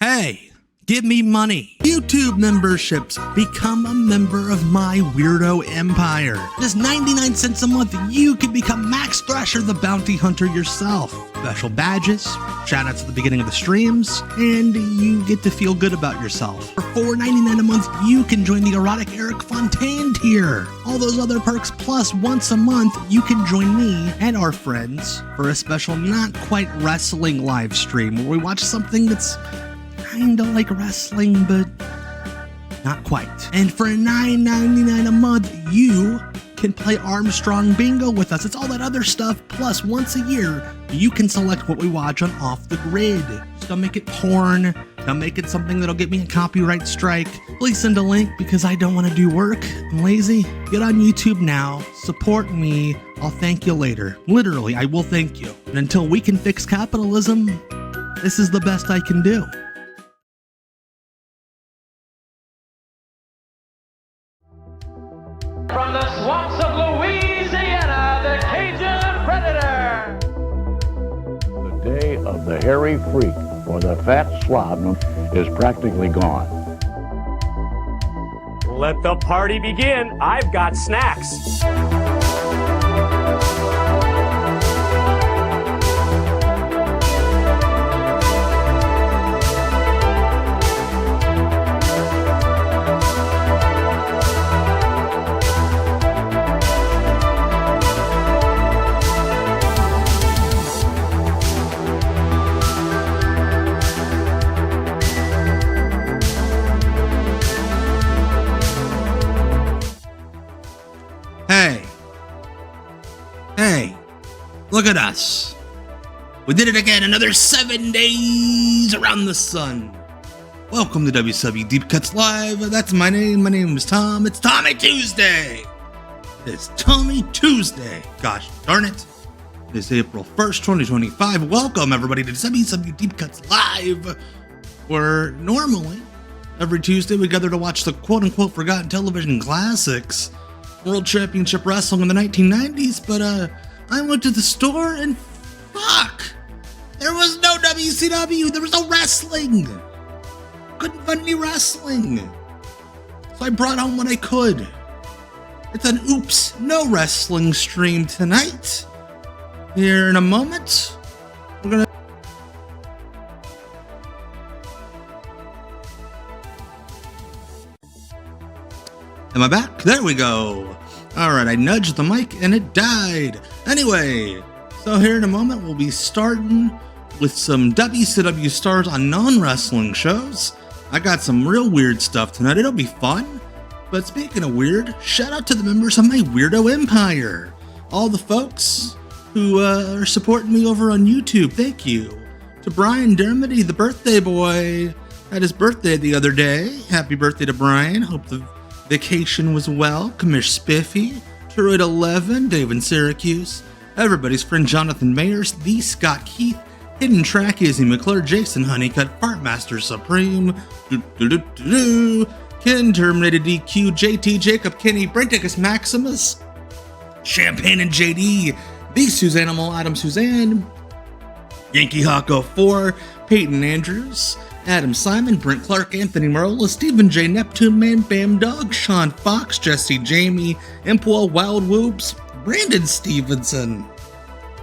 Hey, give me money. YouTube memberships. Become a member of my weirdo empire. Just 99 cents a month, you can become Max Thrasher the Bounty Hunter yourself. Special badges, shoutouts at the beginning of the streams, and you get to feel good about yourself. For $4.99 a month, you can join the Erotic Eric Fontaine tier. All those other perks, plus once a month, you can join me and our friends for a special not quite wrestling live stream where we watch something that's kinda like wrestling, but not quite. And for $9.99 a month, you can play Armstrong Bingo with us. It's all that other stuff, plus once a year, you can select what we watch on Off the Grid. Just don't make it porn, don't make it something that'll get me a copyright strike. Please send a link because I don't want to do work. I'm lazy. Get on YouTube now, support me, I'll thank you later. Literally, I will thank you. And until we can fix capitalism, this is the best I can do. From the swamps of Louisiana, the Cajun Predator. The day of the hairy freak or the fat slob is practically gone. Let the party begin. I've got snacks. Hey, look at us. We did it again, another 7 days around the sun. Welcome to WCW Deep Cuts Live. That's my name. My name is Tom. It's Tommy Tuesday. It's Tommy Tuesday. Gosh darn it. It's April 1st, 2025. Welcome everybody to WCW Deep Cuts Live, where normally every Tuesday we gather to watch the quote-unquote forgotten television classics, World Championship Wrestling in the 1990s, but I went to the store and fuck! There was no WCW, there was no wrestling! Couldn't find any wrestling! So I brought home what I could. It's an oops, no wrestling stream tonight. Here in a moment, we're gonna... Am I back? There we go. Alright, I nudged the mic and it died. Anyway, so here in a moment we'll be starting with some WCW stars on non-wrestling shows. I got some real weird stuff tonight. It'll be fun. But speaking of weird, shout out to the members of my Weirdo Empire. All the folks who are supporting me over on YouTube. Thank you. To Brian Dermody, the birthday boy. Had his birthday the other day. Happy birthday to Brian. Hope the vacation was well. Commish Spiffy, Truid 11, David Syracuse, everybody's friend Jonathan Mayers, the Scott Keith, Hidden Track, Izzy McClure, Jason Honeycutt, Fartmaster Supreme, Ken Terminated DQ, JT Jacob, Kenny, Brandicus Maximus, Champagne and JD, the Suzanimal, Adam Suzanne, Yankee Hawk 04, Peyton Andrews, Adam Simon, Brent Clark, Anthony Marola, Stephen J. Neptune Man, Bam Dog, Sean Fox, Jesse Jamie, Impwell, Wild Whoops, Brandon Stevenson,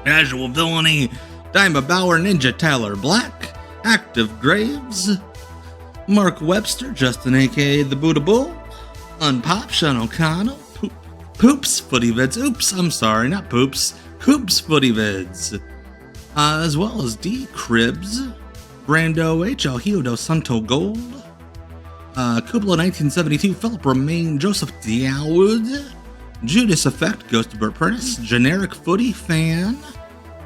Casual Villainy, Dima Bauer, Ninja Tyler Black, Active Graves, Mark Webster, Justin aka The Buddha Bull, Unpop, Sean O'Connell, Poops Footy Vids, oops, I'm sorry, not Poops, Coops Footy Vids, as well as D. Cribs, Brando H. El Hijo del Santo Gold, Kubla 1972, Philip Romaine, Joseph Dowd, Judas Effect, Ghost of Burt Prentice, Generic Footy Fan,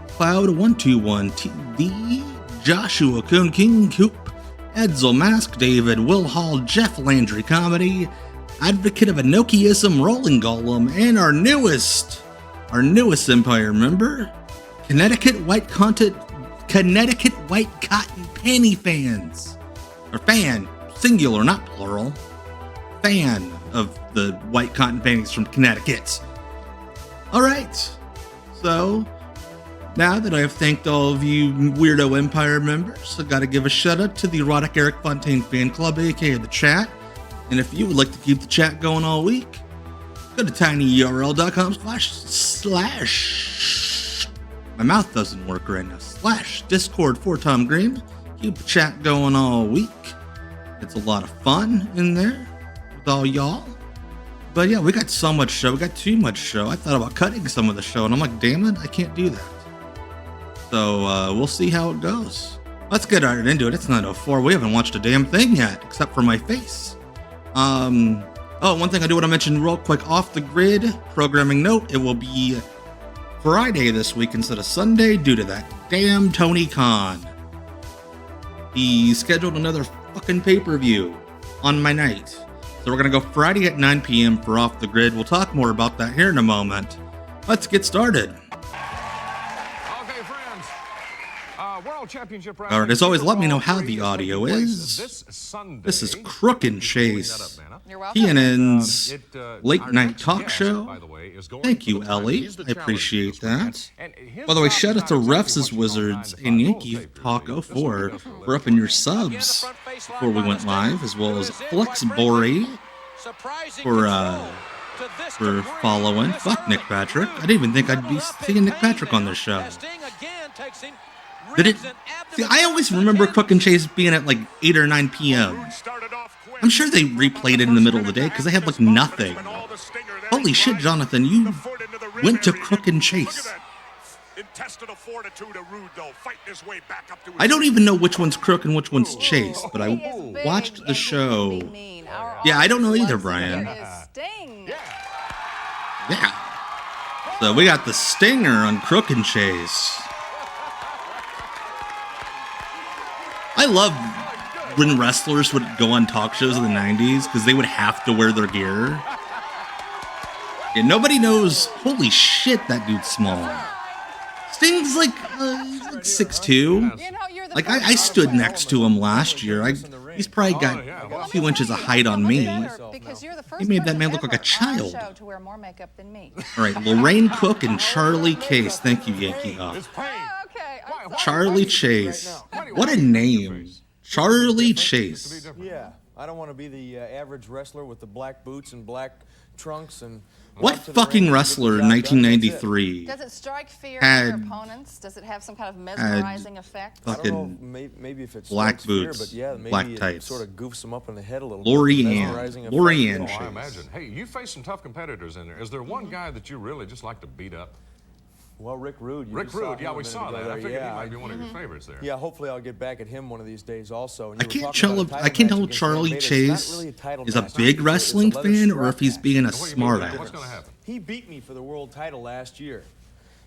Cloud 121 TD, Joshua Coon, King Coop, Edsel Mask, David Will Hall, Jeff Landry Comedy, Advocate of Enochiism, Rolling Golem, and our newest Empire member, Connecticut White Cotton Panty Fans, or fan, singular, not plural, fan of the white cotton panties from Connecticut. All right, so Now that I have thanked all of you Weirdo Empire members, I gotta give a shout out to the Erotic Eric Fontaine fan club, aka the chat. And if you would like to keep the chat going all week, go to tinyurl.com// my mouth doesn't work right now, /Discord for Tom Green. Keep the chat going all week. It's a lot of fun in there with all y'all. But yeah, we got so much show. We got too much show. I thought about cutting some of the show, and I'm like, damn it, I can't do that. So we'll see how it goes. Let's get right into it. It's 9:04. We haven't watched a damn thing yet, except for my face. Oh, one thing I do want to mention real quick off the grid programming note: it will be Friday this week instead of Sunday due to that damn Tony Khan. He scheduled another fucking pay-per-view on my night. So we're going to go Friday at 9 p.m. for Off the Grid. We'll talk more about that here in a moment. Let's get started. Okay, friends. World Championship All right, as always, let me know how the audio is. This is Crook and Chase, TNN's late night talk show. Thank you, Ellie. I appreciate that. By the way, shout out to Refs' Wizards and Yankee Talk 04 for upping your subs before we went live, as well as Flex Bori for following. Fuck Nick Patrick. I didn't even think I'd be seeing Nick Patrick on this show. Did it? See, I always remember Crook and Chase being at like 8 or 9 p.m. I'm sure they replayed it in the middle of the day because they had like nothing. Holy shit, Jonathan, you went to Crook and Chase. I don't even know which one's Crook and which one's Chase, but I watched the show. Yeah, I don't know either, Brian. Yeah. So we got the Stinger on Crook and Chase. I love when wrestlers would go on talk shows in the 90s because they would have to wear their gear. Yeah, nobody knows. Holy shit, that dude's small. Sting's like 6'2". Like I stood next to him last year. He's probably got a few inches of height on me. He made that man look like a child. All right, Lorraine Cook and Charlie Case. Thank you, Yankee Hawk. Charlie Chase. What a name. Charlie Chase. Yeah, I don't want to be the average wrestler with the black boots and black trunks and... What fucking wrestler in 1993 does it strike fear in your opponents? Does it have some kind of mesmerizing effect? Fucking I don't know, maybe if it's black boots, fear, but yeah, maybe black it tights. sort of goofs them up in the head a little. Lori bit. Ann Chase. I imagine. Hey, you face some tough competitors in there. Is there one guy that you really just like to beat up? Well, Rick Rude. Rick Rude, yeah, we saw that. I figured he might be one of your favorites there. Yeah, hopefully I'll get back at him one of these days also. And I can't tell if Charlie Chase is a big wrestling fan or if he's being a smartass. What's going to happen? He beat me for the world title last year.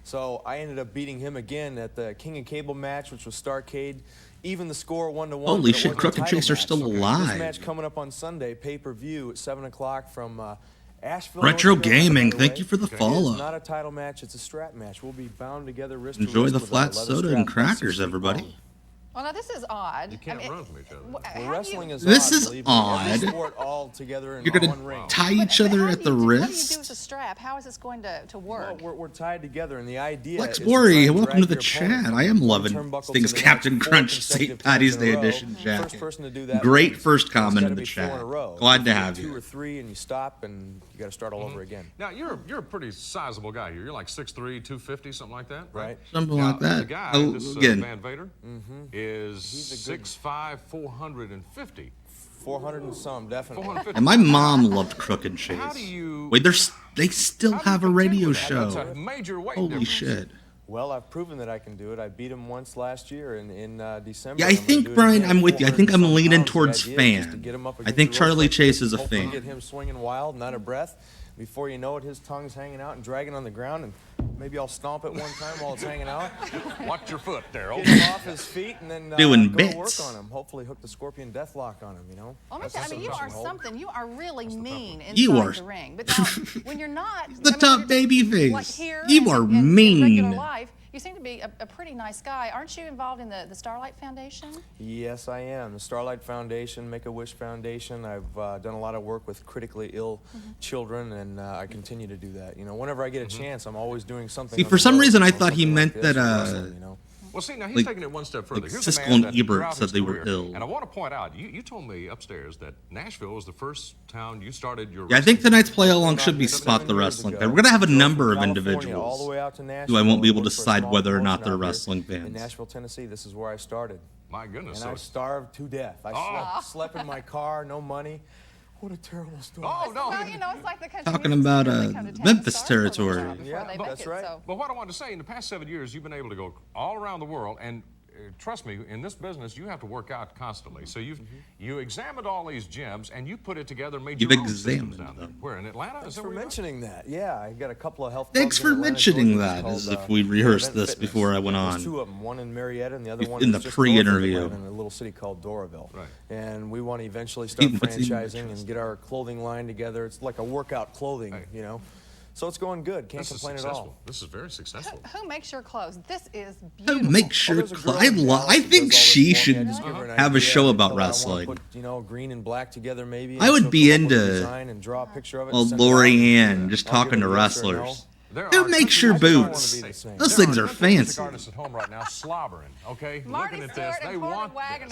So I ended up beating him again at the King of Cable match, which was Starrcade. Even the score 1-1. Holy shit, Crook and Chase are still alive. This match coming up on Sunday, pay-per-view at 7 o'clock from Asheville. Retro Gaming, thank you for the follow. It's not a title match, it's a strap match. We'll be bound together wrist Enjoy to the wrist flat with a leather soda strap. and crackers, everybody. Well, now this is odd. You can't run from each other. Well, wrestling is This odd, is believe me. odd. Every sport all together in You're one gonna ring. tie each other at the What do you do with wrist? a strap? How is this going to work? Well, we're tied together, and the idea Flex is Bori, to welcome to drag the your chat. opponent I am from loving turnbuckle Sting's to the Captain next, 4 Crunch consecutive St. Patty's times in Day a row. edition First jacket. person to do that Great wins. first It's comment gotta in the be 4 in chat. a row. Glad to If you have get you. 2 or 3 and you stop, and you got to start all over again. Now, you're a pretty sizable guy here. You're like 6'3", 250, something like that, Right. Something Now, like that. The guy, Oh, this again, Van Vader, is 6'5", 450. 400 and some, definitely. 450. and my mom loved Crook and Chase. How do you... Wait, they still how do you have a contend radio with that? That's show. a major weight Holy difference. shit. Well, I've proven that I can do it. I beat him once last year in December. Yeah, I I'm gonna think, do it Brian, again. I'm with you. I think I'm 400 leaning pounds. towards The idea is just to fan. get him up I against think the Charlie ropes, Chase is a hopefully fan. Get him swinging wild, not a breath. Before you know it, his tongue's hanging out and dragging on the ground, and maybe I'll stomp it one time while it's hanging out. Watch your foot there. Get him off his feet and then Doing go bits. to work on him. Hopefully hook the Scorpion Deathlock on him, you know? Oh my God, I mean, you are something. You are really mean inside You are. the ring. But now, when you're not... The top baby face. Like here You and are in mean. regular life, You seem to be a pretty nice guy. Aren't you involved in the Starlight Foundation? Yes, I am. The Starlight Foundation, Make-A-Wish Foundation. I've done a lot of work with critically ill children, and I continue to do that. You know, whenever I get a chance, I'm always doing something. See, for some reason, I thought he meant that, you know. Well, see, now he's like- taking it one step further. like Here's a Siskel man and that Ebert throughout said his they were career- ill. And I want to point out, you told me upstairs that Nashville was the first town you started your. Yeah, I think wrestling tonight's play along should be Spot the Wrestling. We're going to have a number of individuals who I won't be able to decide whether or not they're wrestling In fans. Nashville, Tennessee, this is where I started. My goodness. And So I starved to death. I slept in my car, no money. What a terrible story. oh, no. Well, you know, it's like the country Talking music about, scene. They come to town Memphis and start for a little territory. while before Yeah, they make that's it, right. so. But what I wanted to say, in the past 7 years, you've been able to go all around the world, and trust me, in this business, you have to work out constantly. So you examined all these gyms, and you put it together, and made You've your own systems examined down there. them. Where, in Atlanta? Thanks Is that for where you are? mentioning that. Yeah, I got a couple of health Thanks clubs in for Atlanta, mentioning Georgia. that, It's as called, if we rehearsed Event this Fitness. before I went There's on. two of them, one in Marietta and the other one In is the just north of pre-interview. Atlanta in a little city called Doraville. Right. And we want to eventually start What's even franchising interesting? and get our clothing line together. It's like a workout clothing, Hey. you know. So it's going good. Can't This is complain at successful. all. This is very successful. Who makes your clothes? This is Oh, beautiful. make sure. There's a girl I, in Dallas I who think does all this she for me. should I just give her an have a idea. show I about tell her I wanna wrestling. Put, you know, green and black together maybe. I and would she'll be come up with a into, design and draw a picture of it well, and send it out. Lori Ann, just I'll talking give to her a yes or no. wrestlers. There Who are makes country your music wanna boots? be the same. Those There things are country music fancy. artists at home right now slobbering, okay? Marty Looking at Stewart this, and they Porter want Wagner.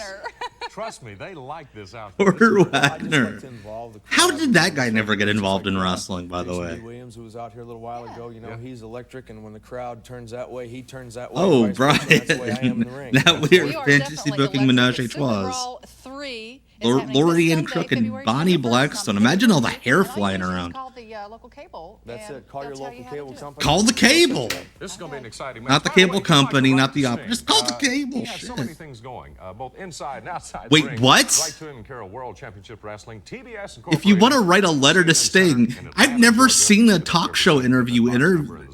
this. Trust me, they like this outfit. Porter I just like Wagner. to involve the How crowd did in that things guy never get like involved in that. wrestling, by the Jason way? D. Williams, who was out here a little while ago, you know, he's electric, and when the crowd turns that way, he turns that way. Oh, vice versa. That's the way I am in the Brian. ring. Now we're You are fantasy definitely booking electric. menage a Super trois. Brawl 3 is happening this Lori Ann Sunday, Crook and February Bonnie 21st. Blackstone. On Imagine all the Facebook. hair And all you flying do is around. Call the local cable. That's and it. Call they'll your tell local you how to cable do it. company. Call the cable. This is going to be an exciting match. Not the By way, cable you like company, to not rock the this op- thing. just call the cable, He has so shit. many things going, both inside and outside. Wait, the ring. what? Right to him and Carroll World Championship Wrestling, TBS. If you want to write a letter to Sting, I've never seen a talk show interview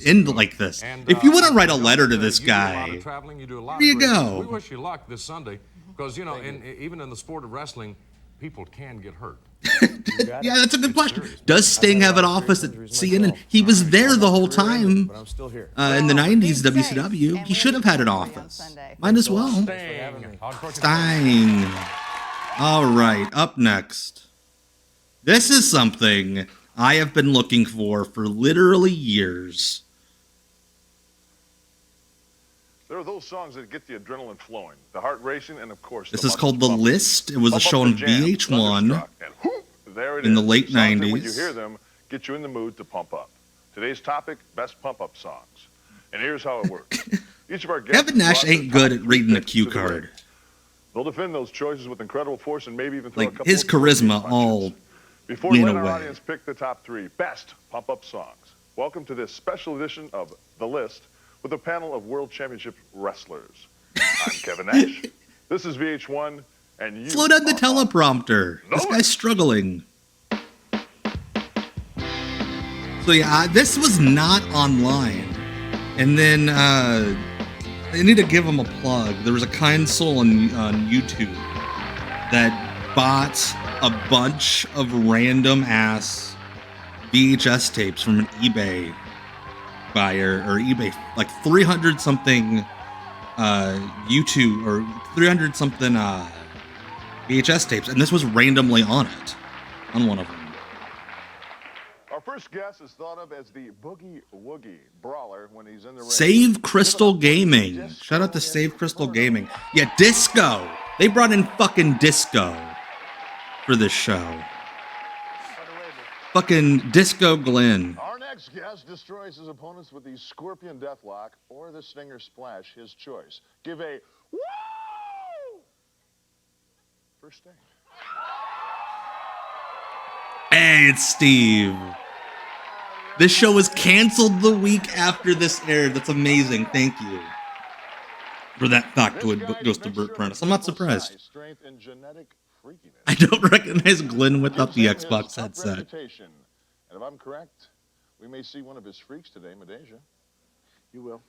end like this. If you want to write a letter to this guy, there you go. We wish you luck this Sunday because, you know, even in the sport of wrestling, people can get hurt. Yeah, that's a good question. Does Sting have an office at CNN? He was there the whole time But I'm still here. in the Well, 90s, be safe, WCW. and He we'll should have be had an calling you on office. Sunday. Might as well. Stein. All right, up next. This is something I have been looking for literally years. There are those songs that get the adrenaline flowing, the heart racing, and of course, This the is called The muscles pumping. List. It was a Pump show up on the jam, VH1 Thunderstruck, and whoop, there it in the is. late Songs that when you 90s. hear them, get you in the mood to pump up. Today's topic, best pump-up songs. And here's how it works. Each of our guests Kevin Nash brought their ain't good top at three reading a picks cue to the ring. card. They'll defend those choices with incredible force and maybe even throw a Like, couple his of punches. charisma all Before went we let our away. audience pick the top three best pump-up songs, welcome to this special edition of The List with a panel of World Championship wrestlers. I'm Kevin Nash. This is VH1, and you Slow down the are on teleprompter. This guy's struggling. So yeah, this was not online. And then I need to give him a plug. There was a kind soul on YouTube that bought a bunch of random ass VHS tapes from an eBay buyer or eBay, like 300 something YouTube or 300 something VHS tapes, and this was randomly on one of them. Our first guest is thought of as the Boogie Woogie Brawler when he's in the ring. Save Crystal Gaming. Shout out to Save Crystal Gaming. Yeah, disco. They brought in fucking disco for this show. Fucking Disco Glenn. Our next guest destroys his opponents with the Scorpion Deathlock or the Stinger Splash, his choice. Give a woo for Sting. Hey, it's Steve. This show was canceled the week after this aired. That's amazing. Thank you for that factoid. Goes to Burt Prentice. I'm not surprised. Strength and genetic freakiness. I don't recognize Glenn without the Gives him his Xbox top headset. reputation. And if I'm correct, we may see one of his freaks today, Madeja. You will.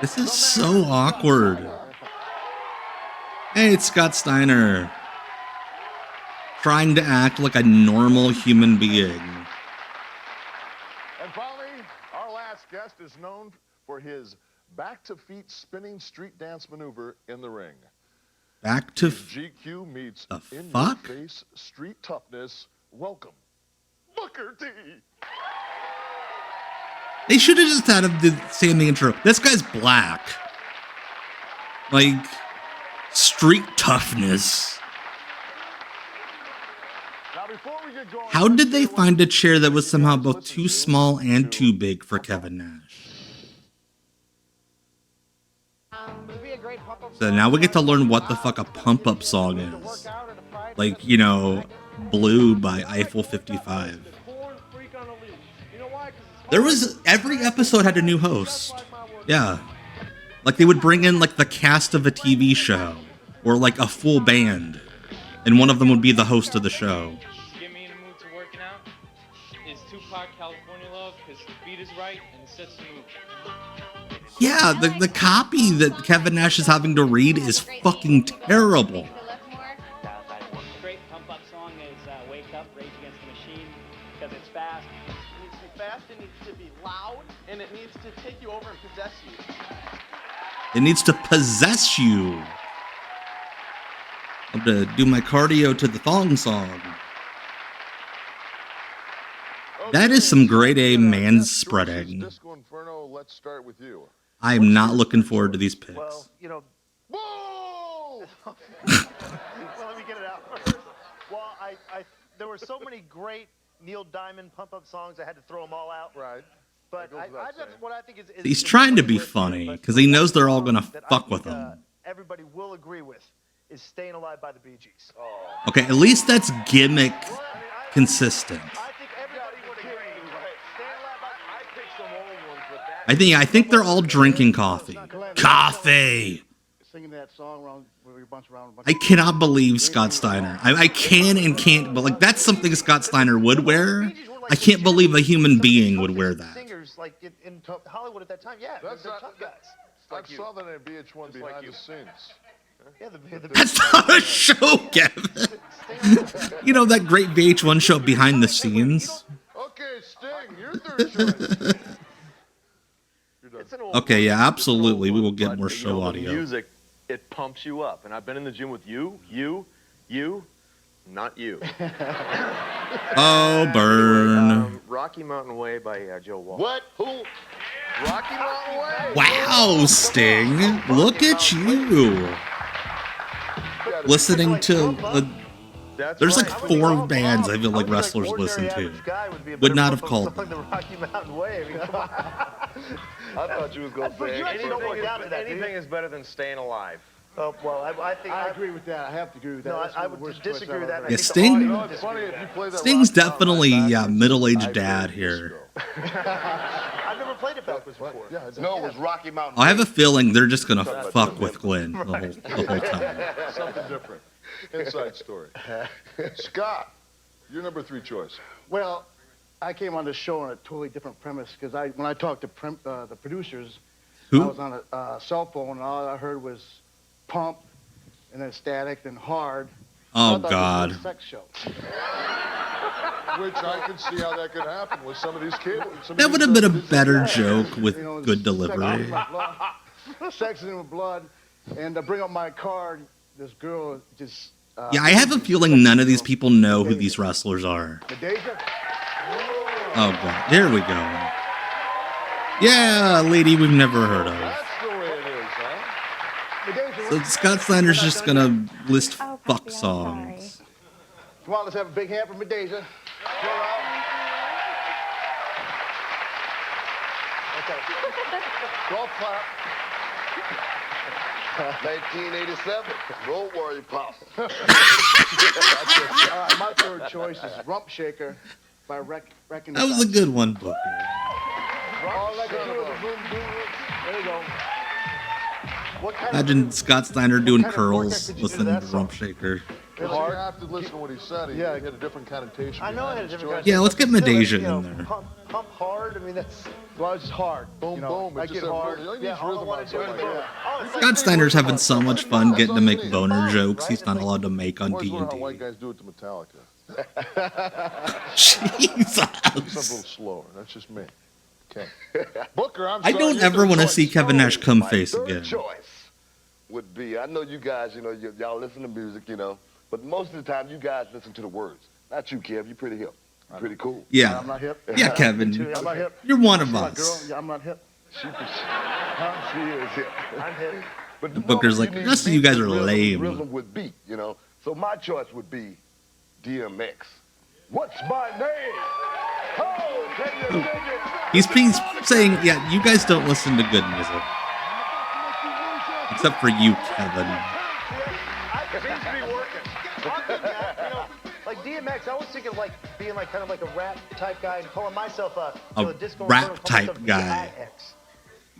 This is so awkward. Hey, it's Scott Steiner. Trying to act like a normal human being. And finally, our last guest is known for his back-to-feet spinning street dance maneuver in the ring. Back to GQ meets the in fuck? your face street toughness. Welcome, Booker T. They should have just had him say in the intro, this guy's black. Like, street toughness. Now, before we get going, How did they find a chair that was somehow both too small and too big for Kevin Nash? So now we get to learn what the fuck a pump-up song is. Like, you know, Blue by Eiffel 55. There was, every episode had a new host. Yeah. Like they would bring in like the cast of a TV show or like a full band. And one of them would be the host of the show. Get me in the mood to working out is Tupac, California Love, because the beat is right and it sets the mood. Yeah, the copy that Kevin Nash is having to read is fucking terrible. Great pump-up song is Wake Up, Rage Against the Machine, because it's fast. It needs to be fast, it needs to be loud, and it needs to take you over and possess you. It needs to possess you. I'm gonna do my cardio to the thong song. That is some grade A manspreading. Disco Inferno, let's start with you. I am not looking forward to these picks. Well, you know. Whoa! Well, let me get it out first. Well, there were so many great Neil Diamond pump-up songs, I had to throw them all out. Right. But what I think is He's trying to be funny because he knows they're all gonna fuck with him. Everybody will agree with is "Staying Alive" by the Bee Gees. Oh. Okay, at least that's gimmick consistent. I think everybody would agree. "Staying Alive" I picked some old ones, but that I think they're all drinking coffee. Coffee. Singing that song around with a bunch around. I cannot believe Scott Steiner. I can and can't, but like that's something Scott Steiner would wear. I can't believe a human being would wear that. Singers like in Hollywood at that time, yeah, they're tough guys. I saw that in VH1 behind the scenes. Yeah, That's not a show, Kevin. You know that great VH1 show Behind the Scenes? Okay, Sting, your third choice. Okay, yeah, absolutely. We will get more show audio. Music, it pumps you up. And I've been in the gym with you, not you. Oh, burn. Rocky Mountain Way by Joe Walsh. What? Who? Rocky Mountain Way. Wow, Sting. Look at you. Listening to... there's like 4 bands I feel like wrestlers listen to. Would not have called them. The Rocky Mountain Way. I mean, come on. I thought you was going to say anything is better than Staying Alive. Oh, well, I think I agree with that. I have to agree with that. No, I would disagree with that. Yeah, Sting's definitely middle-aged dad here. I've never played it backwards before. Yeah, no, it was Rocky Mountain. I have a feeling they're just gonna fuck with Glenn the whole time. Something different. Inside story. Scott, your number 3 choice. Well, I came on the show on a totally different premise because when I talked to the producers, I was on a cell phone and all I heard was pump and then static and hard. Oh, I thought God. This was a sex show. Which I can see how that could happen with some of these kids. That would have been a better joke with good delivery. Sex in with blood. And to bring up my card, this girl just... Yeah, I have a feeling none of these people know who these wrestlers are. Oh, God. There we go. Yeah, a lady we've never heard of. That's the way it is, huh? So Scott Steiner's just gonna list fuck songs. Come on, let's have a big hand for Medeja. Okay. Golf clap. 1987. Road Warrior Pop. All right, my third choice is Rump Shaker by Wrecking. That was a good one, Booker. All I can do is boom, boom. There you go. Imagine Scott Steiner doing curls, listening to Rump Shaker. You have to listen to what he said. He had a different connotation. I know it had a different connotation. Yeah, let's get Medeja in there. Pump hard. I mean, that's... Well, it's hard. Boom, boom. I get hard. Yeah, all I want to do is... Scott Steiner's having so much fun getting to make boner jokes he's not allowed to make on Always wonder how D&D. white guys do it to Metallica. Jesus. It's a little slower. That's just me. Okay. Booker, I'm I sorry, don't your ever third want to choice. see Kevin Nash come My face third again. choice would be, I know you guys, y'all listen to music, but most of the time you guys listen to the words. Not you, Kev. You're pretty hip. You're pretty cool. Yeah. I'm not hip. Yeah, Kevin. I'm not hip. You're one of My us. girl, yeah, I'm not hip. She is hip. I'm hip. But The Booker's like, you need the rest of you guys are rhythm, lame. Rhythm with beat, So my choice would be DMX. What's my name? Oh, can you dig it? He's saying, yeah, you guys don't listen to good music. Except for you, Kevin. It seems to be working. Like DMX, I was thinking of being kind of like a rap type guy and calling myself a disco rap type guy.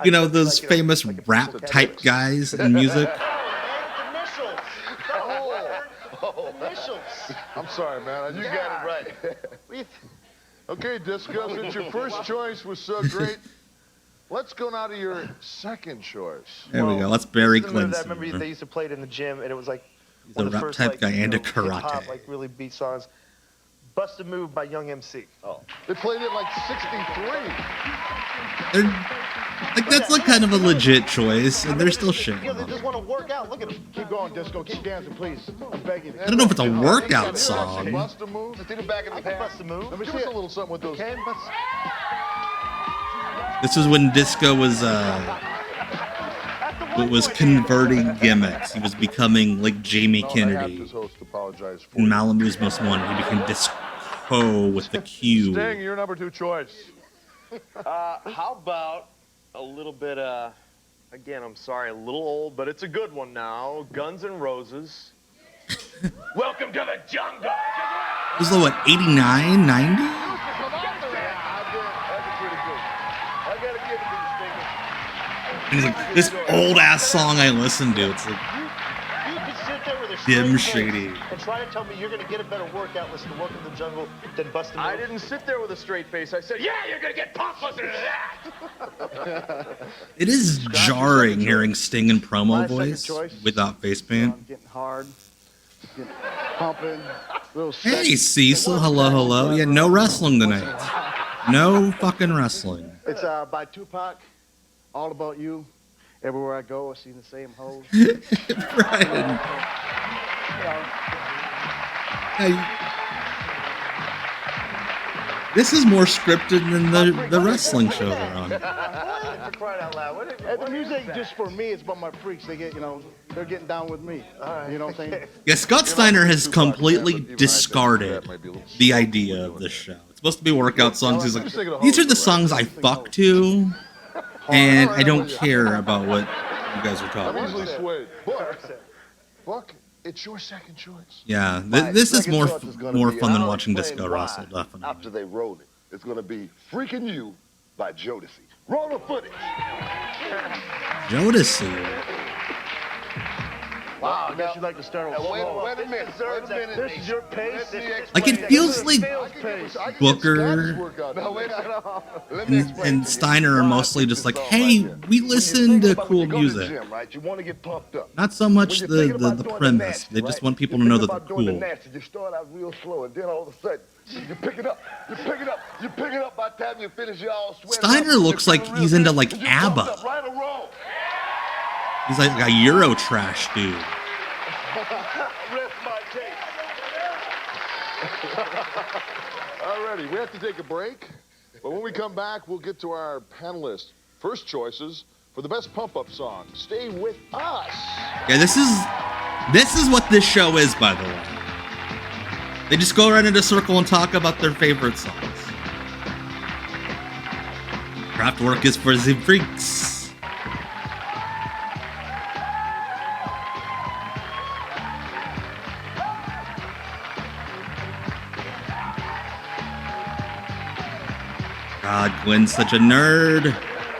You know, those famous rap type guys in music? Initials. Initials. I'm sorry, man. You got it right. Okay, Disco, since your first choice was so great, let's go now to your second choice. There we go. Let's Barry I remember Clinton. they used to play it in the gym, and it was like He's one a of the rap first type guy and a hip-hop, karate. really beat songs. Bust a Move by Young MC. Oh. They played it like 63. That's kind of a legit choice, and they're still shitting They on it. just want to work out. Look at them. Keep going, Disco. Keep dancing, please. I'm begging you. I don't know if it's a workout song. Bust a move. See the back of the pants. Bust a Move. Let me give us a little something with those. Okay, bust. This was when Disco was converting gimmicks. He was becoming like Jamie Kennedy. This host apologize for In Malibu's Most Wanted, he became Disco with the Q. Sting, your number 2 choice. How about a little bit, again, I'm sorry, a little old, but it's a good one now. Guns N' Roses. Welcome to the jungle. It was what, 89, 90? And he's like, this old ass song I listened to. It's like You could sit there with a dim straight shady. face and try to tell me you're going to get a better workout listening to Welcome to the Jungle than Bust a Move. I didn't sit there with a straight face. I said, yeah, you're going to get pumped listening to that. It is jarring hearing Sting in promo My second voice choice. without face paint. I'm getting hard, getting pumping, little Hey Cecil, hello. Yeah, no wrestling tonight. No fucking wrestling. It's by Tupac. All About You. Everywhere I go, I see the same hoes. Brian. This is more scripted than the wrestling show they're on. For crying out loud. And the music just for me, it's about my freaks. They get, they're getting down with me. You know what I'm saying? Yeah, Scott Steiner has completely discarded the idea of this show. It's supposed to be workout songs. He's like, these are the songs I fuck to, and I don't care about what you guys are talking I'm easily about. swayed. Buck, it's your second choice. Yeah, My this is second more choice is gonna more be, fun and than I'll watching explain Disco why wrestle, definitely. After they roll it, it's going to be Freaking You by Jodeci. Roll the footage. Jodeci. Wow, I guess you'd like to start with Wait a minute. This is your pace. Like, it feels like Booker No, wait and Steiner are mostly just like, hey, we listen to cool music. You want to get pumped up. Not so much When you're thinking the about doing premise. nasty, They just right? want people You to know think that about they're doing the cool. nasty, you start out real slow, and then all of a sudden, you pick it up. You pick it up. You pick it up. By the time you finish, you're all sweating. Steiner looks like he's into like ABBA. Right or wrong? He's like a Euro trash dude. Rest my case. Alrighty, we have to take a break. But when we come back, we'll get to our panelists' first choices for the best pump-up song. Stay with us. Yeah, this is what this show is, by the way. They just go around in a circle and talk about their favorite songs. Kraftwerk is for the freaks. God, Gwen's such a nerd.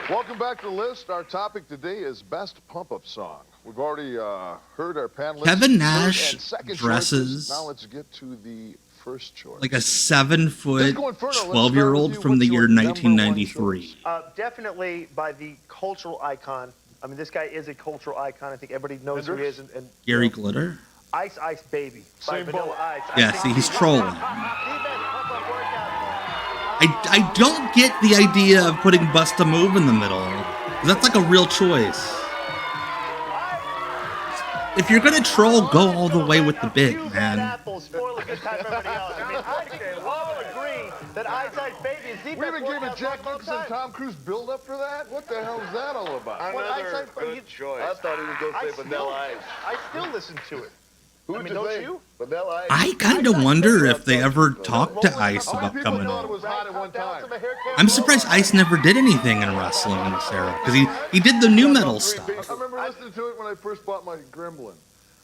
Welcome back to the list. Our topic today is best pump-up song. We've already heard our panelists. Kevin Nash third and second dresses choices. Now let's get to the first choice. like a 7-foot Disco Inferno, let's start 12-year-old with you. from What's the your year number one 1993. Definitely by the cultural icon. I mean, this guy is a cultural icon. I think everybody knows who he is. And Gary Glitter? Ice Ice Baby by Same Vanilla boat. Ice. Yeah, see, he's trolling. The best pump-up workout song. I I don't get the idea of putting Bust a Move in the middle. That's like a real choice. If you're gonna troll, go all the way with the bit, man. Apples spoil a good time for everybody else. I mean, I think we all agree that Eyesight Baby is the We best even gave a workout Jack song of all Nicholson time. Tom Cruise build up for that? What the hell is that all about? Another good choice. I thought he was going to say Vanilla Ice. I still listen to it. Who'd I mean, you don't say? you? Vanilla Ice. I kind of wonder if they ever talked to Ice about coming thought it on. was hot at one time. I'm surprised Ice never did anything in wrestling in this era, because he did the new metal stuff. I remember listening to it when I first bought my Gremlin.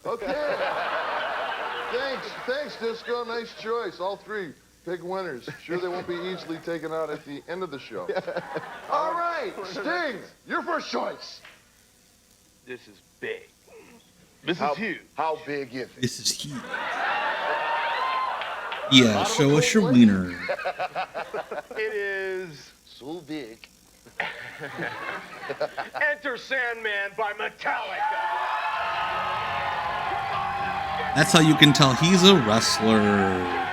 Okay. Thanks, Disco. Nice choice. All three big winners. Sure they won't be easily taken out at the end of the show. All right, Sting, your first choice. This is big. This is huge. How big is it? This is huge. Yeah, show us your wiener. It is so big. Enter Sandman by Metallica. That's how you can tell he's a wrestler.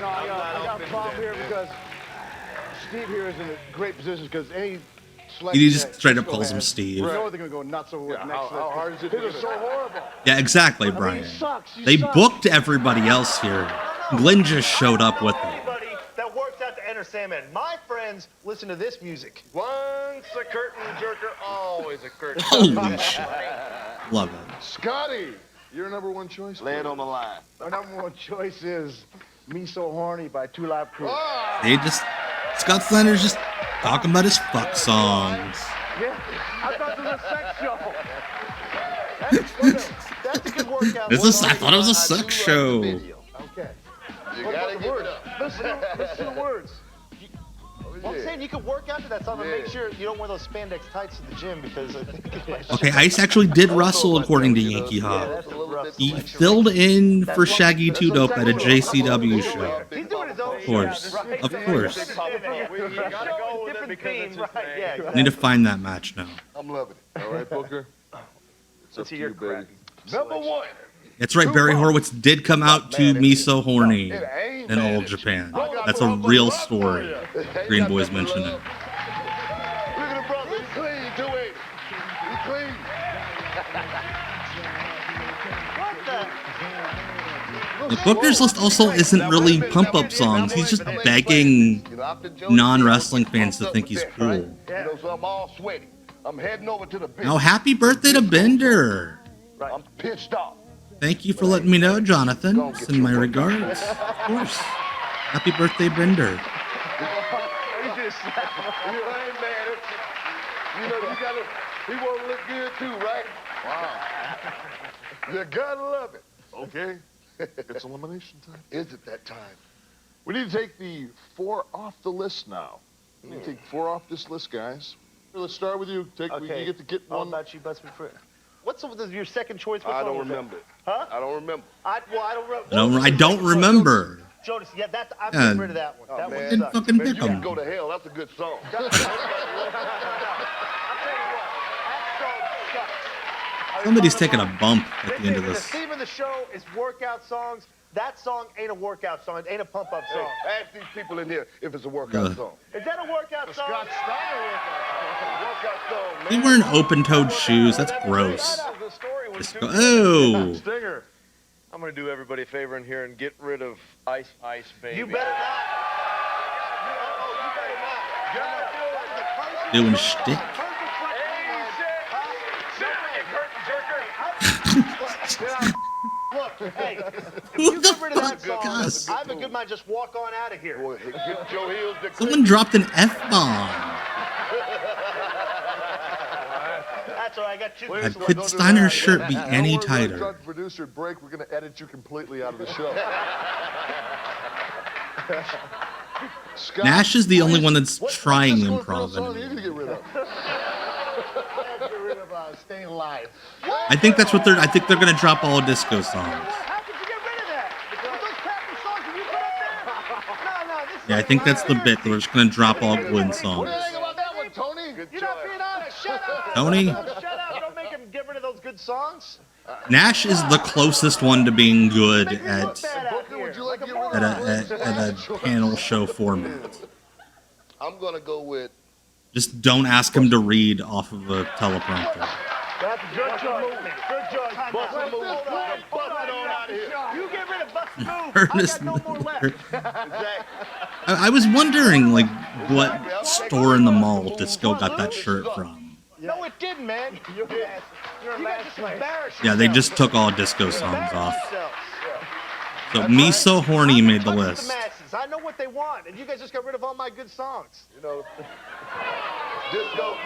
I got a problem here because Steve here is in a great position because any He just straight up calls him Steve. You know they're going to go nuts over next. How hard is it? This is so horrible. Yeah, exactly, Brian. They booked everybody else here. Glenn just showed up with them. Anybody that works out to Enter Sandman. My friends listen to this music. Once a curtain jerker, always a curtain. Holy shit. Love it. Scotty, your number one choice? Lay it on the line. My number one choice is Me So Horny by Two Live Crew. They just, Scott Snyder's just talking about his fuck songs. Yeah, I thought this was a sex show. That's a good workout. I thought it was a sex show. Okay. You gotta give it up. Listen to the words. Well, I'm saying you could work out to that song and make sure you don't wear those spandex tights to the gym because I think it might Okay, Ice actually did wrestle according to Yankee Hawk. He filled in for Shaggy Two Dope at a JCW show. He's doing his own Of course. Of course. You gotta go with it because it's his name. I need to find that match now. I'm loving it. All right, Booker. Let's hear your baby. Number one. That's right, Barry Horowitz did come out to Me So Horny in Old Japan. That's a real story. Green Boys mentioned it. Look at the brother. He's clean, 280. He's clean. What The Booker's list also isn't really pump-up songs. He's just begging non-wrestling fans to think he's cool. You know, so I'm all sweaty. I'm heading over to the bench. Now, happy birthday to Bender. I'm pissed off. Thank you for letting me know, Jonathan. Send my regards. Of course. Happy birthday, Bender. You ain't mad. You know, you gotta, he wanna look good too, right? Wow. You gotta love it. Okay. It's elimination time. Is it that time? We need to take the 4 off the list now. We need to take 4 off this list, guys. Let's start with you. You get to get All one. about you, best friend. What's your second choice? What I song don't was that? remember. Huh? I don't remember. I don't remember. I don't remember. Jonas, yeah, I'm getting rid of that one. That one man. sucks. Fucking Man, pick you can 'em. go to hell. That's a good song. I'll tell you what, that song sucks. Somebody's taking a bump at the end of The this. theme of the show is workout songs. That song ain't a workout song. It ain't a pump-up song. Hey, ask these people in here if it's a workout song. Is that a workout song? Scott Steiner workout song, They man. wearing open-toed shoes. That's gross. Oh. Stinger. I'm gonna do everybody a favor in here and get rid of Ice Baby. You better not. Doing shtick. Look, hey, if Who you the get rid of that fuck song, does? I have a good mind just walk on out of here. Boy, get Joe Hills to Someone dropped an F-bomb. That's all right, I got two. Could Steiner's shirt be any Don't worry, tighter? Drunk producer break. We're going to edit you completely out of the show. Scott, Nash is the only one that's trying What improv. song do you need to get rid of? Get rid of Staying Alive. I think that's what I think they're gonna drop all disco songs. How could you get rid of that? With those crappy songs that you put up there? No, this Yeah, I think that's the bit. They're just gonna drop all Gwen songs. What do you think about that one, Tony? You're not being honest. Shut up. Tony? Shut up! Don't make him get rid of those good songs. Nash is the closest one to being good at a panel show format. I'm gonna go with. Just don't ask him to read off of a teleprompter. That's a good choice. Good choice. Bust a move. Bust it on out of here. You get rid of bust a move. Ernest I got no more left. I was wondering, like, what store in the mall Disco got that shirt from. No, it didn't, man. You're just embarrassed. Yeah, they just took all Disco songs off. So Me So Horny made the list. The masses. I know what they want, and you guys just got rid of all my good songs. You know, Disco.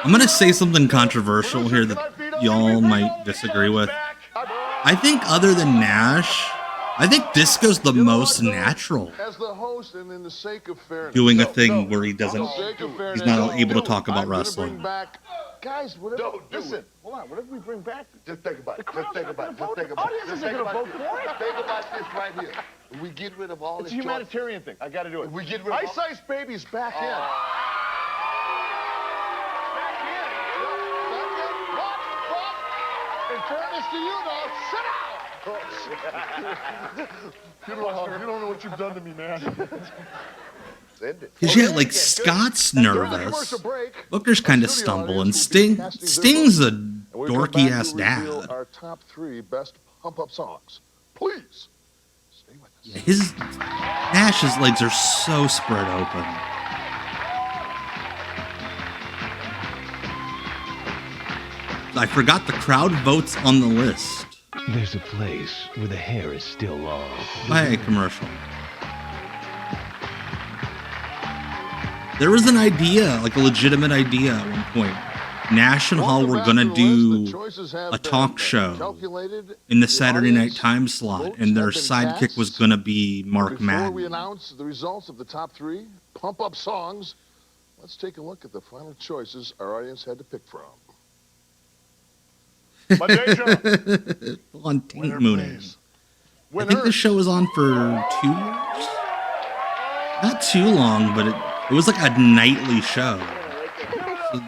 I'm gonna say something controversial here that y'all might disagree with. I think other than Nash, I think Disco's the most natural. As the host and in the sake of fairness. Doing a thing where he doesn't, he's not able to talk about wrestling. Guys, whatever. Listen, hold on. Whatever we bring back, just think about it. Just think about it. Just think about it. Just think about it. Think about this right here. If we get rid of all this. It's a humanitarian thing. I got to do it. If we get rid of Ice Ice Baby's back in. In fairness to you, though, sit down. You don't know what you've done to me, man. Because yeah, like Scott's nervous, Booker's kind of stumble, and Sting's a dorky ass dad. Our top 3 best pump-up songs, please. Stay with us. His Nash's legs are so spread open. I forgot the crowd votes on the list. There's a place where the hair is still long. Hey, commercial. There was an idea, like a legitimate idea at one point. Nash and Hall were gonna do a talk show in the Saturday night time slot, and their sidekick was gonna be Mark Madden. Before we announce the results of the top 3 pump-up songs, let's take a look at the final choices our audience had to pick from. On Taint Mooning. I think the show was on for 2 years. Not too long, but it was like a nightly show. So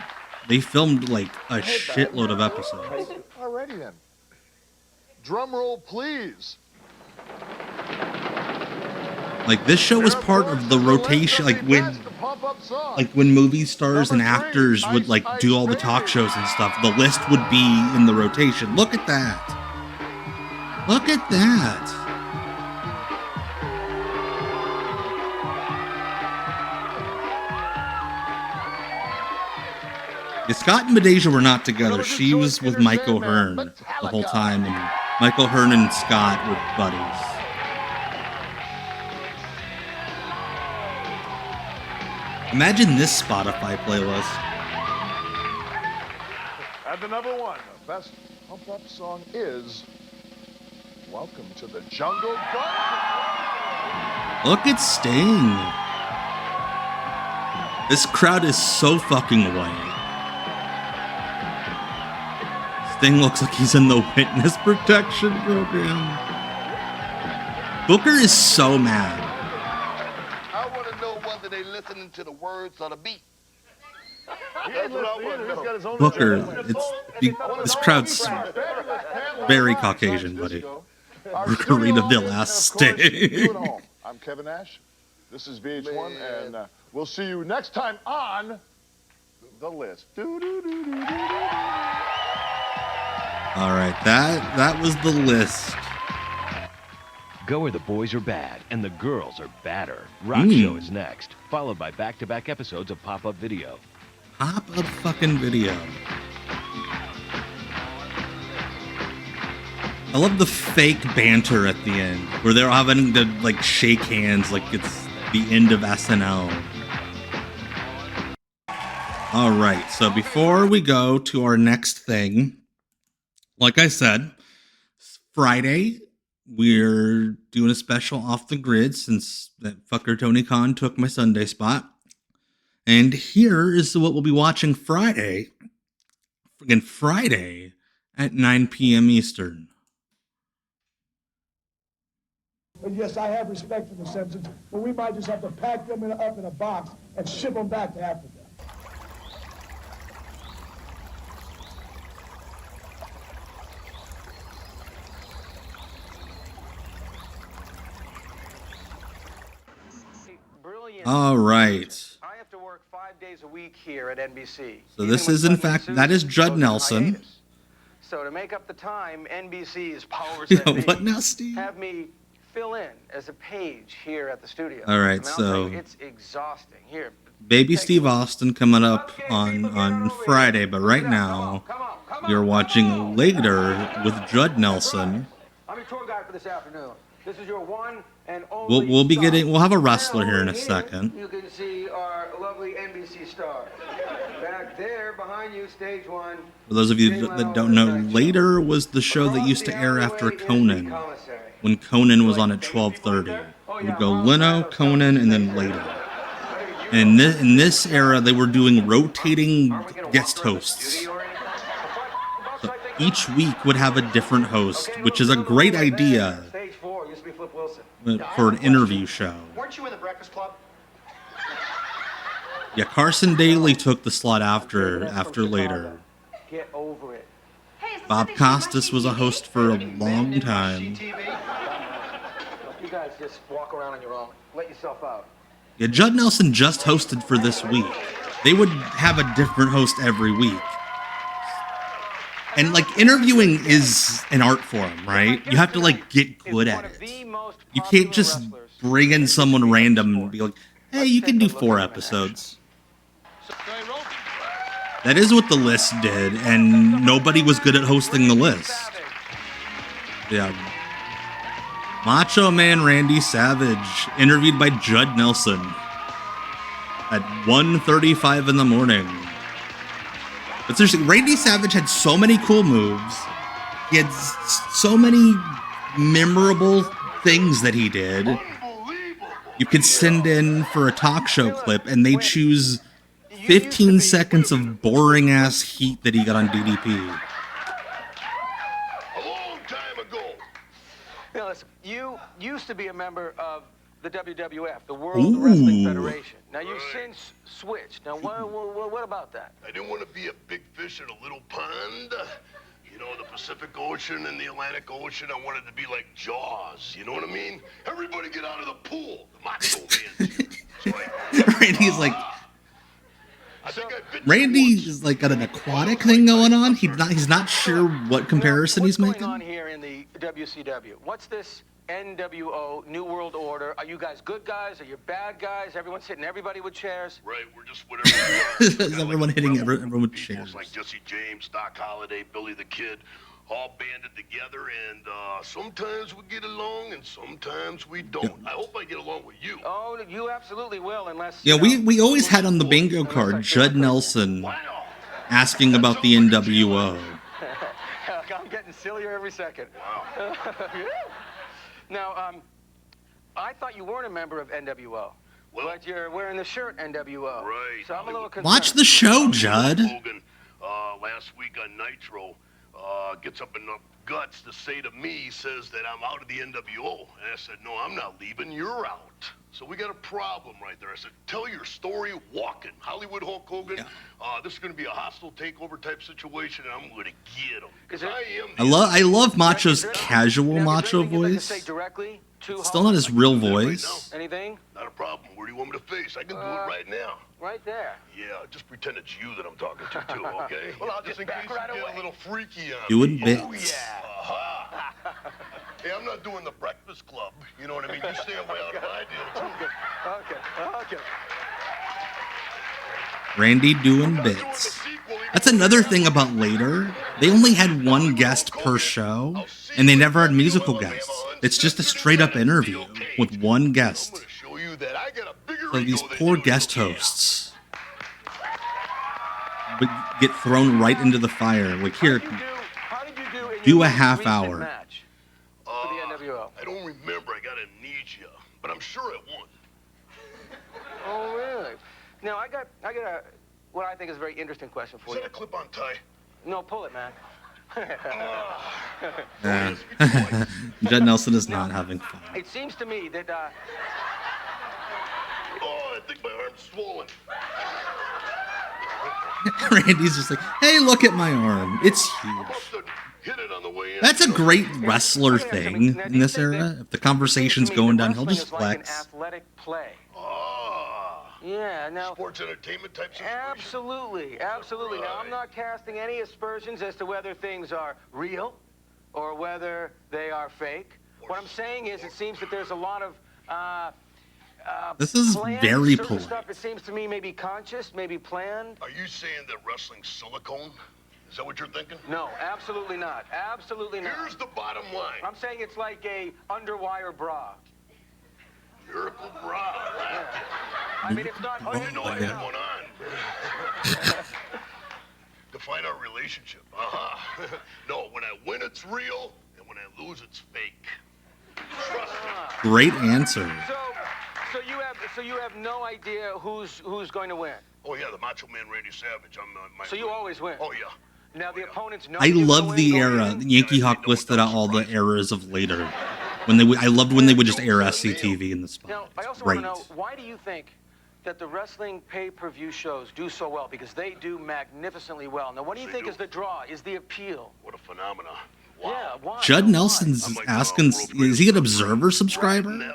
they filmed like a shitload of episodes. Alrighty then. Drum roll, please. Like this show was part of the rotation, like when movie stars and actors would like do all the talk shows and stuff, the list would be in the rotation. Look at that. Look at that. Yeah, Scott and Medeja were not together. She was with Michael Hearn the whole time, and Michael Hearn and Scott were buddies. Imagine this Spotify playlist. At the number 1, the best pump-up song is Welcome to the Jungle. Look at Sting. This crowd is so fucking white. Sting looks like he's in the witness protection program. Booker is so mad. I want to know whether they listening to the words or the beat. Booker, this crowd's very Caucasian, buddy. Booker Reedville asked Sting. I'm Kevin Nash. This is VH1, and we'll see you next time on The List. All right, that was the list. Go where the boys are bad and the girls are badder. Rock Show is next, followed by back-to-back episodes of Pop-Up Video. Pop-Up fucking video. I love the fake banter at the end, where they're having to like shake hands like it's the end of SNL. All right, so before we go to our next thing, like I said, Friday, we're doing a special off the grid since that fucker Tony Khan took my Sunday spot. And here is what we'll be watching Friday. Again, Friday at 9 p.m. Eastern. But yes, I have respect for the Simpsons, but we might just have to pack them up in a box and ship them back to Africa. All right. I have to work 5 days a week here at NBC. So this is, in fact, that is Judd Nelson. So to make up the time, NBC's powers Yeah, that be what now, Steve? have me fill in as a page here at the studio. All right, I mean, I'll so tell you, it's exhausting. Here, Baby Steve Austin coming up on Friday, but right now you're watching Later with Judd Nelson. I'm your tour guide for this afternoon. This is your one and only. We'll have a wrestler here in a second. You can see our lovely NBC star. Back there, behind you, stage one. For those of you that don't know, Later was the show that used to air after Conan, when Conan was on at 12:30. It would go Leno, Conan, and then Later. And in this era, they were doing rotating guest hosts. So each week would have a different host, which is a great idea for an interview show. Weren't you in the Breakfast Club? Yeah, Carson Daly took the slot after Later. Get over it. Bob Costas was a host for a long time. You guys just walk around on your own. Let yourself out. Yeah, Judd Nelson just hosted for this week. They would have a different host every week. And like interviewing is an art form, right? You have to like get good at it. You can't just bring in someone random and be like, hey, you can do 4 episodes. That is what The List did, and nobody was good at hosting The List. Yeah. Macho Man Randy Savage, interviewed by Judd Nelson at 1:35 in the morning. But seriously, Randy Savage had so many cool moves. He had so many memorable things that he did. You could send in for a talk show clip, and they choose 15 seconds of boring-ass heat that he got on DDP. Now listen, you used to be a member of the WWF, the World Wrestling Federation. Now you've since switched. Now what about that? I didn't want to be a big fish in a little pond. You know, the Pacific Ocean and the Atlantic Ocean, I wanted to be like Jaws. You know what I mean? Everybody get out of the pool. The Macho Man's Randy's like... Randy is like got an aquatic thing going on. He's not sure what comparison he's making. What's going on here in the WCW? What's this NWO, New World Order? Are you guys good guys? Are you bad guys? Everyone's hitting everybody with chairs? Right, we're just whatever we are. Is everyone hitting everyone with chairs? Like Jesse James, Doc Holliday, Billy the Kid, all banded together, and sometimes we get along and sometimes we don't. I hope I get along with you. Oh, you absolutely will, unless... Yeah, we always had on the bingo card Judd Nelson asking about the NWO. I'm getting sillier every second. Wow. Now, I thought you weren't a member of NWO, but you're wearing the shirt NWO. Right. So I'm a little concerned. Watch the show, Judd. Hogan, last week on Nitro, gets up enough guts to say to me, says that I'm out of the NWO. And I said, no, I'm not leaving, you're out. So we got a problem right there. I said, tell your story walking. Hollywood Hulk Hogan, this is going to be a hostile takeover type situation, and I'm going to get him. Because I love Macho's casual Macho voice. Still not his real voice. Anything? Not a problem. Where do you want me to face? I can do it right now. Right there. Yeah, just pretend it's you that I'm talking to, too, okay? Well, I'll just in back case right you get away. a little freaky on Doing me. bits. Oh, yeah. Hey, I'm not doing the Breakfast Club. You know what I mean? You stay away out of my deal, too. Okay. Randy doing bits. That's another thing about Later. They only had one guest per show, and they never had musical guests. It's just a straight-up interview with one guest. So these poor guest hosts would get thrown right into the fire. Like, here, do a half hour. I don't remember. I got amnesia, but I'm sure it won. Oh, really? Now, I got a, what I think is a very interesting question for you. Is that a clip-on tie? No, pull it, man. Judd Nelson is not having fun. It seems to me that. Oh, I think my arm's swollen. Randy's just like, hey, look at my arm. It's huge. Hit it on the way in. That's a great wrestler thing in this era. If the conversation's going down, he'll just flex. Athletic play. Yeah, now... Sports entertainment type situation? Absolutely, absolutely. Now, I'm not casting any aspersions as to whether things are real or whether they are fake. What I'm saying is it seems that there's a lot of... This is very certain polite. stuff, it seems to me, maybe conscious, maybe planned. Are you saying that wrestling's silicone? Is that what you're thinking? No, absolutely not. Absolutely not. Here's the bottom line. I'm saying it's like a underwire bra. Miracle bra. Yeah. I mean, it's not... I didn't know I had one on. Define our relationship. No, when I win, it's real, and when I lose, it's fake. Trust me. Great answer. So you have no idea who's going to win. Oh yeah, the Macho Man Randy Savage. So you always win. Oh yeah. Now the opponents know. I love the era. Yankee Hawk listed out all the eras of later. I loved when they would just air SCTV in the spot. Now, I also Great. want to know, why do you think that the wrestling pay-per-view shows do so well? Because they do magnificently well. Now, what do you think is the draw, is the appeal? What a phenomenon. Wow. Yeah, why? Judd Nelson's asking, is he an Observer subscriber?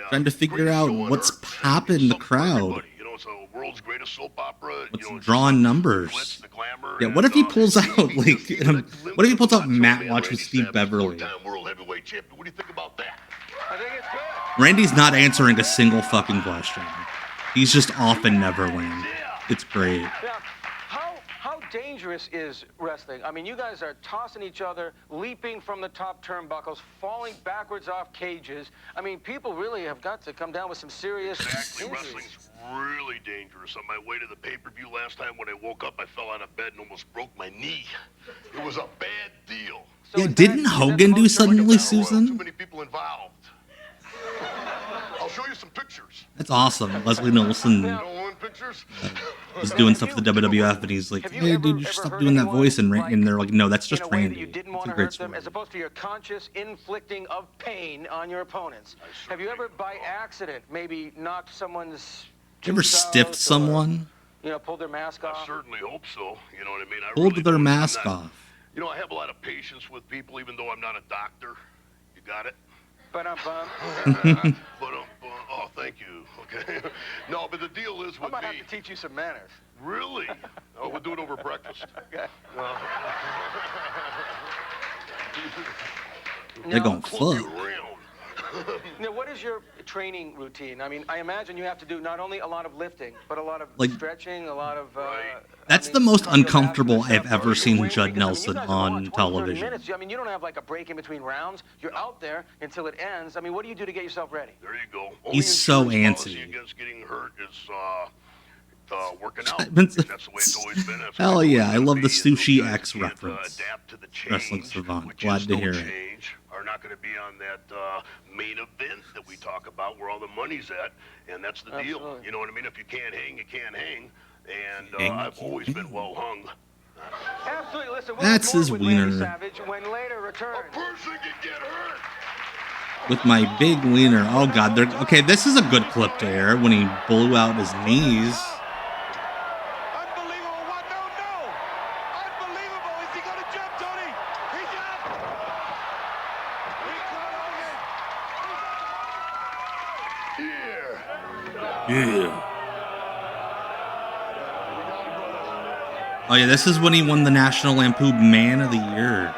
Trying to figure out what's popping the crowd. You know, it's a world's greatest soap opera. What's drawing numbers? Yeah, what if he pulls out what if he pulls out Matt Watch with Steve Beverly? World heavyweight champion. What do you think about that? I think it's good. Randy's not answering a single fucking question. He's just off in Neverland. It's great. Now, how dangerous is wrestling? I mean, you guys are tossing each other, leaping from the top turnbuckles, falling backwards off cages. I mean, people really have got to come down with some serious Exactly. injuries. Wrestling's really dangerous. On my way to the pay-per-view last time, when I woke up, I fell out of bed and almost broke my knee. It was a bad deal. Yeah, didn't Hogan do Suddenly Susan? Too many people involved. I'll show you some pictures. That's awesome. Leslie Nielsen was doing stuff for the WWF, and he's like, hey, dude, you should stop doing that voice. And they're like, no, that's just Randy. It's a great story. As opposed to your conscious inflicting of pain on your opponents. Have you ever, by accident, maybe knocked someone's... You ever stiffed someone? Pulled their mask off? I certainly hope so. You know what I mean? Pulled their mask off. You know, I have a lot of patience with people, even though I'm not a doctor. You got it? Oh, thank you. Okay. No, but the deal is with I might have to teach you some manners. Really? Oh, we'll do it over breakfast. Okay. They're going fuck. Now, what is your training routine? I mean, I imagine you have to do not only a lot of lifting, but a lot of stretching, a lot of... That's the most uncomfortable I've ever seen Judd Nelson on television. Minutes. I mean, you don't have like a break in between rounds. You're out there until it ends. I mean, what do you do to get yourself ready? There you go. He's so antsy. Against getting hurt is working out. That's the way it's always been. Hell yeah, I love the Sushi X reference. Wrestling Savant. Glad to hear it. Are not going to be on that main event that we talk about where all the money's at, and that's the deal. You know what I mean? If you can't hang, you can't hang, and I've always been well hung. Absolutely. Listen, that's his wiener. Savage when later returns. A person can get hurt. With my big wiener. Oh god, okay, this is a good clip to air when he blew out his knees. Yeah. Oh yeah, this is when he won the National Lampoon Man of the Year.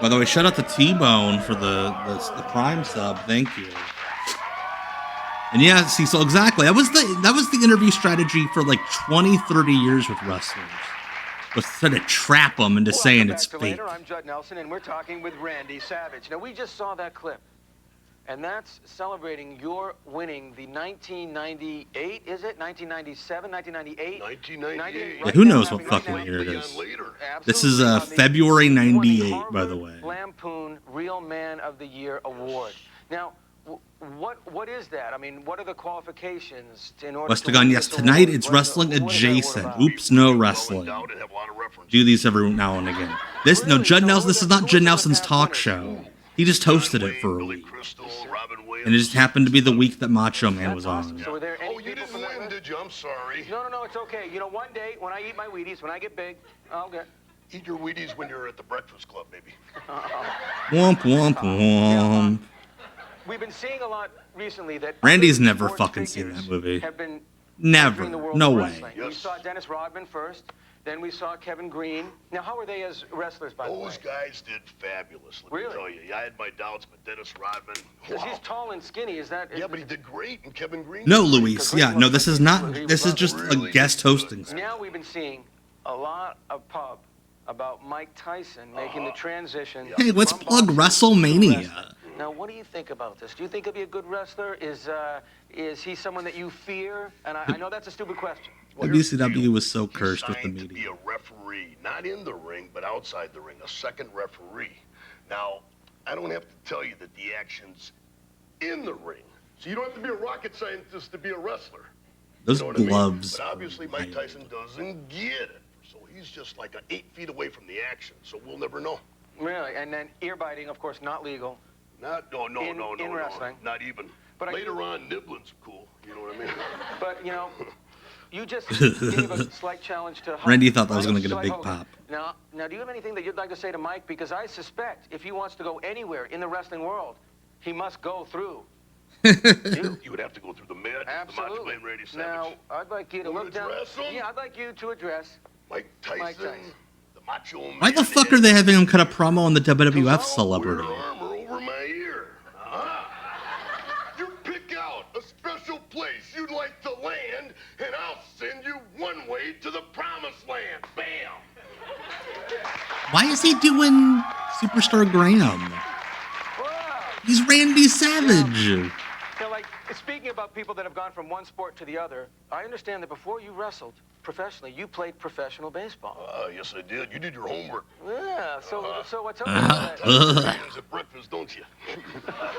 By the way, shout out to T-Bone for the Prime sub. Thank you. And yeah, see, so exactly, that was the interview strategy for like 20, 30 years with wrestlers. Was trying to trap them into saying it's fake. Later, I'm Judd Nelson, and we're talking with Randy Savage. Now, we just saw that clip, and that's celebrating your winning the 1998, is it? 1997, 1998? 1998. Yeah, who knows what fucking year it is. This is February 98, by the way. Lampoon Real Man of the Year Award. Now, what is that? I mean, what are the qualifications in order Westagon, yes, tonight it's wrestling adjacent. Oops, no wrestling. Do these every now and again. This Judd Nelson. This is not Judd Nelson's talk show. He just hosted it for a week, and it just happened to be the week that Macho Man was on. So were there any you didn't win, did you? I'm sorry. No, it's okay. You know, one day when I eat my Wheaties, when I get big, I'll get. Eat your Wheaties when you're at the Breakfast Club, maybe. Womp womp womp. We've been seeing a lot recently that Randy's never fucking seen that movie. Have been Never. entering the world No of way. wrestling. We saw Dennis Rodman first, then we saw Kevin Green. Now, how are they as wrestlers, by the way? Those guys did fabulous, let me tell you. I had my doubts, but Dennis Rodman, Because he's tall and skinny, is that... Yeah, but he did great, and Kevin Green... No, Luis. Yeah, no, this is not. This is just a guest hosting. Now we've been seeing a lot of pub about Mike Tyson making the transition. Hey, let's plug WrestleMania. Now, what do you think about this? Do you think he'll be a good wrestler? Is he someone that you fear? And I know that's a stupid question. WCW was so cursed with the to be media. a referee, not in the ring, but outside the ring, a second referee. Now, I don't have to tell you that the action's in the ring. So you don't have to be a rocket scientist to be a wrestler. Those You know what I mean? gloves. But obviously, Mike Tyson doesn't get it. So he's just like 8 feet away from the action, so we'll never know. Really? And then ear biting, of course, not legal. No, in wrestling. Not even. But later on, nibbling's cool. You know what I mean? But, you know, you just gave a slight challenge to... Randy thought that was going to get a big pop. Now, do you have anything that you'd like to say to Mike? Because I suspect if he wants to go anywhere in the wrestling world, he must go through... You would have to go through the Med, the Macho Man, Randy Savage. Now, I'd like you to look down... Yeah, I'd like you to address... Mike Tyson. The Macho Man. Why the fuck are they having him cut a promo on the WWF celebrity? Armor over my ear. You pick out a special place you'd like to land, and I'll send you one way to the promised land. Bam! Why is he doing Superstar Graham? He's Randy Savage. You know, like, speaking about people that have gone from one sport to the other, I understand that before you wrestled professionally, you played professional baseball. Yes, I did. You did your homework. Yeah, so what's up with that? At breakfast, don't you?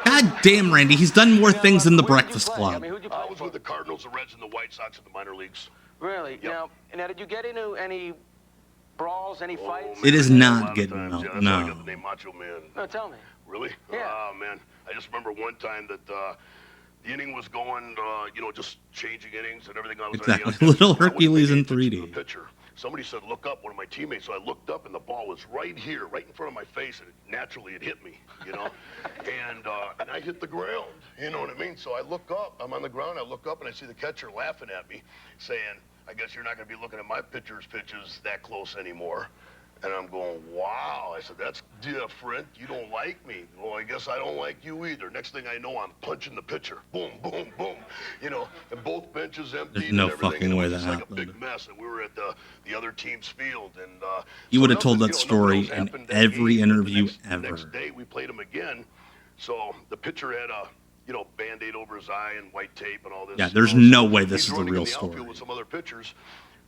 God damn, Randy. He's done more things than the Breakfast Club. I was with the Cardinals, the Reds, and the White Sox in the minor leagues. Really? Yep. Now, did you get into any brawls, any fights? It is not getting That's how I no. got the name Macho Man. No, tell me. Really? Yeah. Oh, man. I just remember one time that the inning was going, just changing innings and everything. I was Exactly. Little Hercules in 3D. Pitcher. Somebody said, look up, one of my teammates. So I looked up, and the ball was right here, right in front of my face, and naturally it hit me, and I hit the ground, you know what I mean? So I look up, I'm on the ground, I look up, and I see the catcher laughing at me, saying, I guess you're not going to be looking at my pitcher's pitches that close anymore. And I'm going, wow. I said, that's different. You don't like me. Well, I guess I don't like you either. Next thing I know, I'm punching the pitcher. Boom, boom, boom. And both benches emptied. There's no and everything. fucking And it way was that just like happened. a big mess. And we were at the other team's field. And You so would have told nothing, that story nothing else in happened that every game. interview The ever. next day, we played him again. So the pitcher had a Band-Aid over his eye and white tape and all this. Yeah, there's no way this is a real He's running in the outfield story. with some other pitchers.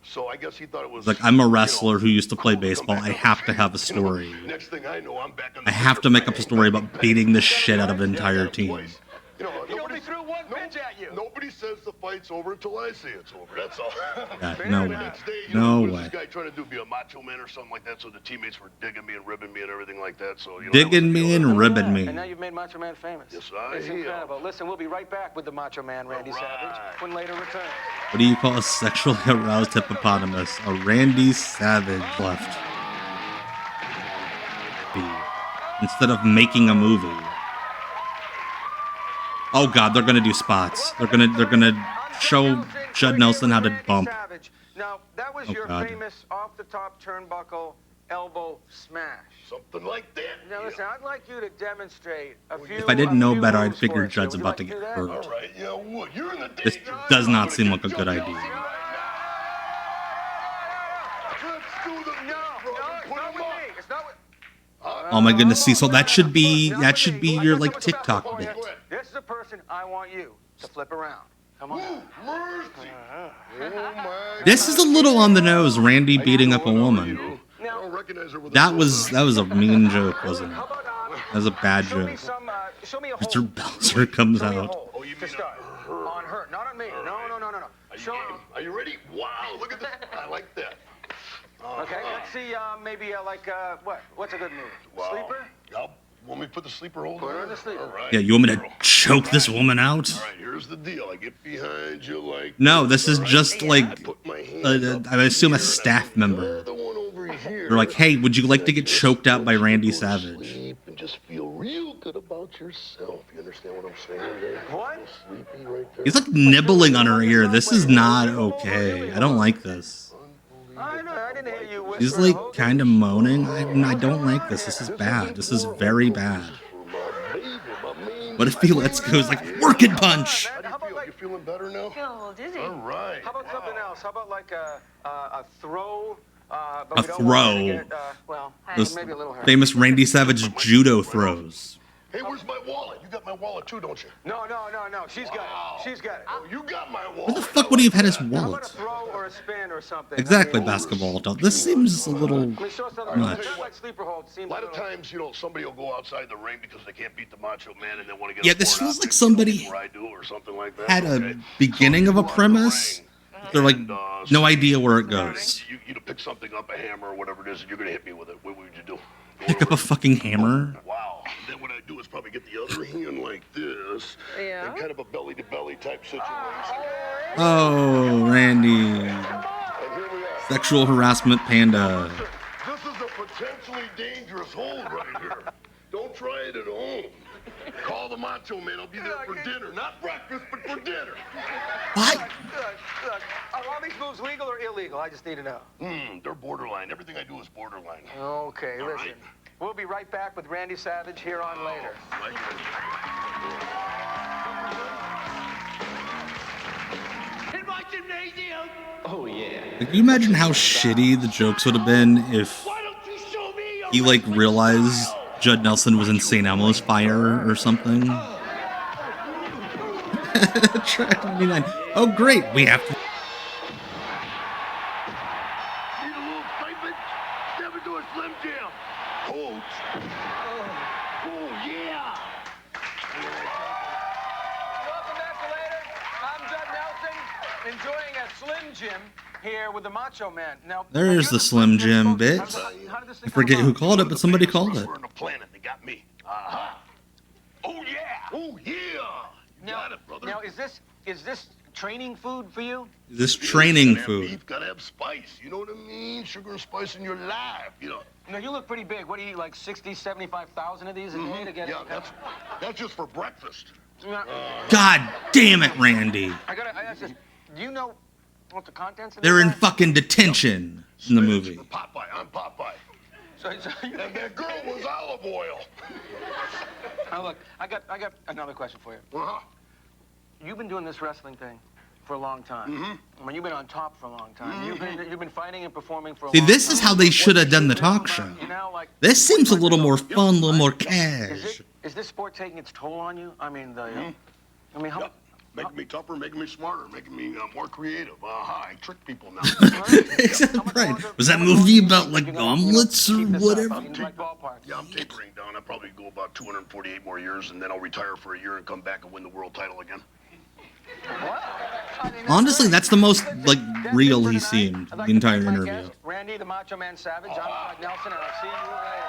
So I guess he thought it was Like, I'm a wrestler who used to play baseball. I have to have a story. Next thing I know, I'm back on I have to make up a story about beating the shit out of an entire team. Nobody threw one pitch at you. Nobody says the fight's over until I say it's over. That's all. God, no way. Next day, No what was way. this guy trying to do? Be a macho man or something like that? So the teammates were digging me and ribbing me and everything like that. So Digging me and ribbing me. And now you've made Macho Man famous. Yes, I It's am. incredible. Listen, we'll be right back with the Macho Man, Randy Savage, when later returns. What do you call a sexually aroused hippopotamus? A Randy Savage left. Instead of making a movie. Oh god, they're gonna do spots. They're gonna show Judd Nelson how to bump. Now, that was your famous off-the-top turnbuckle elbow smash. Something like that. Now, listen, I'd like you to demonstrate a few. If I didn't know better, I'd moves figure for us. Judd's Would you about like to do get that? hurt. All right, yeah, what? You're in the This does not seem like a good idea. Let's do the No, it's not with me. It's not with... Oh my goodness, Cecil, that should be your like TikTok bit. This is a person I want you to flip around. Come on. Mercy. Oh This is a little on the nose, Randy beating up a woman. I don't recognize her with That was a mean joke, wasn't it? That was a bad Show me joke. some show me a Mr. hold. Belzer comes Show me a out. hold to start. On her, not on me. No. Are you ready? Wow, look at this. I like that. Okay, let's see, maybe what's a good move? Wow. Sleeper? Want me to put the sleeper hold Put her on? in the sleeper. All right. Yeah, you want me to choke this woman out? All right, here's the deal. I get behind you like... No, this is just like, I assume a staff member. The one over here. They're like, hey, would you like to get choked out by Randy Savage? Sleep and just feel real good about yourself. You understand what I'm saying? There? What? Sleepy right there. He's like nibbling on her ear. This is not okay. I don't like this. I didn't hear you whisper. She's like kind of moaning. I don't like this. This is bad. This is very bad. What if he lets go? He's like, working punch. How do you feel? You feeling better now? Feel a little dizzy. All right. How about something else? How about like a throw? But A we don't want her to throw. get, Those maybe a little hurt. famous Randy Savage judo throws. Hey, where's my wallet? You got my wallet too, don't you? No. She's got it. She's got it. Oh, you got my wallet. Where the fuck would he have had his How about a wallet? throw or a spin or something? Exactly, basketball adult. This seems a little much. A lot of times, somebody will go outside the ring because they can't beat the Macho Man and they want to get Yeah, a this foreign feels like object, somebody where I do or something like that. had a beginning of a premise. They're like, no idea where it goes. You to pick something up, a hammer or whatever it is, and you're going to hit me with it. What would you do? Pick up a fucking hammer. Wow. And then what I do is probably get the other hand like this. Yeah. And kind of a belly-to-belly type situation. Oh, Randy. And here we are. Sexual harassment panda. This is a potentially dangerous hold right here. Don't try it at home. Call the Macho Man. I'll be there for dinner. Not breakfast, but for dinner. What? Look, are all these moves legal or illegal? I just need to know. They're borderline. Everything I do is borderline. Okay, All listen. right. We'll be right back with Randy Savage here on later. In my gymnasium. Oh yeah. Like, can you imagine how shitty the jokes would have been if he like realized Judd Nelson was in St. Elmo's Fire or something? Track 99. Oh great, we have to. Need a little excitement? Step into a Slim Jim. Coach. Oh, yeah. Welcome back to later. I'm Judd Nelson, enjoying a Slim Jim here with the Macho Man. Now, There's the Slim Jim bit. I forget who called it, but somebody called it. On the planet, they got me. Aha. Oh, yeah. Oh, yeah. You got it, brother. Now, is this training food for you? This training Gotta have food. beef, gotta have spice. You know what I mean? Sugar and spice in your life. Now, you look pretty big. What do you eat, like 60, 75,000 of these a day to get Yeah, that's just for breakfast. God damn it, Randy. I ask this. Do you know what the contents of They're in this are? fucking detention in the movie. Popeye, I'm Popeye. So And that girl was olive oil. Now, look, I got another question for you. You've been doing this wrestling thing for a long time. I mean, you've been on top for a long time. You've been fighting and performing for a See, long this time. is how they should have done the talk show. You know, like, This seems a little more fun, a little more cash. is this sport taking its toll on you? I mean, how? Making me tougher, making me smarter, making me more creative. I trick people now. Right. Was that movie about like omelets or whatever? I'm tapering down. I'll probably go about 248 more years, and then I'll retire for a year and come back and win the world title again. Honestly, that's the most like real he seemed the entire interview. Randy the Macho Man Savage. I'm Judd Nelson, and I'll see you later.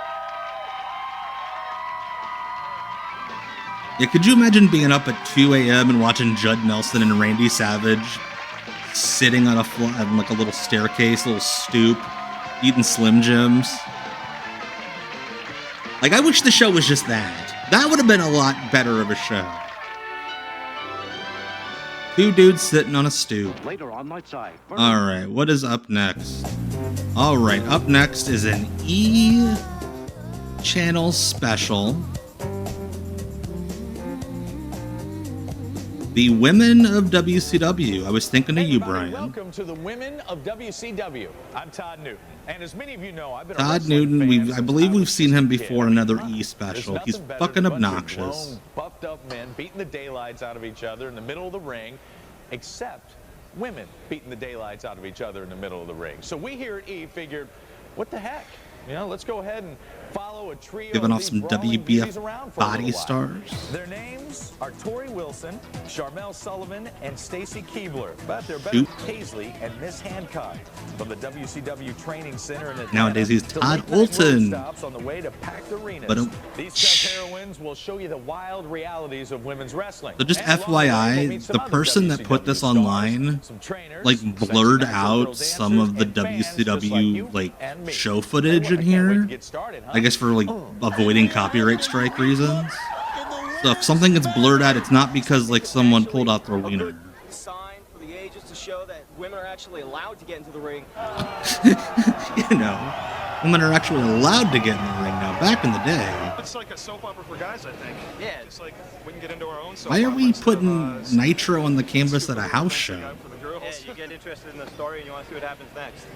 Yeah, could you imagine being up at 2 a.m. and watching Judd Nelson and Randy Savage sitting on on like a little staircase, a little stoop, eating Slim Jims? Like, I wish the show was just that. That would have been a lot better of a show. Two dudes sitting on a stoop. Later on my side. All right, what is up next? All right, up next is an E-channel special. The Women of WCW. I was thinking of you, Brian. Welcome to the Women of WCW. I'm Todd Newton, and as many of you know, I've been Todd Newton. I believe we've seen him before in another E special. He's fucking obnoxious. Grown, buffed up men beating the daylights out of each other in the middle of the ring, except women beating the daylights out of each other in the middle of the ring. So we here at E figured, what the heck? You know, let's go ahead and Follow a trio Giving of off some these brawling beauties WBF around for a body little while. stars. Their names are Tori Wilson, Charmel Sullivan, and Stacy Keebler. But they're better Shoot. than Paisley and Miss Hancock. From the WCW Training Center in Atlanta. Nowadays he's to Todd late-night road Olson. stops on the way to packed arenas. But, These stunt heroines will show you the wild realities of women's wrestling. So just And along the way, we'll FYI, meet some the other person that put WCW this stars, online, some trainers, like sexy blurred natural out girl some of the dancers, and fans just like you WCW like and me. show footage in here. I guess for like avoiding copyright strike reasons. So if something gets blurred out, it's not because like someone pulled out their wiener. Sign for the ages to show that women are actually allowed to get into the ring. You know, women are actually allowed to get in the ring now. Back in the day, It's like a soap opera for guys, I think. Yeah. It's like we can get into our own soap why are we opera putting Nitro on the canvas at a house show? Yeah, you get interested in the story and you want to see what happens next.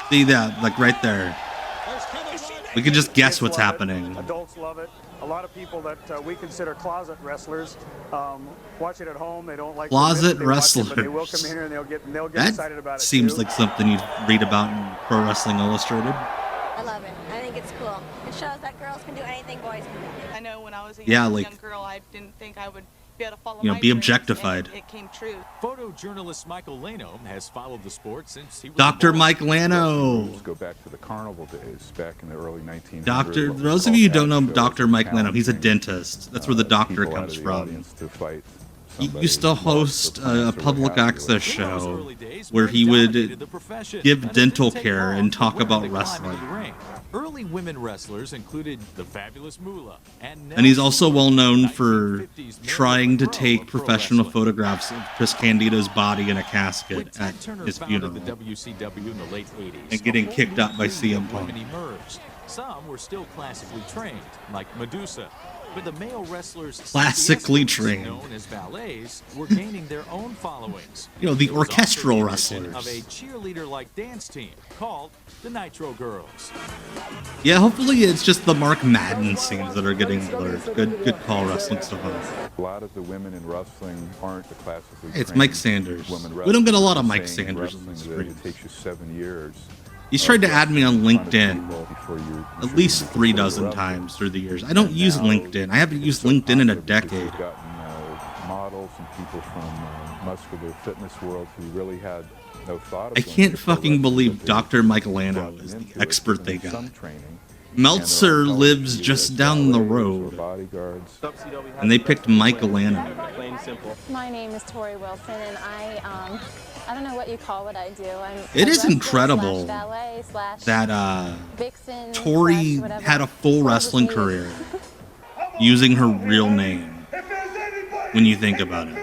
See that, like right there. We can just guess what's happening. Adults love it. A lot of people that we consider closet wrestlers watch it at home. They don't like Closet they watch it, but they will wrestlers. come in here and they'll get That excited about it. seems too. like something you'd read about in Pro Wrestling Illustrated. I love it. I think it's cool. It shows that girls can do anything boys can do. I know when I was a Yeah, young, like, young girl, I didn't think I would be able to follow you know, my be dreams, objectified. and it came true. Photojournalist Michael Lano has followed the sport since he was Dr. Mike Lano. Go back to the carnival days, back in the early 1900s. Doctor, those of you who don't know Dr. Mike Lano, he's a dentist. That's where the doctor comes from. He used to host a public access show where he would give dental care and talk about wrestling. Early women wrestlers included the fabulous Moolah And he's also well known for trying to take professional photographs of Chris Candido's body in a casket at his funeral the WCW in the late 80s. and getting kicked out by CM Punk. Women emerged. Some were still classically trained, like Medusa. But the male wrestlers Classically trained. known as ballets were gaining their own followings. You know, the There was also orchestral the addition wrestlers. of a cheerleader-like dance team called the Nitro Girls. Yeah, hopefully it's just the Mark Madden scenes that are getting blurred. Good call, Wrestling Savant. A lot of the women in wrestling aren't the classically Hey, it's trained Mike Sanders. women We don't get a lot of wrestlers. Mike Saying Sanders on the wrestling that stream. It takes you 7 years. He's tried to add me on LinkedIn before you at least 3 dozen times through the years. I don't use LinkedIn. I haven't used LinkedIn in a decade. We've gotten models and people from muscular fitness world who really had no thought of I going can't into pro fucking believe Dr. Mike Lano is the expert they got. Meltzer lives just down the road, and they picked Mike Lano. Plain simple. My name is Tori Wilson, and I don't know what you call what I do. It is incredible that Tori had a full wrestling career using her real name, when you think about it.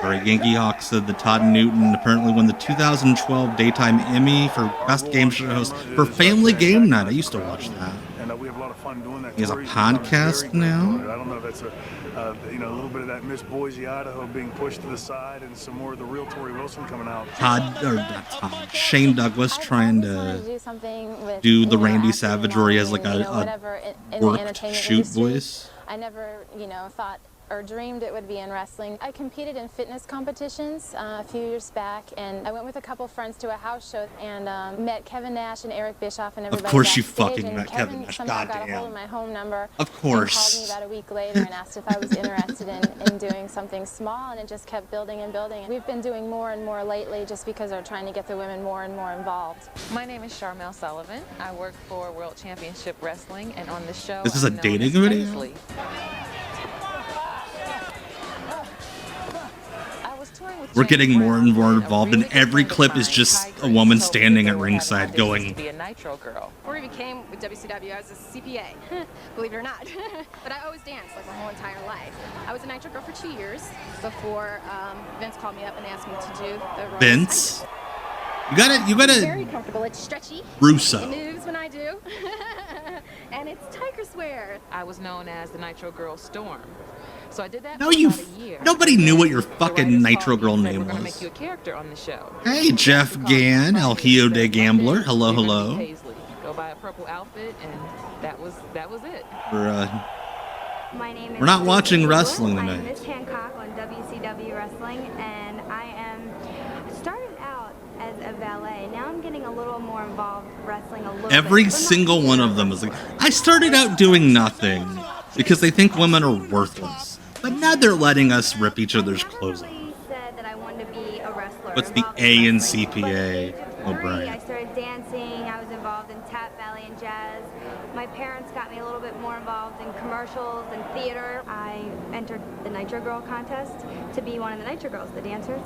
All right, Yankee Hawk said that Todd Newton apparently won the 2012 Daytime Emmy for Best Game Show Host for Family Game Night. I used to watch that. And we have a lot of fun doing that. He has a Tori's become podcast very now? I don't know if that's a little bit of that Miss Boise, Idaho being pushed to the side and some more of the real Tori Wilson coming out. Shane Douglas trying to do the Randy Savage where he has like a worked shoot voice. I never, thought or dreamed it would be in wrestling. I competed in fitness competitions a few years back, and I went with a couple friends to a house show and met Kevin Nash and Eric Bischoff and everybody. Of course you backstage, fucking and met Kevin Nash. somehow got a Goddamn. hold of my home number. Of course. And called me about a week later and asked if I was interested in doing something small, and it just kept building and building. We've been doing more and more lately just because they're trying to get the women more and more involved. My name is Charmel Sullivan. I work for World Championship Wrestling, and on the show, This is a I'm known dating as video? Paisley. We're getting more and more involved, and every clip is just a woman standing at ringside going, Be a Nitro girl. Before I became with WCW, I was a CPA, believe it or not. But I always danced like my whole entire life. I was a Nitro girl for 2 years before Vince called me up and asked me to do the Royal Vince? You It's gotta very comfortable. It's stretchy. Russo. It moves when I do. And it's tiger swear. I was known as the Nitro Girl Storm. So I did that No, for you. about a year. Nobody knew what your fucking Nitro Girl Said, name we're gonna was. make you a character on the show. Hey, Jeff Gann, El Hijo de Gambler. Hello, hello. Paisley. Go buy a purple outfit, and that was it. My name is We're not watching Susan wrestling Wood. tonight. I'm Miss Hancock on WCW Wrestling, and I started out as a valet. Now I'm getting a little more involved wrestling a little Every bit. single one of them is like, I started out doing nothing because they think women are worthless. But now they're letting us rip each other's clothes off. I said that I wanted to be a wrestler. What's the involved in A in wrestling. But at the age CPA? of Oh, 3, Brian. I started dancing. I was involved in tap, ballet, and jazz. My parents got me a little bit more involved in commercials and theater. I entered the Nitro Girl contest to be one of the Nitro Girls, the dancers,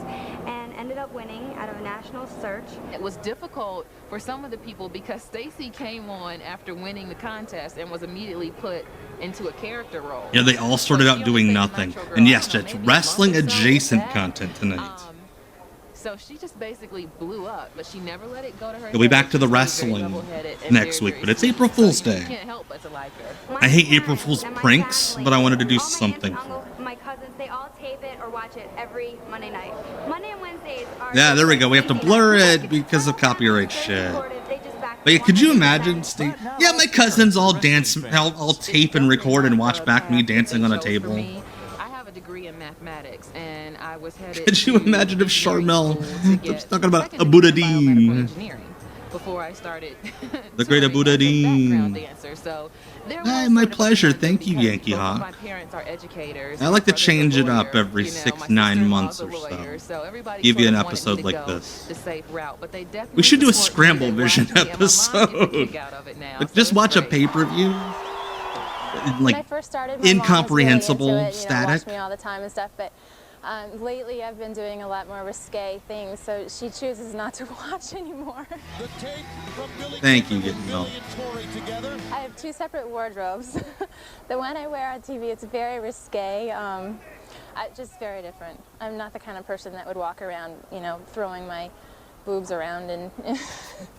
and ended up winning out of a national search. It was difficult for some of the people because Stacy came on after winning the contest and was immediately put into a character role. Yeah, they all started out doing nothing. And yes, it's wrestling adjacent content tonight. So she just basically blew up, but she never let it go to her. We'll be back to the wrestling next week, but it's April Fool's Day. You can't help but to like her. I hate April Fool's pranks, but I wanted to do something for it. My cousins, they all tape it or watch it every Monday night. Monday and Wednesdays are... Yeah, there we go. We have to blur it because of copyright shit. But yeah, could you imagine, Steve? Yeah, my cousins all dance, I'll tape and record and watch back me dancing on a table. I have a degree in mathematics, and I was headed. Could you imagine if Charmel was talking about Abudadeen? Before I started The great Abudadeen. dancer. So Hey, my pleasure. Thank you, Yankee Hawk. my parents are educators. I like to change it up every 6-9 months or so. Give you an episode like this. The safe route, but they definitely We should do a Scramble Vision episode. Like, just watch a pay-per-view. When Like I first started, my incomprehensible mom was really into it, static. watched me all the time and stuff, but lately I've been doing a lot more risque things, so she chooses not to watch anymore. Thank you, getting milk. I have 2 separate wardrobes. The one I wear on TV, it's very risque, just very different. I'm not the kind of person that would walk around, throwing my boobs around and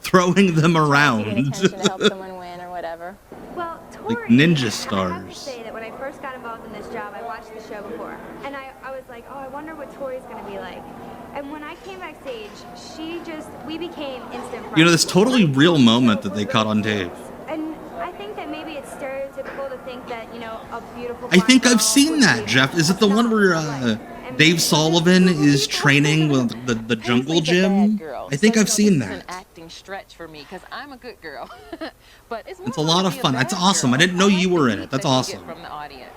Throwing them getting around. attention to help someone win or whatever. Well, Like Tori, ninja I have to stars. say that when I first got involved in this job, I watched the show before, and I was like, oh, I wonder what Tori's going to be like. And when I came backstage, we became instant friends. You know, this totally real moment that they caught on tape. And I think that maybe it's stereotypical to think that, a beautiful... I think I've seen that, Jeff. Is it the one where Dave Sullivan is training with the jungle gym? I think I've seen It's an that. acting stretch for me because I'm a good girl. But it's It's a lot of fun. That's awesome. I didn't know you were in it. That's awesome. from the audience.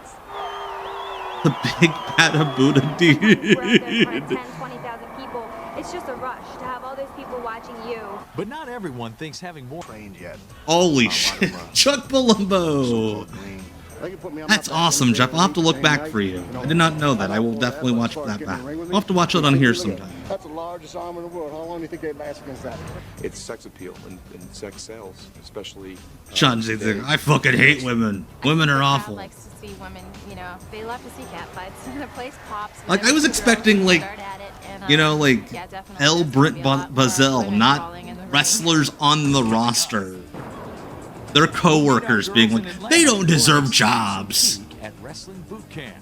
The big bad Buddha dude. 10, 20,000 people. It's just a rush to have all those people watching you. But not everyone thinks having more trained yet. Holy shit. Chuck Palumbo. That's awesome, Jeff. I'll have to look back for you. I did not know that. I will definitely watch that back. I'll have to watch it on here sometime. That's the largest arm in the world. How long do you think they last against that? It's sex appeal and sex sales, especially. Sean Z's like, I fucking hate women. Women are awful. likes to see women, they love to see cat fights. The place pops. Like, I was expecting, like, L. Brent Bazell, not wrestlers on the roster. Their co-workers being like, they don't deserve jobs. At Wrestling Boot Camp.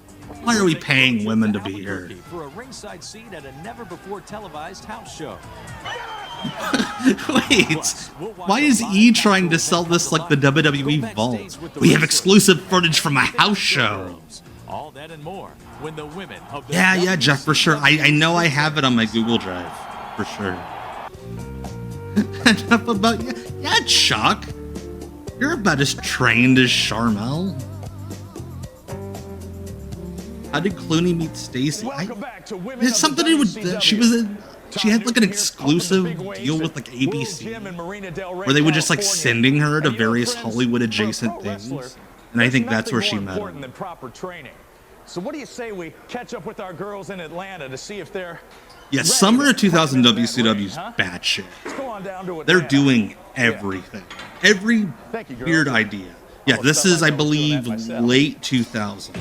Why are we paying women to be here? For a ringside seat at a never-before televised house show. Wait, why is E trying to sell this like the WWE Vault? We have exclusive footage from a house show. All that and more when the women of the Yeah, Jeff, for sure. I know I have it on my Google Drive, for sure. Enough about you. Yeah, Chuck. You're about as trained as Charmel. How did Clooney meet Stacy? There's something to do with she had like an exclusive deal with like ABC, where they were just like sending her to various Hollywood adjacent things, and I think that's where she met him. Than proper training. So what do you say we catch up with our girls in Atlanta to see if they're Yeah, summer of 2000 WCW's batshit. They're doing everything. Every weird idea. Yeah, this is, I believe, late 2000.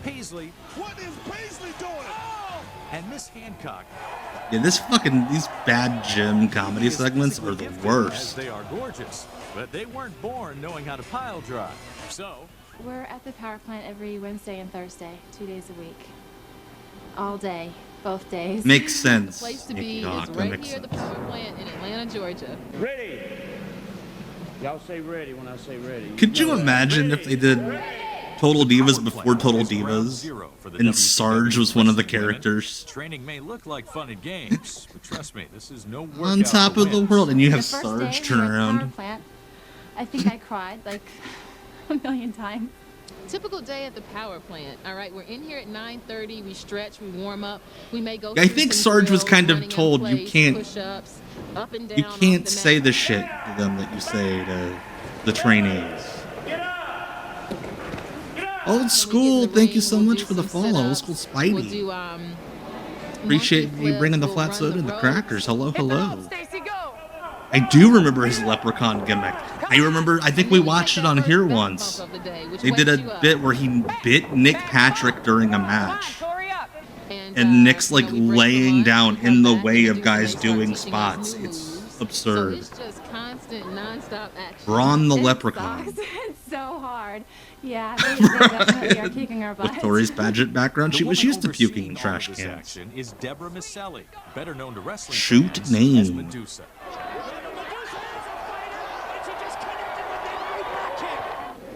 Paisley. What is Paisley doing? Oh! And Miss Hancock. Yeah, these bad gym comedy segments are the worst. They are gorgeous, but they weren't born knowing how to pile drive. So We're at the power plant every Wednesday and Thursday, 2 days a week. All day, both days. Makes sense. The place to be Doc, is that right makes here at the power plant in Atlanta, Georgia. Ready. Y'all say ready when I say ready. Could you imagine if they did Total Divas before Total Divas, and Sarge was one of the characters. Training may look like fun and games, but trust me, this is no workout On top for of the wimps. world, and you have The first Sarge day turn we were at the around. power plant, I think I cried like a million times. Typical day at the power plant. All right, we're in here at 9:30. We stretch, we warm up. We may go. I think Sarge was kind of running in told you place, can't, push-ups, up and down you off can't the say mat. the shit to them that you say to the trainees. Old school, thank you so much for the follow. Old school Spidey. We'll do Appreciate you bringing the we'll flat run soda the and the ropes. crackers. Hello, hello. Stacy, go! I do remember his leprechaun gimmick. I think we watched it on here once. They did a bit where he bit Nick Patrick during a match. And Nick's like laying down in the way of guys doing spots. It's absurd. It's just constant, nonstop action. Braun the leprechaun. It's so hard. Yeah, they definitely are kicking our With butts. Tori's pageant background, she was woman used to puking in overseeing all trash of this cans. action is Deborah Miceli, better known to wrestling Shoot fans as name. Medusa.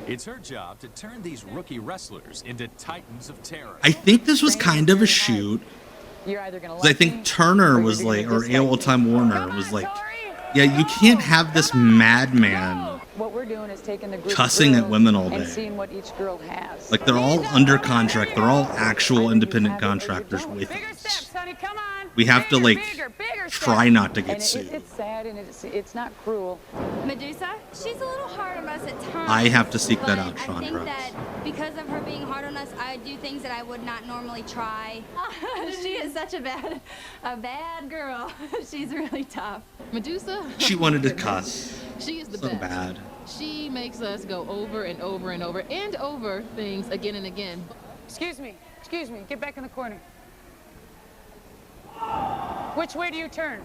It's her job to turn these rookie wrestlers into titans of terror. I think this was kind of a shoot. You're either gonna 'Cause I think Turner was like, or AOL Time Warner was like, yeah, you can't have this madman What we're doing is taking the group cussing of at girls women all and day. seeing what each girl has. Like, they're all under contract. They're all actual independent contractors with us. We have to, like, try not to get And sued. it's sad and it's not cruel. Medusa, she's a little hard on us at times. I have to seek that but out, I Sean think Cross. that because of her being hard on us, I do things that I would not normally try. She is such a bad girl. She's really tough. Medusa. She wanted to cuss. She is the So best. bad. She makes us go over and over and over and over things again and again. Excuse me, get back in the corner. Which way do you turn?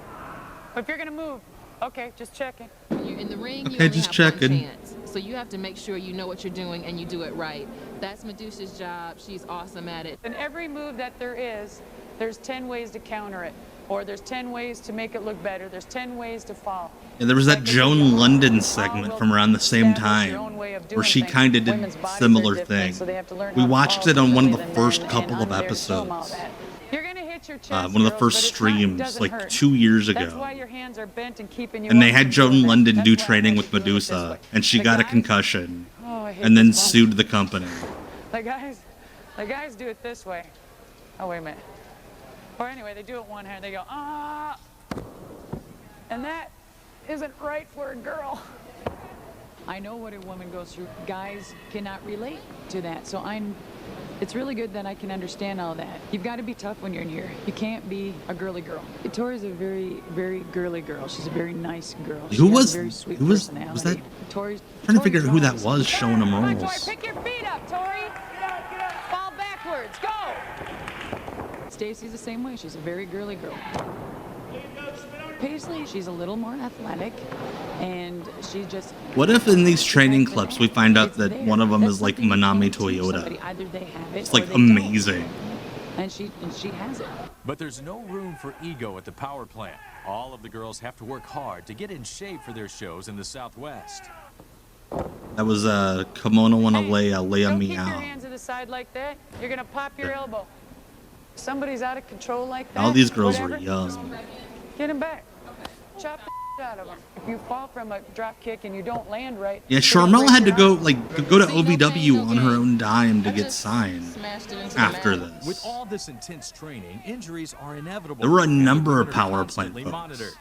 If you're gonna move, okay, just checking. You're in the ring, you Okay, only just have one checking. chance. So you have to make sure you know what you're doing and you do it right. That's Medusa's job. She's awesome at it. In every move that there is, there's 10 ways to counter it. Or there's 10 ways to make it look better. There's 10 ways to fall. And there was that Joan London segment from around the same time where she kind of did a similar thing. We watched it on one of the first couple of episodes. You're gonna hit your chest, One of the girls, first but it's not- streams, doesn't like hurt. 2 years That's ago. why your hands are bent and keeping you And they up had from Joan moving. London That's do why I training want with you to do it this Medusa, way. and she The got a guys- concussion, Oh, I hate and then this one. sued the company. The guys do it this way. Oh, wait a minute. Or anyway, they do it one hand. They go, ah. And that isn't right for a girl. I know what a woman goes through. Guys cannot relate to that. So it's really good that I can understand all that. You've got to be tough when you're in here. You can't be a girly girl. Tori's a very, very girly girl. She's a very nice girl. Who She has was a very sweet who was personality. that? Tori's Trying to figure out who that was showing them roles. Pick your feet up, Tori. Fall backwards. Go. Stacy's the same way. She's a very girly girl. Paisley, she's a little more athletic, and she just. What if in these training clips we find out that one of them is like Manami Toyota? Either they have it It's or like they don't. amazing. And she has it. But there's no room for ego at the power plant. All of the girls have to work hard to get in shape for their shows in the Southwest. That was Kimono Wanalea, Leia Don't keep your Meow. hands to the side like that. You're gonna pop your elbow. Somebody's out of control like that. All these girls were whatever, young. Get him back. Chop the out of him. If you fall from a drop kick and you don't land right. Yeah, you're gonna Charmel break had to your go arm. go to OVW on her own dime to get signed after this. With all this intense training, injuries are inevitable. There were a and the number of women are power plant constantly folks monitored.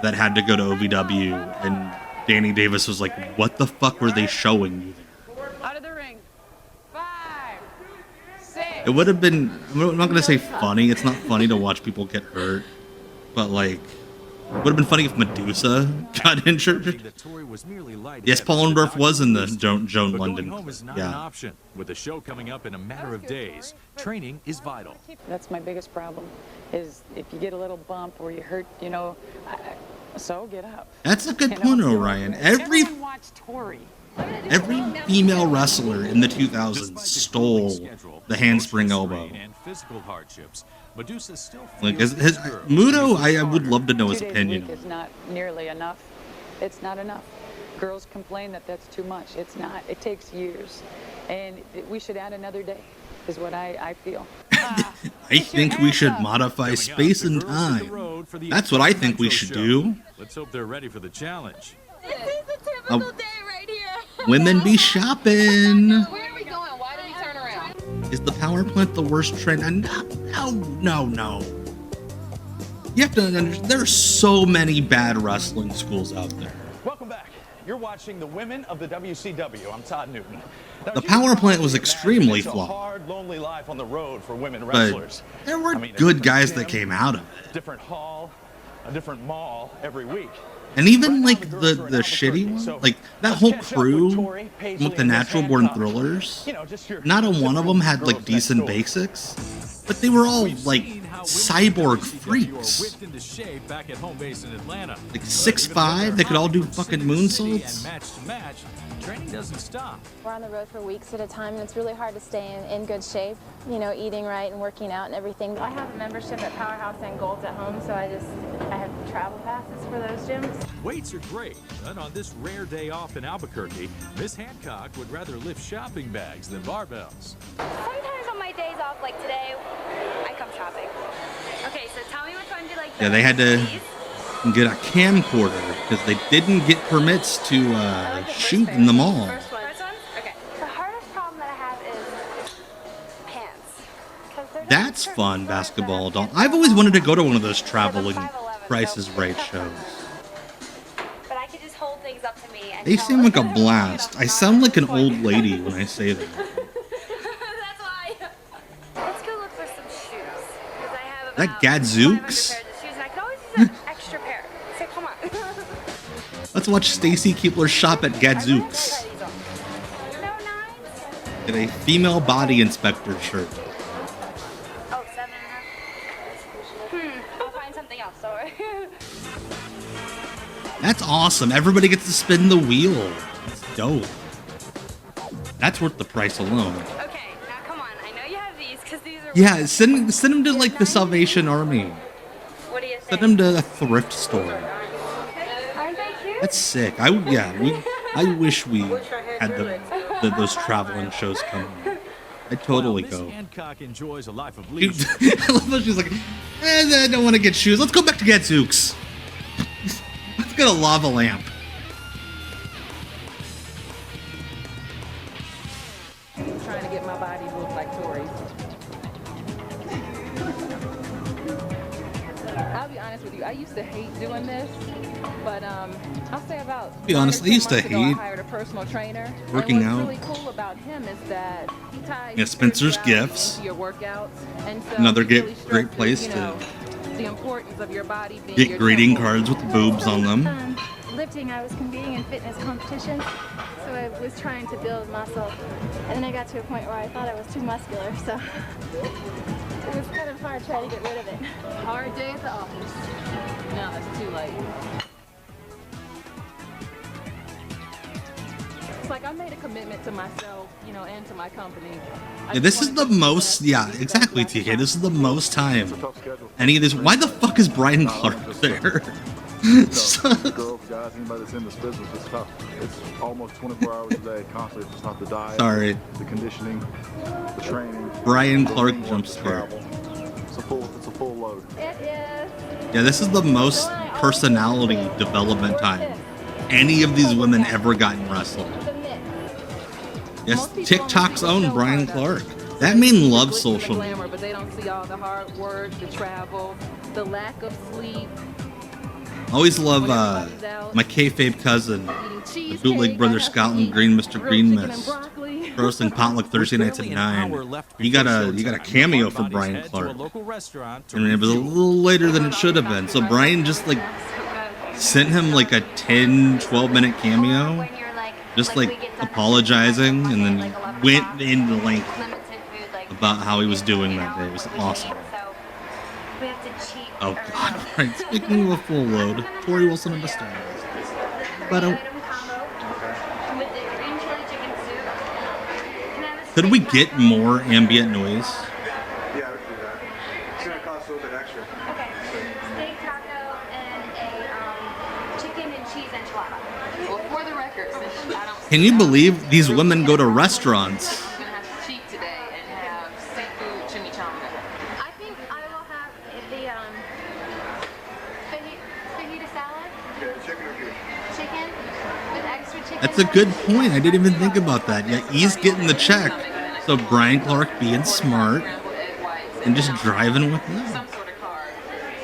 that had to go to OVW, and Danny Davis was like, "What the fuck were they showing you there?" Out of the ring. 5, 6. It would have been. I'm not gonna say funny. It's not funny to watch people get hurt, but like, it would have been funny if Medusa got injured. That Tori was merely light Yes, Paul Orndorff was in the Joan but London. going home is not an Yeah. option. With the show coming up in a matter of days, training is vital. That's my biggest problem, is if you get a little bump or you hurt, so get up. That's a good point, Orion. Every Everyone watch Tori. female wrestler in the 2000s stole the handspring elbow. And physical hardships, Medusa still Like feels his this girl Muto, I would love to know his 2 days a opinion. week is not nearly enough. It's not enough. Girls complain that that's too much. It's not. It takes years. And we should add another day, is what I feel. I think we should modify space and time. That's what I think we should do. Let's hope they're ready for the challenge. This is a typical day right here. Women be shopping. Where are we going? Why did we turn around? Is the power plant the worst trend? No. You have to understand, there are so many bad wrestling schools out there. Welcome back. You're watching the Women of the WCW. I'm Todd Newton. Now, The power plant was imagine extremely it's a flawed. hard, lonely life on the road for women But wrestlers. there were I mean, a good different guys that gym, came out of it. Different hall, a different mall every week. And even like the shitty one, like that whole crew with the natural born thrillers, not a one of them had like decent basics, but they were all like cyborg freaks. Whipped into shape back at home base in Atlanta. Like 6'5", they could all do fucking moonsaults. Match to match, training doesn't stop. We're on the road for weeks at a time, and it's really hard to stay in good shape, you know, eating right and working out and everything. I have a membership at Powerhouse and Gold's at home, so I have travel passes for those gyms. Weights are great, but on this rare day off in Albuquerque, Miss Hancock would rather lift shopping bags than barbells. Sometimes on my days off, like today, I come shopping. Okay, so tell me which one you like. Yeah, they had to get a camcorder because they didn't get permits to shoot in the mall. First one? Okay. The hardest problem that I have is pants. That's fun, basketball doll. I've always wanted to go to one of those traveling Price is Right shows. But I could just hold things up to me. And They tell seem like a blast. I sound like an old lady when I say that. That's why. Let's go look for some shoes. Because I have That about Gadzooks? 500 pairs of shoes, and I could always use an extra pair. So come on. Let's watch Stacy Keebler shop at Gadzooks. Get a female body inspector shirt. Oh, 7.5. I'll find something else. Sorry. That's awesome. Everybody gets to spin the wheel. That's dope. That's worth the price alone. Okay, now come on. I know you have these because these are. Yeah, send them to like the Salvation Army. What do you think? Send them to a thrift store. Aren't they cute? That's sick. I wish we had those traveling shows coming. I'd totally Miss go. Hancock enjoys a life of Dude, leisure. I love how she's like, I don't want to get shoes. Let's go back to Gadzooks. Let's get a lava lamp. Trying to get my body to look like Tori's. I'll be honest with you, I used to hate doing this, but I'll say about Be honest, I used to months ago, hate I hired a personal trainer. working and out. what's really cool about him is that he ties Yeah, Spencer's spirituality Gifts. into your workouts, and so Another he really great stresses, place you to know, the importance of your body being get your greeting temple. cards with boobs on them. Lifting, I was competing in fitness competitions, so I was trying to build muscle. And then I got to a point where I thought I was too muscular, so it was kind of hard trying to get rid of it. Hard day at the office. No, it's too late. It's like I made a commitment to myself, you know, and to my company. Yeah, this is the most. Yeah, exactly, TK. This is the most time any of this. Why the fuck is Brian Clark there? Girls, guys, anybody that's in this business, it's tough. It's almost 24 hours a day, constantly. It's not the diet, Sorry. the conditioning, the training. Brian the Clark ring work, jump the scare. travel. It's a full load. It is. Yeah, this is the most personality development time any of these women ever got in wrestling. Yes, TikTok's own Brian Clark. That man loves social media. Glamour, but they don't see all the hard work, the travel, the lack of sleep. Always love my kayfabe cousin, the bootleg brother Scotland Green, Mr. Green Mist, roasting potluck Thursday nights at 9. You got a cameo for Brian Clark, and it was a little later than it should have been. So Brian just like sent him like a 10-12 minute cameo, just like apologizing, and then he went into length about how he was doing that day. It was awesome. We have to cheat. Oh god, right. Speaking of a full load, Tori Wilson and the Stars. But could we get more ambient noise? Yeah, we can do that. It's going to cost a little bit extra. Okay. Steak taco and a chicken and cheese enchilada. Well, for the record, since I don't Can you believe these women go to restaurants? I'm gonna have to cheat today and have seafood chimichanga. I think I will have the fajita salad. Chicken or beef? Chicken with extra chicken. That's a good point. I didn't even think about that. Yeah, he's getting the check. So Brian Clark being smart and just driving with them. Some sort of carb.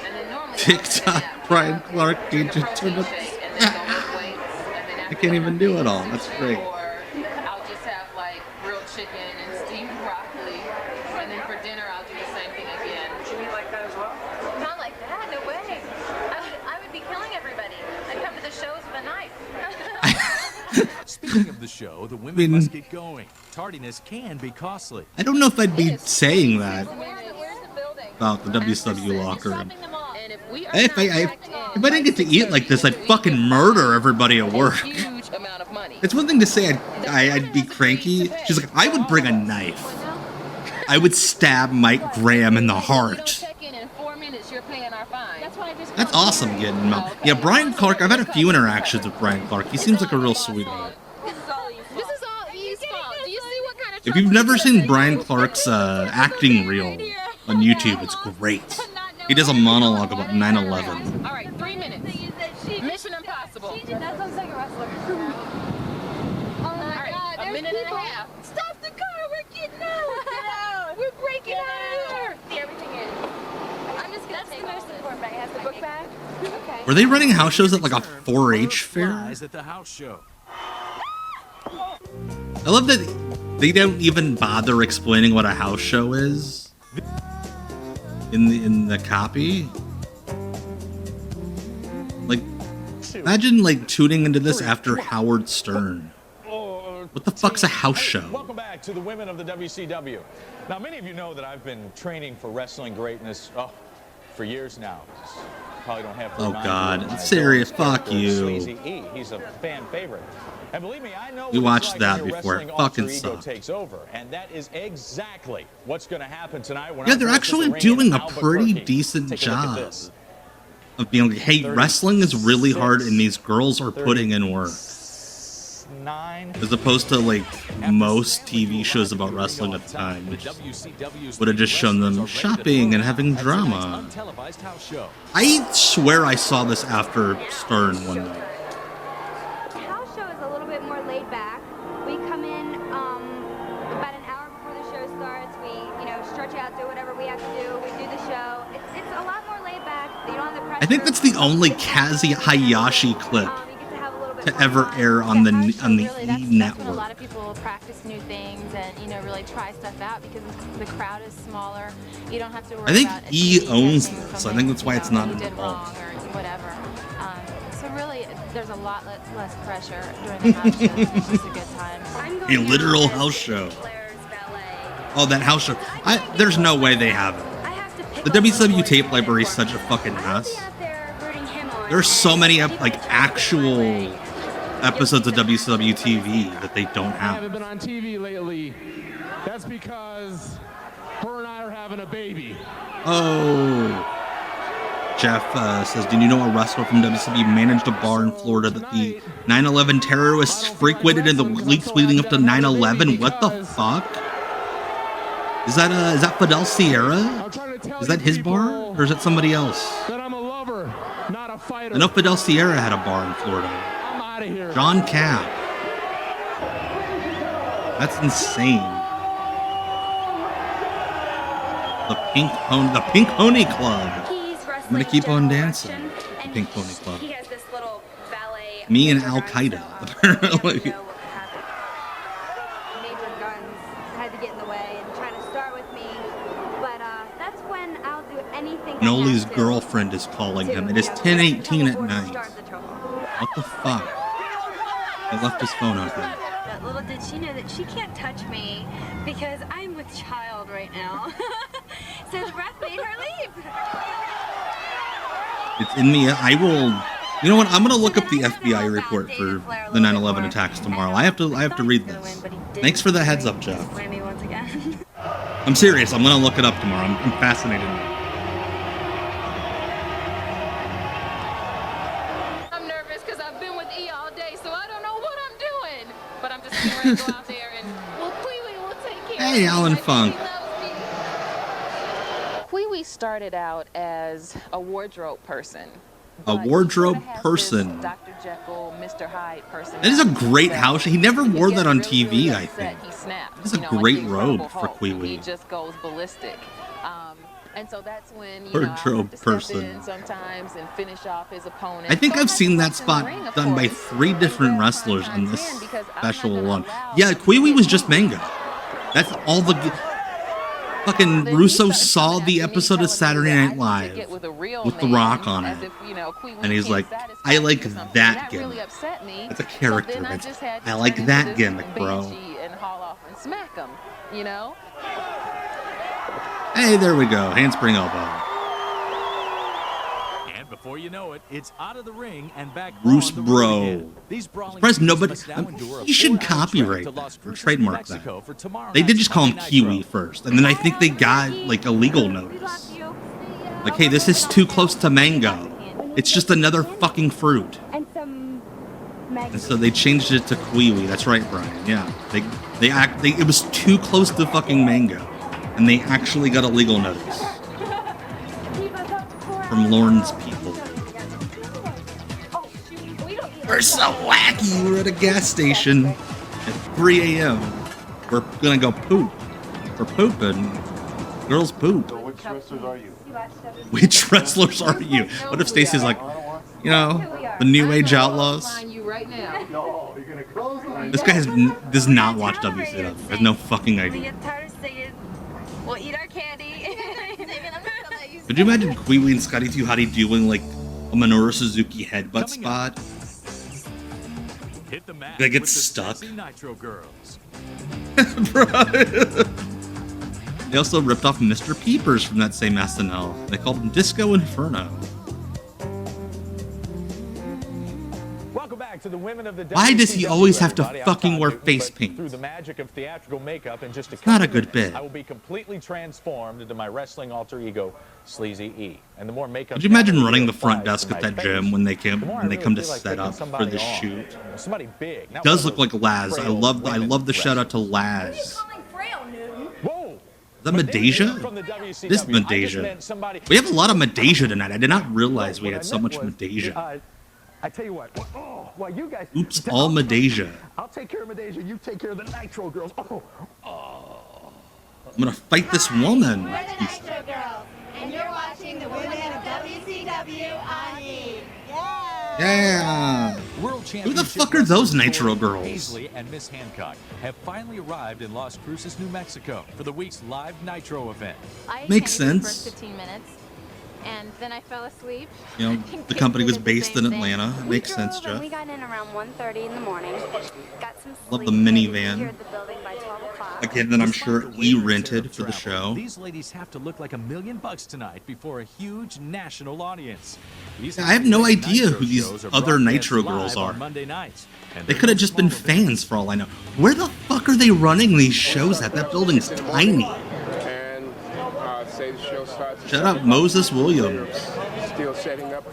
And then normally TikTok, Brian Clark, DJ turned up. I can't even do it all. That's great. I'll just have like grilled chicken and steamed broccoli. And then for dinner, I'll do the same thing again. Would you eat like that as well? Not like that, no way. I would be killing everybody. I'd come to the shows with a knife. Speaking of the show, the women must get going. Tardiness can be costly. I don't know if I'd be saying that about the WCW locker room. If I didn't get to eat like this, I'd fucking murder everybody at work. It's one thing to say I'd be cranky. She's like, I would bring a knife. I would stab Mike Graham in the heart. That's awesome getting him out. Yeah, Brian Clark, I've had a few interactions with Brian Clark. He seems like a real sweetheart. If you've never seen Brian Clark's acting reel on YouTube, it's great. He does a monologue about 9/11. All right, 3 minutes. Mission Impossible. That looks like a wrestler. Oh my God, a minute and a half. Stop the car, we're getting out. We're breaking out of here. See everything in. I'm just gonna take the most important bag. It has the book bag. Okay. Were they running house shows at like a 4-H fair? At the house show. I love that they don't even bother explaining what a house show is in the copy. Like, imagine like tuning into this after Howard Stern. What the fuck's a house show? Welcome back to the women of the WCW. Now, many of you know that I've been training for wrestling greatness for years now. Probably don't have to Oh remind you God, of my serious. villain's Fuck character, you. Sleazy E. He's a fan favorite. And believe me, I know We what it's watched like that when your before. wrestling Fucking alter ego sucked. takes over, and that is exactly what's going to happen tonight. When Yeah, I they're go to actually the ring doing in a pretty Albuquerque. decent Take a look at job this. of being like, hey, wrestling is really hard and these girls are putting in work. 9. As opposed to like most TV shows about wrestling at the time, which would have just shown them shopping and having drama. Televised house show. I swear I saw this after Stern one night. The house show is a little bit more laid back. We come in about an hour before the show starts. We, stretch out, do whatever we have to do. We do the show. It's a lot more laid back. You don't have the pressure. I think that's the only Kazi Hayashi clip to ever air on the Really, E that's network. when a lot of people practice new things and really try stuff out because the crowd is smaller. You don't have to worry I think about E owns this. I think that's why it's not you did wrong involved. or whatever. So really, there's a lot less pressure during the house shows. It's just a good time. A literal house show. Oh, that house show. There's no way they have it. The WCW tape library is such a fucking mess. There's so many actual episodes of WCW TV that they don't I have. haven't been on TV lately. That's because her and I are having a baby. Oh. Jeff says, did you know a wrestler from WCW managed a bar in Florida that the 9/11 terrorists frequented in the weeks leading up to 9/11? What the fuck? Is that Fidel Sierra? Is that his bar? Or is it somebody else? That I'm a lover, not a fighter. I know Fidel Sierra had a bar in Florida. I'm out of here. John Capp. That's insane. The Pink Pony Club. I'm gonna keep on dancing. The Pink Pony Club. He has this little ballet. Me and Al Qaeda, apparently. Major guns had to get in the way and try to start with me. But that's when I'll do anything. Noli's girlfriend is calling him. It is 10:18 at night. What the fuck? He left his phone open. But little did she know that she can't touch me because I'm with child right now. So the breath made her leave. It's in me. I will. You know what? I'm gonna look up the FBI report for the 9/11 attacks tomorrow. I have to read this. Thanks for the heads up, Jeff. Blame me once again. I'm serious. I'm gonna look it up tomorrow. I'm fascinated. I'm nervous because I've been with E all day, so I don't know what I'm doing. Hey, Alan Funk. Kwee started out as a wardrobe person. A wardrobe person. Dr. Jekyll, Mr. Hyde person. That is a great house. He never wore that on TV, I think. It's a great robe for Kwee. He just goes ballistic. And so that's when Wardrobe person. sometimes and finish off his opponent. I think I've seen that spot done by 3 different wrestlers on this special alone. Yeah, Kwee was just Mango. That's all the... Fucking Russo saw the episode of Saturday Night Live with The Rock on it. And he's like, I like that gimmick. That's a character. I like that gimmick, bro. Hey, there we go. Handspring elbow. And before you know it, it's out of the ring and back Bruce on the Bro. ring. These Surprised nobody. You should copyright that or trademark that. They did just call him Kiwi first, and then I think they got like a legal notice. Like, hey, this is too close to mango. It's just another fucking fruit. And so they changed it to Kiwi. That's right, Brian. Yeah, it was too close to fucking mango, and they actually got a legal notice from Lauren's people. We're so wacky. We're at a gas station at 3 a.m. We're gonna go poop. We're pooping. Girls poop. So which wrestlers are you? Which wrestlers are you? What if Stacey's like, you know, the New Age Outlaws? This guy does not watch WCW. Has no fucking idea. We'll eat our candy. Could you imagine Kwee and Scotty 2 Hottie doing like a Minoru Suzuki headbutt spot? Hit the mat That gets with the stuck. sexy Nitro Girls. They also ripped off Mr. Peepers from that same SNL. They called him Disco Inferno. Welcome back to the women of the Why does he always have to everybody. fucking I'm wear Todd face Newton, but paint? Through the magic of theatrical makeup in just a Not a couple good minutes, bit. I will be completely transformed into my wrestling alter ego, Sleazy E. And the more makeup. Could you imagine running the applies front to desk my at that face, gym when they the more I really come to feel like set taking up for somebody the on. shoot? Somebody big. It does look like Laz. I love the shout out to Laz. Whoa! Is that Medeja? This is Medeja. We have a lot of Medeja tonight. I did not realize we had so much Medeja. I tell you what. Oh, well, you guys. Oops, all Medeja. I'll take care of Medeja. You take care of the Nitro Girls. Oh. I'm gonna fight this woman. We're the Nitro Girls, and you're watching the Women of WCW on E! Yeah. Who the fuck are those Nitro girls? Paisley and Miss Hancock have finally arrived in Las Cruces, New Mexico for the week's live Nitro event. Makes attended the sense. first 15 minutes, and then I fell asleep. You know, the company was based in Atlanta. It makes sense, Jeff. We got in around 1:30 in the morning. Got some Love the sleep, minivan. entered the building by 12 o'clock. Again, that I'm sure E rented for the show. These ladies have to look like $1 million tonight before a huge national audience. Yeah, I have no idea who these shows are other broadcast Nitro live girls are. on Monday nights. And They they're could have just been small fans for all I know. Where the fuck are they running these shows at? That building's tiny. And say the show starts. Shout out Moses Williams. Still setting up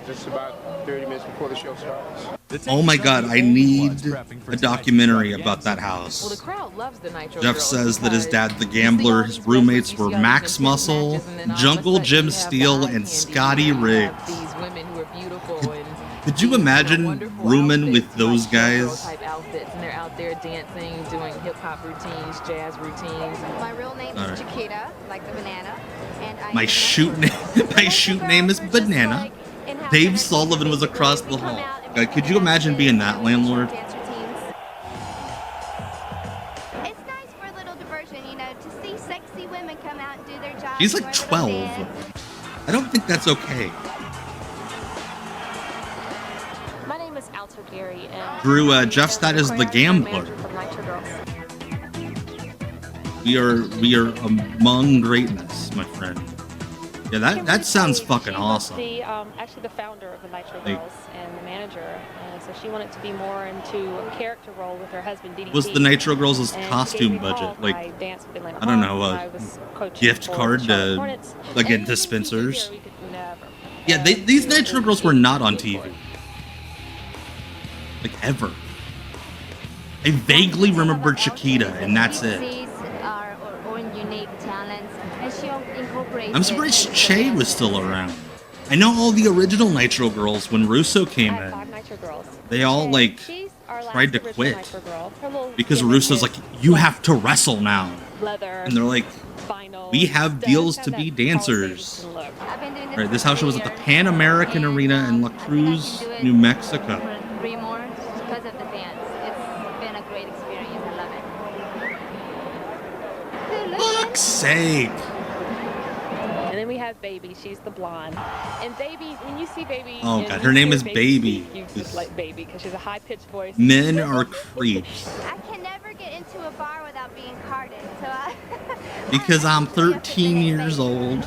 just about 30 minutes before the show starts. Oh my god, I need a documentary about that house. Well, the crowd loves the Nitro Jeff Girls says that his because dad, the gambler, his roommates were Max Muscle, Jungle Jim Steele, and Scotty Riggs. these women who are beautiful and Could you imagine rooming with those guys? type outfits, and they're out there dancing, doing hip hop routines, jazz routines. My real name is Alright. Chiquita, like the banana. And I My shoot name is Banana. Dave Sullivan was across the hall. God, could you imagine being that landlord? It's nice for a little diversion, you know, to see sexy women come out and do their job. He's like 12. I don't think that's okay. My name is Alto Gary, and Drew, Jeff Stott is the gambler. from Nitro Girls. We are among greatness, my friend. Yeah, that sounds fucking awesome. Actually the founder of the Nitro Like- Girls and the manager, so she wanted to be more into a character role with her husband DDP. Was the Nitro Girls' And she gave costume me budget calls. like I danced with Atlanta I don't know, Hawks, and I was coaching gift for card Charlotte to Hornets. like get dispensers? Yeah, these Nitro Girls were not on TV, like ever. I vaguely remember Chiquita, and that's it. Sees our own unique talents, and she incorporates. I'm surprised Che was still around. I know all the original Nitro girls when Russo came in. They all like tried to quit because Russo's like, you have to wrestle now, and they're like, we have deals to be dancers. Right, this house show was at the Pan American Arena in La Cruz, New Mexico. More because of the fans. It's been a great experience. I love it. Fuck's sake. And then we have Baby. She's the blonde. And Baby, when you see Baby, Oh god, her name is Baby. You just like Baby because she's a high-pitched voice. Men are creeps. I can never get into a bar without being carded. So Because I'm 13 years old.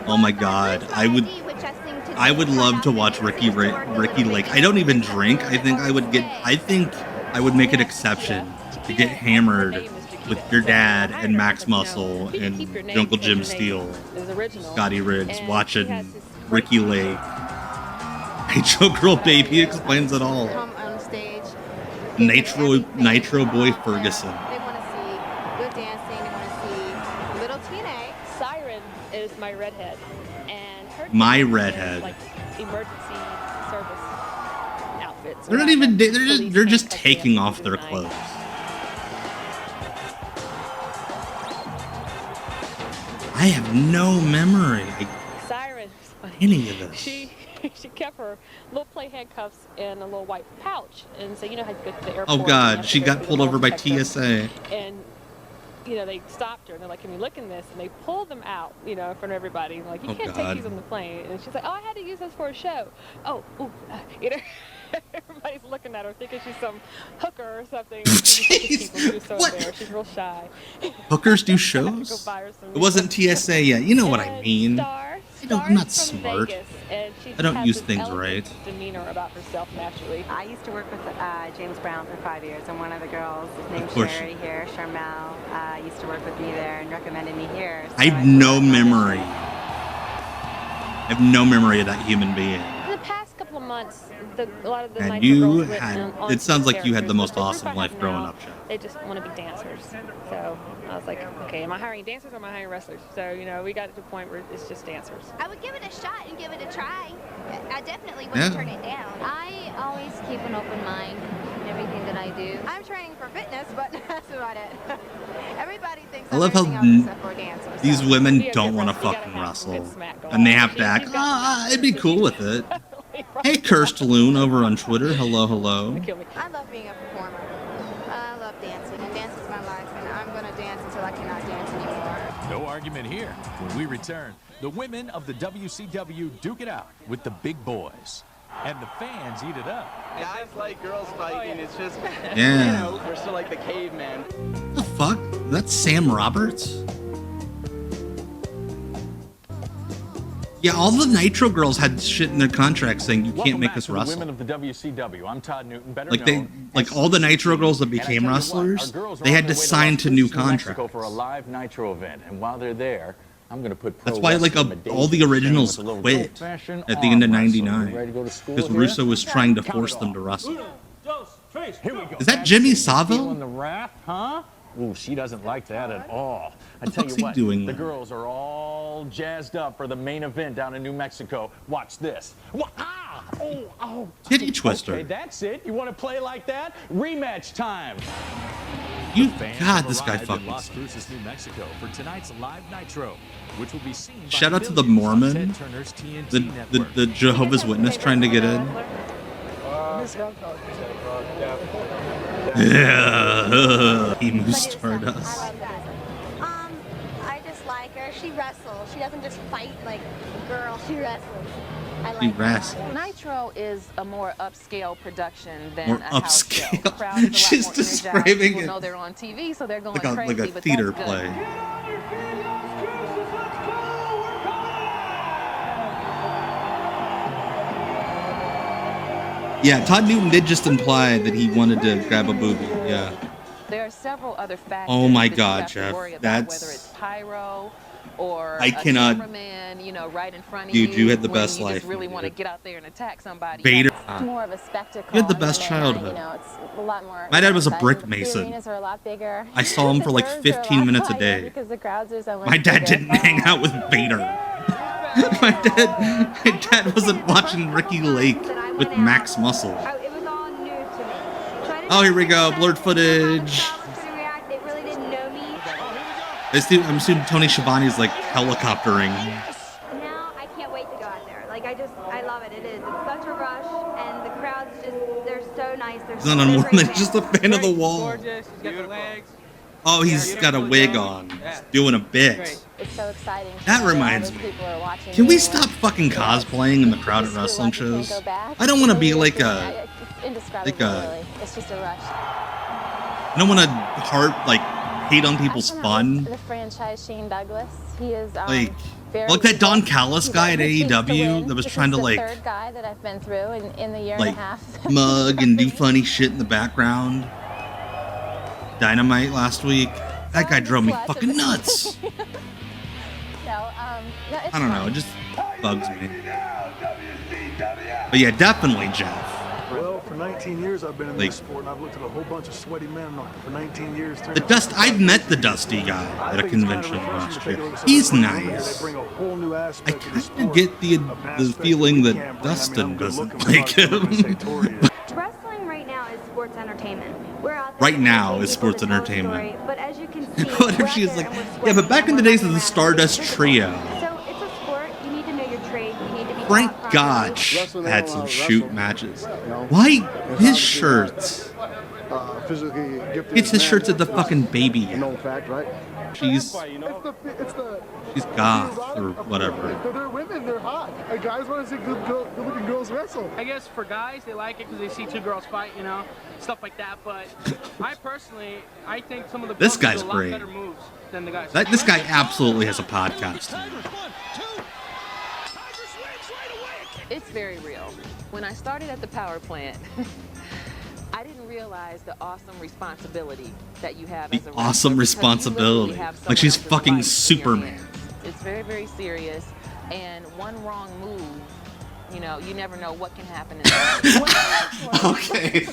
Oh my god, I would love to watch Ricky Lake. I don't even drink. I think I would make an exception to get hammered with your dad and Max Muscle and Uncle Jim Steele, Scotty Riggs, watching Ricky Lake. Nitro Girl Baby explains it all. Come on stage. Nitro Boy Ferguson. They want to see good dancing. They want to see little TNA. Siren is my redhead, and her My redhead. like emergency service outfits. They're not even. They're just taking off their clothes. I have no memory. Siren. Any of this. She kept her little play handcuffs in a little white pouch, and so you know how you go to the airport. Oh god, she got pulled over by TSA. And you know they stopped her, and they're like, "Can we look in this?" And they pulled them out, you know, in front of everybody. And they're like, "You can't take these on the plane." And she's like, "Oh, I had to use this for a show." Oh, ooh, you know. Everybody's looking at her thinking she's some hooker or something. She's so embarrassed. She's real shy. Hookers do shows? It wasn't TSA yet. You know what I mean. I'm not smart. I don't use things right. Demeanor about herself naturally. I used to work with James Brown for 5 years, and one of the girls, his name's course. Sherry here, Charmel, used to work with me there and recommended me here. So I have no memory. I have no memory of that human being. In the past couple of months, a lot of the And Nitro you girls went had. on It sounds to like you had the most characters, but awesome we're life finding growing out up, Chef. They just want to be dancers. So I was like, okay, am I hiring dancers or am I hiring wrestlers? So, you know, we got to the point where it's just dancers. I would give it a shot and give it a try. I definitely wouldn't turn it down. I always keep an open mind in everything that I do. I'm training for fitness, but that's about it. Everybody thinks I love how these women don't want to fucking wrestle, and they have to act. I'd be cool with it. Hey, Cursed Loon over on Twitter. Hello, hello. I love being a performer. I love dancing, and dance is my life, and I'm going to dance until I cannot dance anymore. No argument here. When we return, the women of the WCW duke it out with the big boys. And the fans eat it up. Guys like girls fighting. It's just, Yeah. you know, we're still like the caveman. The fuck? That's Sam Roberts? Yeah, all the Nitro girls had shit in their contract saying you can't make us wrestle. Women of the WCW. I'm Todd Newton, better Like known all the Nitro girls that became wrestlers, they had to sign to new contracts. for a live Nitro event, and while they're there, I'm going to put. That's why like all the originals quit at the end of '99 because Russo was trying to force them to wrestle. Here we go. Is that Jimmy Savile? Feeling the wrath, huh? Ooh, she doesn't like that at all. I tell you he what, doing the there? girls are all jazzed up for the main event down in New Mexico. Watch this. Ah! Oh. Titty twister. Okay, that's it. You want to play like that? Rematch time. God, this guy Arrived in fucking. Las Cruces, New Mexico for tonight's live Nitro, which will be seen by Shout out to the millions on Mormon, Ted Turner's TNT network. the Jehovah's Witness trying to get in. Yeah, Emu Stardust. I just like her. She wrestles. She doesn't just fight like a girl. She wrestles. I She like wrestles. Nitro is a more upscale production than More a house show. upscale. The crowd is a lot She's more energized. describing People it know they're on TV, so they're going like crazy. a but theater that's good. play. Yeah, Todd Newton did just imply that he wanted to grab a boobie. Yeah. There are several other factors. Oh my that you God, have to Jeff, worry about, that's- whether it's pyro, or I a cannot. cameraman, you know, right in front of Dude, you had the when best you life. just really want to get out there and attack somebody. Vader. It's more of a spectacle. You had the on best Monday night, childhood. You know, it's a lot more. My dad was a exciting. brick The mason. arenas are a lot bigger. I saw him for like The nerves are 15 lot minutes a higher day. Because the crowds are so much My dad bigger. didn't hang out with Vader. my dad wasn't watching Ricky Lake with Max Muscle. It was all new to me. Oh, here we go. Blurred footage. They really didn't know me. I'm assuming Tony Schiavone's like helicoptering. Now I can't wait to go out there. Like I love it. It is. It's such a rush, and the crowds they're so nice. They're He's not on more great than fans. just a fan of the wall. Gorgeous. He's got the legs. Oh, he's got a wig on. He's doing a bit. It's so exciting. That reminds me. Can we stop fucking cosplaying in the crowd at wrestling shows? I don't want to be like a. It's indescribable, really. It's just a rush. I don't want to hate on people's fun. The franchise Shane Douglas. He is Like very that Don Callis guy at AEW that was trying to the like third guy that I've been through in the year and a half. mug and do funny shit in the background. Dynamite last week. That guy drove me fucking nuts. No, it's I don't know. It just bugs me. But yeah, definitely Jeff. Well, for 19 years I've been in Like- this sport, and I've looked at a whole bunch of sweaty men for 19 years. I've met the Dusty guy at a convention last year. He's nice. They bring a whole new aspect to the I sport. get the feeling that Dustin doesn't like him. Wrestling right now is sports entertainment. We're out there Right now entertaining is people sports to tell a entertainment. story, but as you can see, What if she's like, yeah, but back in the days of the Stardust Trio, so it's a sport. You need to know your trade. You need to be Frank taught properly. Gotch had some shoot matches. Why his shirts? Physically gifted. It's his shirts at the fucking baby. Known fact, right? She's goth or whatever. They're women. They're hot. And guys want to see good-looking girls wrestle. I guess for guys, they like it because they see two girls fight, you know, stuff like that. But I personally, I think some of the This girls guy's do a lot great. better moves than the guys. This guy absolutely has a podcast. It's very real. When I started at the power plant, I didn't realize the awesome responsibility that you have as a wrestler, Awesome because you responsibility. literally have Like someone she's else's fucking life in your Superman. hands. It's very, very serious, and one wrong move, you know, you never know what can happen in that. Okay.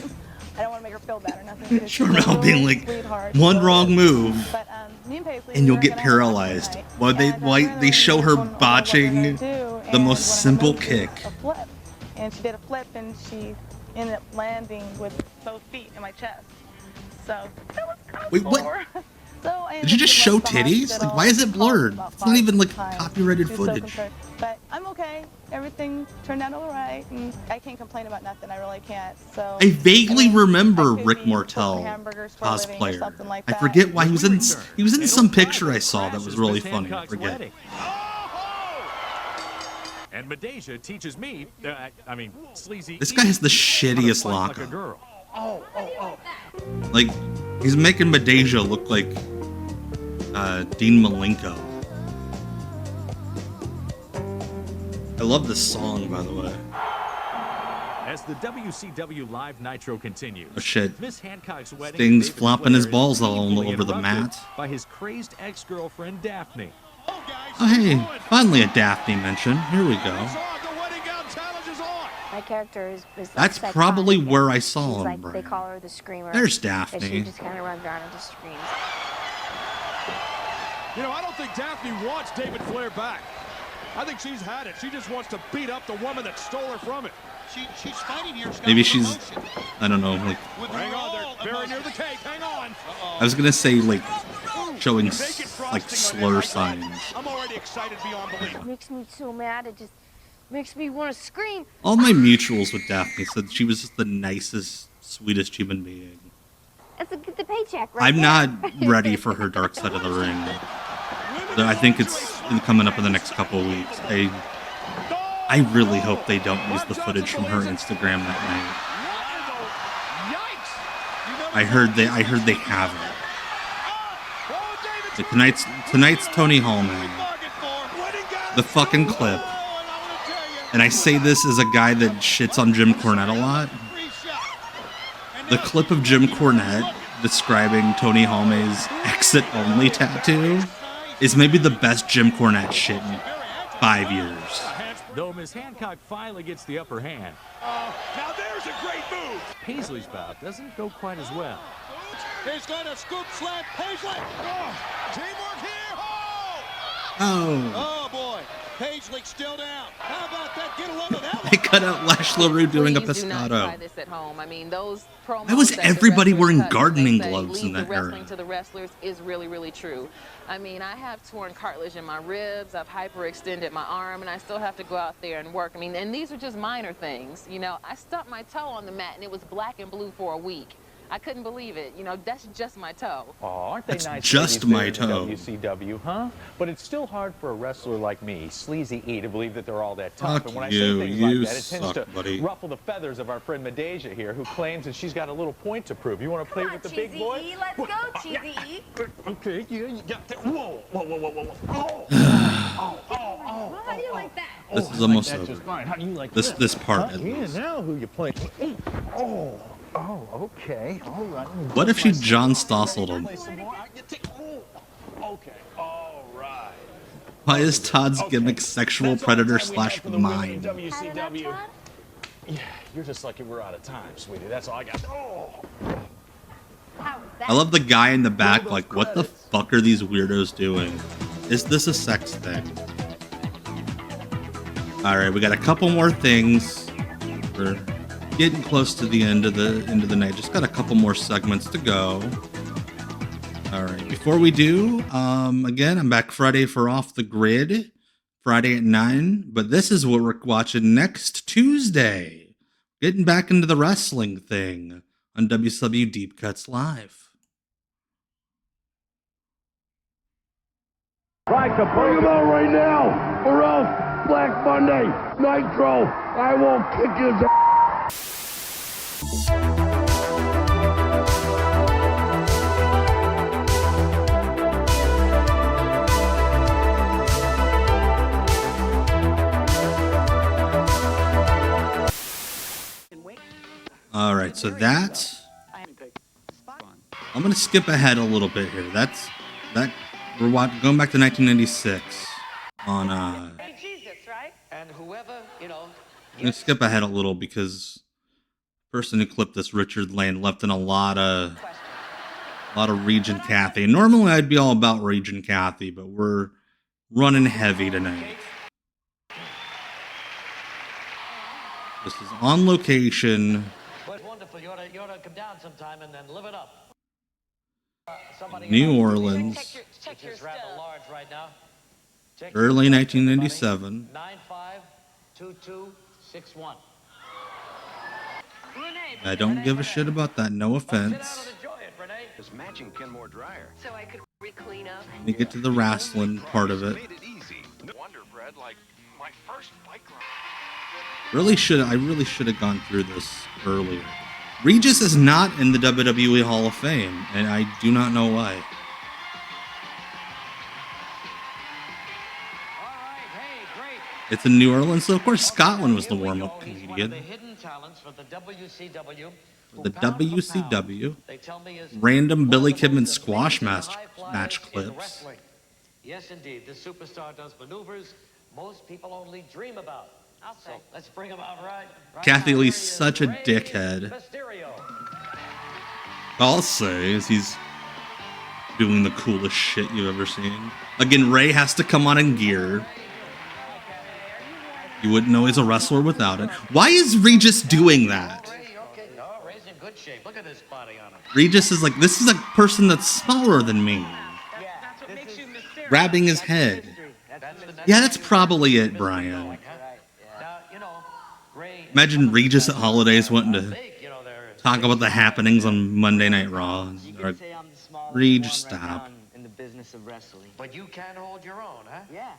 I don't want to make her feel bad or nothing. Sure, Mel being like, one wrong move, But me and Paisley, and you'll get paralyzed. Why they show her botching the most simple kick. a flip, and she did a flip, and she ended up landing with both feet in my chest. So that was kind of Wait, what? sore. So I ended Did you up just getting show rushed to the titties? hospital. Like, why is it blurred? About It's not even like 5 times. copyrighted She was so footage. concerned. But I'm okay. Everything turned out all right, and I can't complain about nothing. I really can't. So I vaguely remember I could Rick be Martel cooking hamburgers for a living or cosplayer. something like I that. forget why he was in some picture I saw that was really funny. I forget. And Medeja teaches me, sleazy. This guy has the shittiest like a lockup. girl. Like he's making Medeja look like Dean Malenko. I love this song, by the way. As the WCW Live Nitro continues, Oh shit. Miss Hancock's wedding Sting's with David flopping his Flair balls is all equally over the interrupted mat. by his crazed ex-girlfriend Daphne. Oh hey, finally a Daphne mention. Here we go. My character is That's psychotic, probably and where I saw she's him, like, Brian. they call her the screamer. There's And Daphne. she just kind of runs around and just screams. You know, I don't think Daphne wants David Flair back. I think she's had it. She just wants to beat up the woman that stole her from him. She's fighting here. Maybe she's, I don't know, like, Hang on, they're very near the cake. Hang on. I was gonna say, like, showing, like, slur signs. I'm already excited beyond belief. It makes me so mad. It just makes me want to scream. All my mutuals with Daphne said she was just the nicest, sweetest human being. It's the paycheck, right? I'm not ready for her dark side of the ring. I think it's coming up in the next couple of weeks. I really hope they don't use the footage from her Instagram that night. I heard they have it. Tonight's Tony Hallman. The fucking clip. And I say this as a guy that shits on Jim Cornette a lot. The clip of Jim Cornette describing Tony Hallman's exit only tattoo is maybe the best Jim Cornette shit in 5 years. Though Miss Hancock finally gets the upper hand. Now there's a great move. Paisley's bout doesn't go quite as well. He's going to scoop slam Paisley. Oh, teamwork here. Oh. Oh, boy. Paisley still down. How about that? Get a load of that. They cut out Lash LaRue doing a Please do not try pescado. this at home. I mean, those promos Why was that the everybody wrestlers wearing cut, gardening they say, gloves in leave the that era? wrestling to the wrestlers is really, really true. I mean, I have torn cartilage in my ribs, I've hyperextended my arm, and I still have to go out there and work. I mean, and these are just minor things. You know, I stubbed my toe on the mat, and it was black and blue for a week. I couldn't believe it. You know, that's just my toe. Oh, aren't they That's nice just ladies my there in toe. WCW, huh? But it's still hard for a wrestler like me, Sleazy E, to believe that they're all that tough. Fuck And when I you. say things You like that, it tends suck, to buddy. ruffle the feathers of our friend Medeja here, who claims that she's got a little point to prove. You want to play with the big boy? Cheesy E, let's go, Cheesy E. Okay, yeah, you got that. Whoa, whoa, whoa, whoa, whoa. Well, how do you like that? This is almost over. How do you like This part at Yeah, least. now who you play? Oh, okay, all right. What if she John Stosseled him? Okay, all right. Why is Todd's gimmick sexual predator slash mime? WCW. Yeah, you're just lucky we're out of time, sweetie. That's all I got. I love the guy in the back, like, what the fuck are these weirdos doing? Is this a sex thing? Alright, we got a couple more things. We're getting close to the end of the night. Just got a couple more segments to go. Alright, before we do, again, I'm back Friday for Off the Grid. Friday at 9. But this is what we're watching next Tuesday. Getting back into the wrestling thing on WCW Deep Cuts Live. Right to bring him out right now, or else Black Monday, Nitro, I will kick his ass. All right, so that I'm gonna skip ahead a little bit here. That we're going back to 1996 on. And whoever, you know. I'm gonna skip ahead a little because the person who clipped this, Richard Lane, left in a lot of Region Kathy. Normally I'd be all about Region Kathy, but we're running heavy tonight. This is on location. Well, it's wonderful. You ought to come down sometime and then live it up. New Orleans. Check your rather large right now. Early 1997. 952261. I don't give a shit about that. No offense. It's matching Kenmore dryer. So I could re-clean up. Let me get to the wrestling part of it. Wonder Bread, like my first bike ride. I really should have gone through this earlier. Regis is not in the WWE Hall of Fame, and I do not know why. It's in New Orleans, so of course Scotland was the warm-up comedian. The hidden talents for the WCW. The WCW. Random Billy Kidman squash match clips. Yes, indeed. This superstar does maneuvers most people only dream about. So let's bring him out right. Kathy Lee's such a dickhead. All I'll say is he's doing the coolest shit you've ever seen. Again, Ray has to come on in gear. You wouldn't know he's a wrestler without it. Why is Regis doing that? No, Ray's in good shape. Look at his body on him. Regis is like, this is a person that's smaller than me. Grabbing his head. Yeah, that's probably it, Brian. Imagine Regis at holidays wanting to talk about the happenings on Monday Night Raw. Or, Regis, stop. In the business of wrestling. But you can hold your own, huh? Yeah.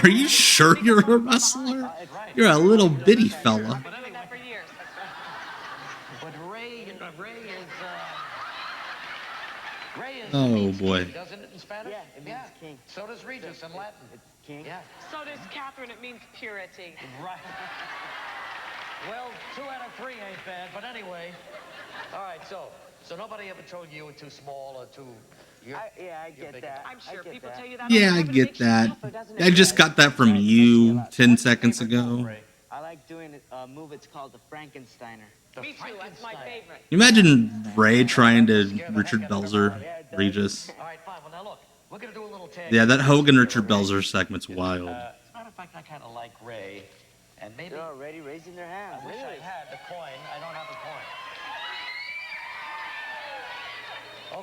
Are you sure you're a wrestler? You're a little bitty fella. But Ray is Oh boy. Doesn't it in Spanish? Yeah, it means king. So does Regis in Latin. It's king. Yeah. So does Catherine. It means purity. Right. Well, 2 out of 3 ain't bad, but anyway. All right, so nobody ever told you were too small or too Yeah, I get that. I'm sure people tell you that. Yeah, I get that. I just got that from you 10 seconds ago. I like doing a move. It's called the Frankensteiner. Me too. That's my favorite. You imagine Ray trying to Richard Belzer, Regis. All right, fine. Well, now look, we're gonna do a little tag. Yeah, that Hogan Richard Belzer segment's wild. As a matter of fact, I kind of like Ray, and maybe. They're already raising their hands. I wish I had the coin. I don't have the coin.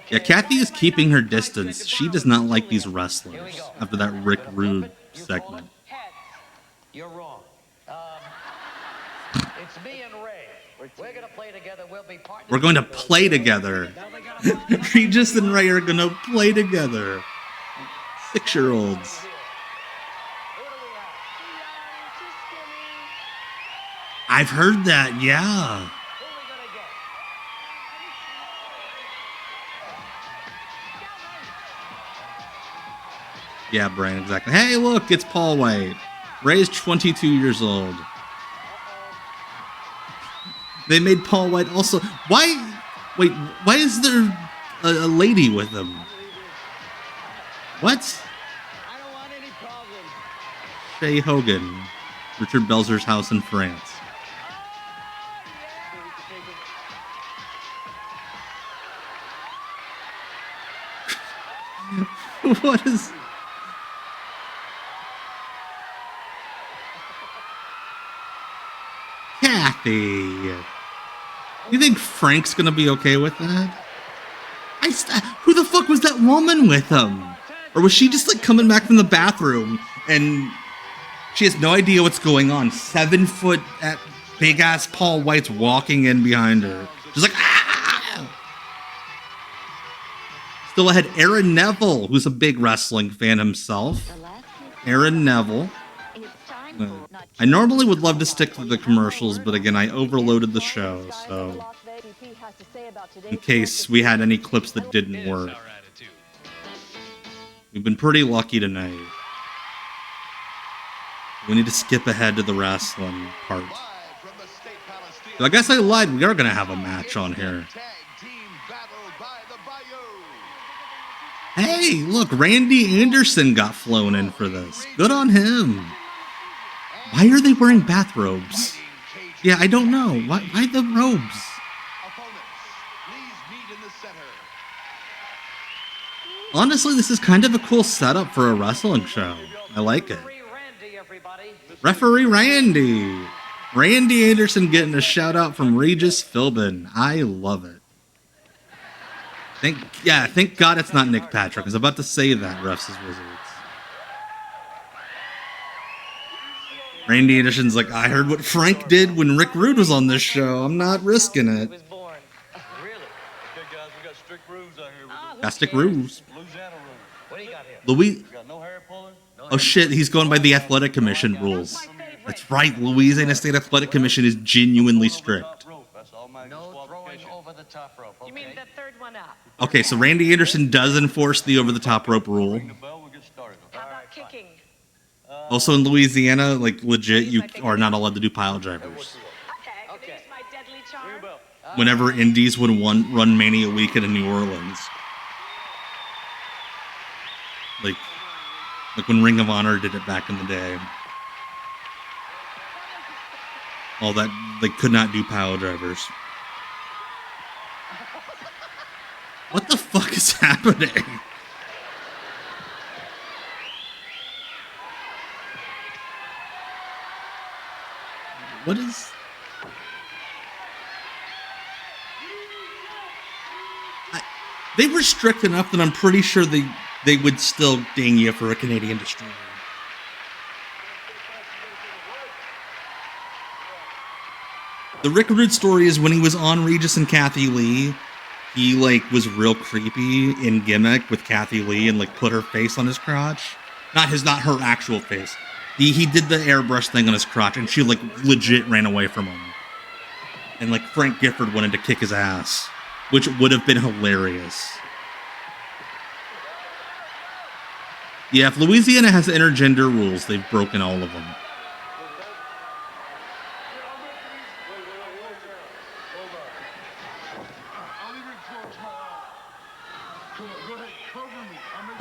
Yeah, Kathy is keeping her distance. She does not like these wrestlers after that Rick Rude segment. You're wrong. It's me and Ray. We're gonna play together. We'll be partners. We're going to play together. Regis and Ray are going to play together. 6-year-olds. I've heard that, yeah. Yeah, Brian, exactly. Hey, look, it's Paul White. Ray's 22 years old. They made Paul White also. Why? Wait, why is there a lady with him? What? I don't want any problems. Shay Hogan, Richard Belzer's house in France. What is... Kathy. You think Frank's gonna be okay with that? Who the fuck was that woman with him? Or was she just like coming back from the bathroom and she has no idea what's going on? 7 foot at big ass Paul White's walking in behind her. She's like, ah! Still ahead, Aaron Neville, who's a big wrestling fan himself. Aaron Neville. I normally would love to stick to the commercials, but again, I overloaded the show, so in case we had any clips that didn't work. We've been pretty lucky tonight. We need to skip ahead to the wrestling part. So I guess I lied. We are going to have a match on here. Hey, look, Randy Anderson got flown in for this. Good on him. Why are they wearing bathrobes? Yeah, I don't know. Why the robes? Honestly, this is kind of a cool setup for a wrestling show. I like it. Referee Randy. Randy Anderson getting a shout out from Regis Philbin. I love it. Thank God it's not Nick Patrick. I was about to say that, Refs is Wizards. Randy Anderson's like, I heard what Frank did when Rick Rude was on this show. I'm not risking it. Got strict rules. What do you got here? Louis. Oh shit, he's going by the Athletic Commission rules. That's right, Louisiana State Athletic Commission is genuinely strict. No throwing over the top rope. Okay. You mean the third one up? Okay, so Randy Anderson does enforce the over-the-top rope rule. How about kicking? Also in Louisiana, like legit, you are not allowed to do pile drivers. Okay. Use my deadly charm. Whenever Indies would run Mania Weekend in New Orleans. Like when Ring of Honor did it back in the day. All that, they could not do pile drivers. What the fuck is happening? What is... They were strict enough that I'm pretty sure they would still ding you for a Canadian destroyer. The Rick Rude story is when he was on Regis and Kathy Lee, he like was real creepy in gimmick with Kathy Lee and like put her face on his crotch. Not her actual face. He did the airbrush thing on his crotch and she like legit ran away from him. And like Frank Gifford wanted to kick his ass, which would have been hilarious. Yeah, if Louisiana has intergender rules, they've broken all of them.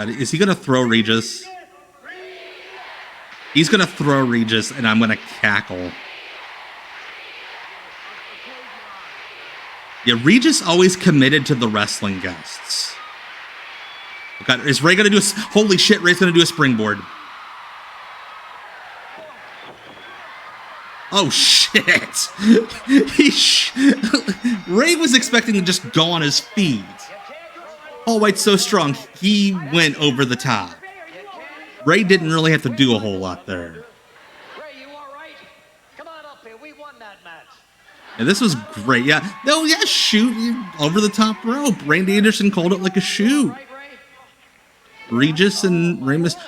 Is he gonna throw Regis? He's gonna throw Regis, and I'm gonna cackle. Yeah, Regis always committed to the wrestling guests. God, is Ray gonna do a... Holy shit, Ray's gonna do a springboard. Oh shit! Ray was expecting to just go on his feet. Paul White's so strong, he went over the top. Ray didn't really have to do a whole lot there. Ray, you all right? Come on up here. We won that match. Yeah, this was great. Yeah, no, yeah, shoot over the top rope. Randy Anderson called it like a shoot. Regis and Ray missed.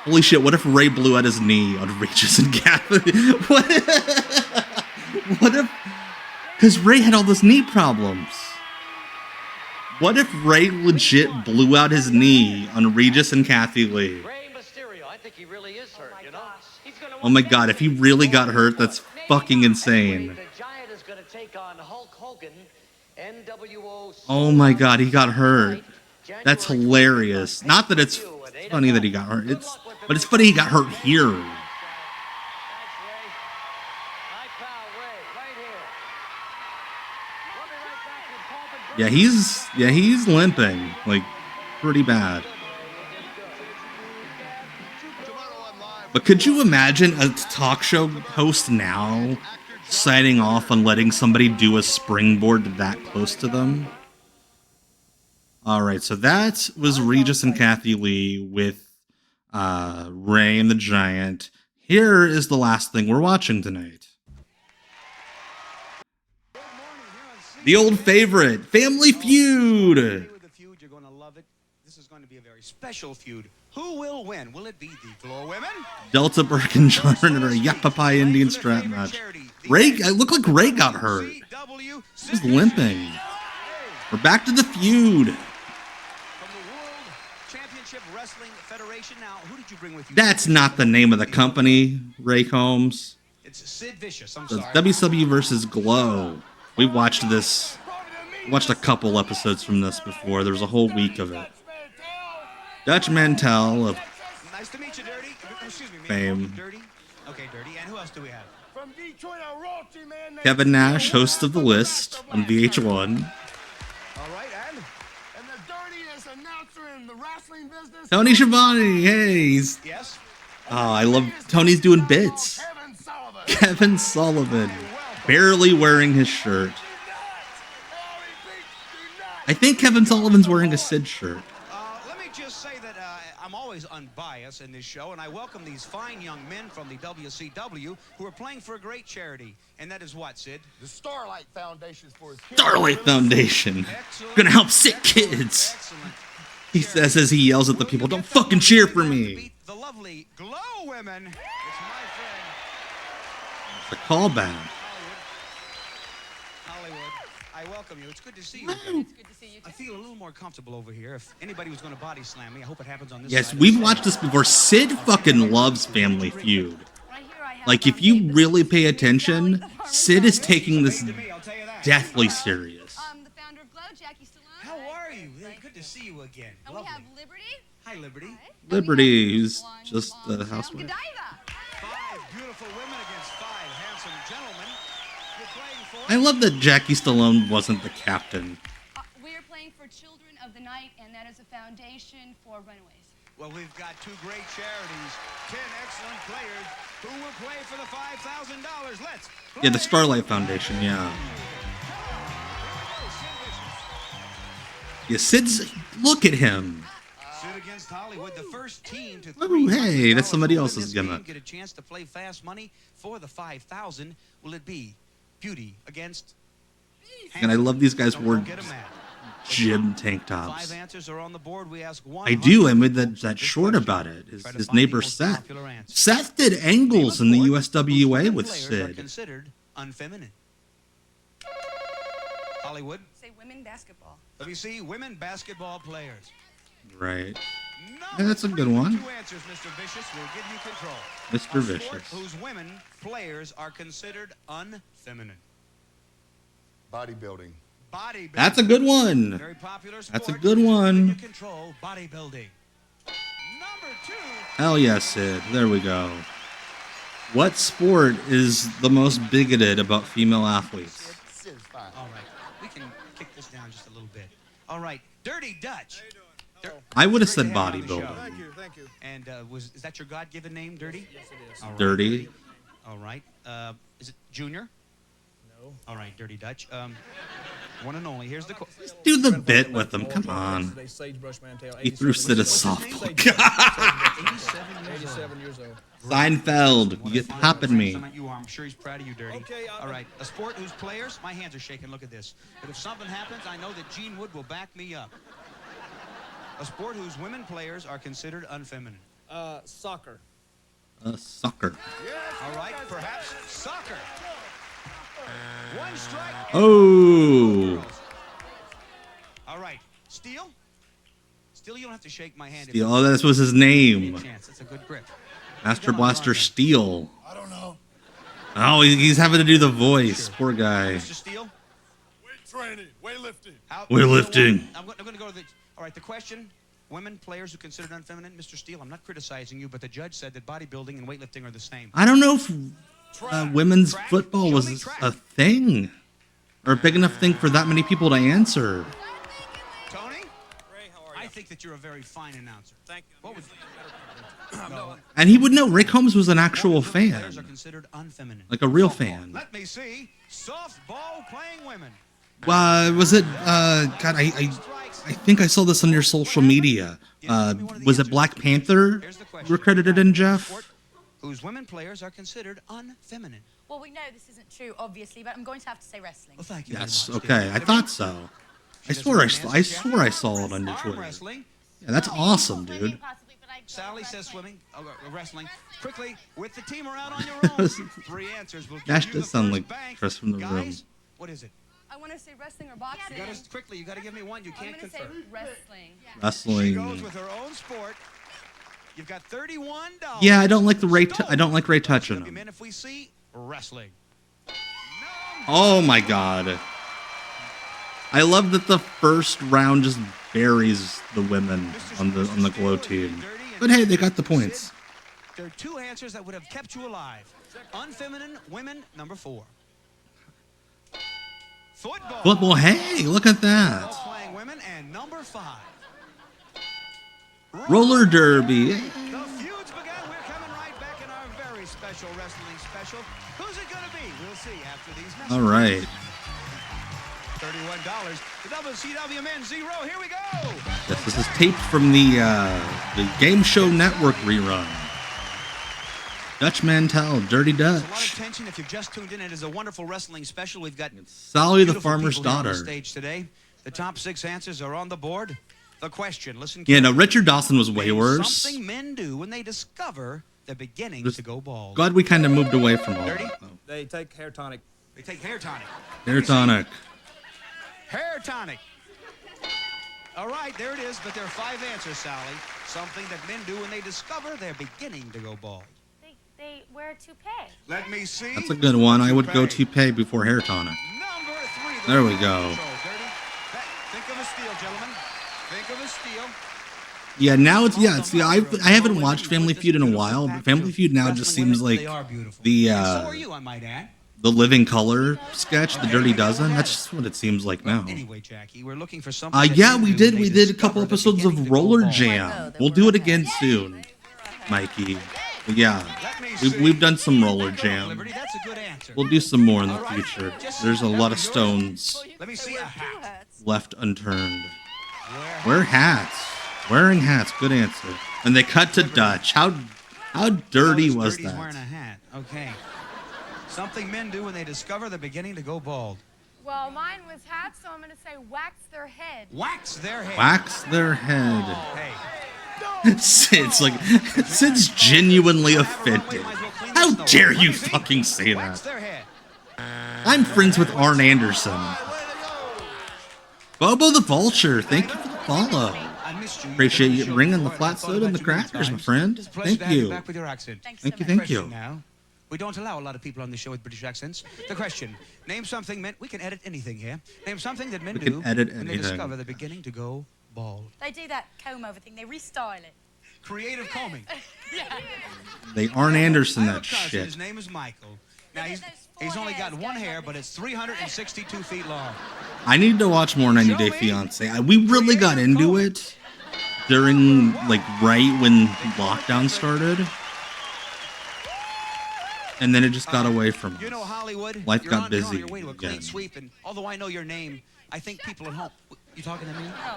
Holy shit! What if Ray blew out his knee on Regis and Kathy? What if? Because Ray had all those knee problems. What if Ray legit blew out his knee on Regis and Kathy Lee? Ray Mysterio, I think he really is hurt, you know? Oh my god, if he really got hurt, that's fucking insane. The Giant is going to take on Hulk Hogan, NWO. Oh my god, he got hurt. That's hilarious. Not that it's funny that he got hurt. But it's funny he got hurt here. Yeah, he's limping like pretty bad. But could you imagine a talk show host now signing off on letting somebody do a springboard that close to them? All right, so that was Regis and Kathy Lee with Ray and the Giant. Here is the last thing we're watching tonight. The old favorite, Family Feud. You're going to love it. This is going to be a very special feud. Who will win? Will it be the Floor Women? Delta Burke and John in a Yapapai Indian strap match. Ray, it looked like Ray got hurt. He was limping. We're back to the feud. That's not the name of the company, Ray Combs. It's Sid Vicious. I'm So sorry. it's WCW versus Glow. We watched this. Watched a couple episodes from this before. There was a whole week of it. Dutch Mantel of Nice to meet you, Dirty. Excuse me, fame. Dirty. Okay, Dirty. And who else do we have? From Detroit, a royalty man named Kevin Nash, host of The List on VH1. All right, and the dirtiest announcer in the wrestling business. Tony Schiavone, hey, he's... Yes? Oh, I love Tony's doing bits. Kevin Sullivan, barely wearing his shirt. I think Kevin Sullivan's wearing a Sid shirt. Let me just say that I'm always unbiased in this show, and I welcome these fine young men from the WCW who are playing for a great charity. And that is what, Sid? The Starlight Foundation for his kids. Starlight Foundation. Gonna help sick kids. He says as he yells at the people, don't fucking cheer for me. The lovely Glow Women. It's my friend. It's a callback. Hollywood, I welcome you. It's good to see you again. It's good to see you too. I feel a little more comfortable over here. If anybody was going to body slam me, I hope it happens on this Yes, side. we've watched this before. Sid fucking loves Family Feud. Like, if you really pay attention, Sid is taking this deathly serious. The founder of Glow, Jackie Stallone. How are you? Good to see you again. And we have Liberty. Hi, Liberty. Liberty, who's just a housewife. Five beautiful women against five handsome gentlemen. You're playing for... I love that Jackie Stallone wasn't the captain. We are playing for Children of the Night, and that is a foundation for runaways. Well, we've got two great charities, 10 excellent players who will play for the $5,000. Let's play. Yeah, the Starlight Foundation, yeah. Yeah, Sid's... Look at him. Sid against Hollywood, the first team to Ooh, hey, that's somebody $300 else's game, gimmick. get a chance to play fast money for the $5,000. Will it be Beauty against... And I love these guys wore Get 'em at. gym tank Five tops. answers are on the board. We ask one. I do. I made that short about it. His neighbor Seth. Seth did angles in the USWA with Sid. Considered unfeminine. Hollywood. Say women basketball. Let me see. Women basketball players. Right. Yeah, that's a good one. Two answers, Mr. Vicious. Will give you control. Mr. A Vicious. sport whose women players are considered unfeminine. Bodybuilding. That's a good one. Very popular sport. That's a good one. Control bodybuilding. Number 2. Hell yes, Sid. There we go. What sport is the most bigoted about female athletes? All right. We can kick this down just a little bit. All right. Dirty Dutch. I would have said Great to have you on the bodybuilding. show. Thank you. And is that your God-given name, Dirty? Yes, it is. All right. Dirty. All right. Is it Junior? No. All right, Dirty Dutch. One and only. Here's the Do the bit with him. Come on. He threw Sid a softball. 87 years old. Seinfeld, you get popping me. I'm sure he's proud of you, Dirty. All right. A sport whose players, my hands are shaking. Look at this. But if something happens, I know that Gene Wood will back me up. A sport whose women players are considered unfeminine. Soccer. Soccer. All right. Perhaps soccer. One strike. Oh. All right. Steel? Steel, you don't have to shake my hand. Steel. Oh, that was his name. That's a good grip. Master Blaster Steel. I don't know. Oh, he's having to do the voice. Poor guy. Mr. Steel? Weight training, weightlifting. Weightlifting. I'm going to go to the... All right, the question, women players who considered unfeminine, Mr. Steele, I'm not criticizing you, but the judge said that bodybuilding and weightlifting are the same. I don't know if women's football was a thing or a big enough thing for that many people to answer. Tony? Ray, how are you? I think that you're a very fine announcer. Thank you. What was no. And he would know Rick Holmes was an actual fan. Players are considered unfeminine. Like a real fan. Let me see. Softball playing women. Was it, God, I think I saw this on your social media. Was it Black Panther you were credited in, Jeff? Whose women players are considered unfeminine. Well, we know this isn't true, obviously, but I'm going to have to say wrestling. Well, thank you. Yes, okay, I thought so. I swore I saw it on your Twitter. Yeah, that's awesome, dude. Sally says swimming, wrestling. Quickly, with the team around on your own. 3 answers will give Nash you the does sound first like bank. Chris from the room. Guys, what is it? I want to say wrestling or boxing. You got to give me one. You can't I'm going to say confirm. wrestling. Wrestling. She goes with her own sport. You've got $31. Yeah, I don't like I don't like Ray touching him. If we see wrestling. Oh my God. I love that the first round just buries the women on the Glow team. But hey, they got the points. There are 2 answers that would have kept you alive. Unfeminine women, number 4. Football. Football. Hey, look at that. Playing women, and number 5. Roller derby. The feuds began. We're coming right back in our very special wrestling special. Who's it going to be? We'll see after these messages. All right. $31. The WCW Men 0. Here we go. Yes, this is taped from the Game Show Network rerun. Dutch Mantel, Dirty There's a lot of Dutch. tension. If you've just tuned in, it is a wonderful wrestling special. We've got Sally the beautiful Farmer's people here on the Daughter. stage today. The top 6 answers are on the board. The question, listen Yeah, no, carefully. Richard Dawson was way Name worse. Something men do when they discover they're beginning to go bald. Glad we kind of moved away from all Dirty? that. They take hair tonic. They take hair tonic. Hair tonic. Hair tonic. All right, there it is. But there are 5 answers, Sally. Something that men do when they discover they're beginning to go bald. They wear a toupee. Let me see. That's a good one. I would go toupee before hair tonic. Number 3. There we go. Think of a steal, gentlemen. Think of a steal. Yeah, now it's I haven't watched Family Feud in a while, but Family Feud now just seems like the the Living Color sketch, the Dirty Dozen. That's just what it seems like now. Anyway, Jackie, we're looking for something. Yeah, we did a couple episodes of Roller Jam. We'll do it again soon, Mikey. But yeah, we've done some Roller Jam. We'll do some more in the future. There's a lot of stones Let me see a hat. left unturned. Wear hats. Wearing hats. Good answer. And they cut to Dutch. How dirty was Dirty's that? wearing a hat. Okay. Something men do when they discover they're beginning to go bald. Well, mine was hats, so I'm going to say wax their head. Wax their head. Wax their head. Hey. Sid's genuinely offended. How dare you fucking say that? I'm friends with Arn Anderson. Bobo the Vulture, thank you for the follow. Appreciate you bringing the flat soda and the crackers, my friend. Thank you. Thank you. We don't allow a lot of people on the show with British accents. The question, name something men... We can edit anything here. Name something that men We do can edit when they anything. discover they're beginning to go bald. They do that comb-over thing. They restyle it. Creative combing. Yeah. They Arn Anderson I have a that cousin, shit. His name is Michael. Now, he's only got one hair, but it's 362 feet long. I need to watch more 90 Day Fiancé. We really got into it during, like, right when lockdown started. And then it just got away from us. You know Hollywood? Life You're got on busy your way to a clean again. sweep, and although I know your name, I think people at home... You talking to me? No.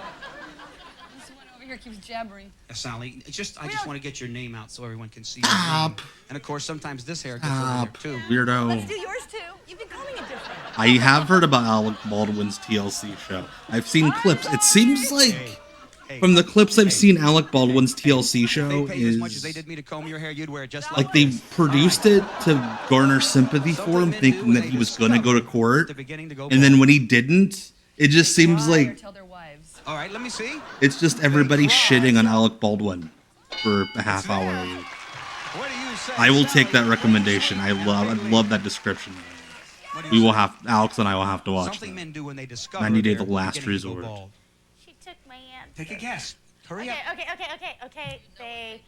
This one over here keeps jabbering. Sally, I just want to get your name out so everyone can see your name. And of course, sometimes this hair gets over there too. Weirdo. Let's do yours too. You've been calling it different. I have heard about Alec Baldwin's TLC show. I've seen clips. It seems like, from the clips I've seen, Alec Baldwin's TLC show As much as they is did me to comb your hair, you'd wear it just like they produced it to garner sympathy for him, thinking that he was going to go to court. And then when he didn't, it just seems like All right, let me see. it's just everybody shitting on Alec Baldwin for a half hour a week. What do you say? I will take that recommendation. I love that description. We will have Alex and I will have to watch Something that. men do when they discover 90 Day they're the Last beginning to go Resort. bald. She took my answer. Take a guess. Hurry up. Okay.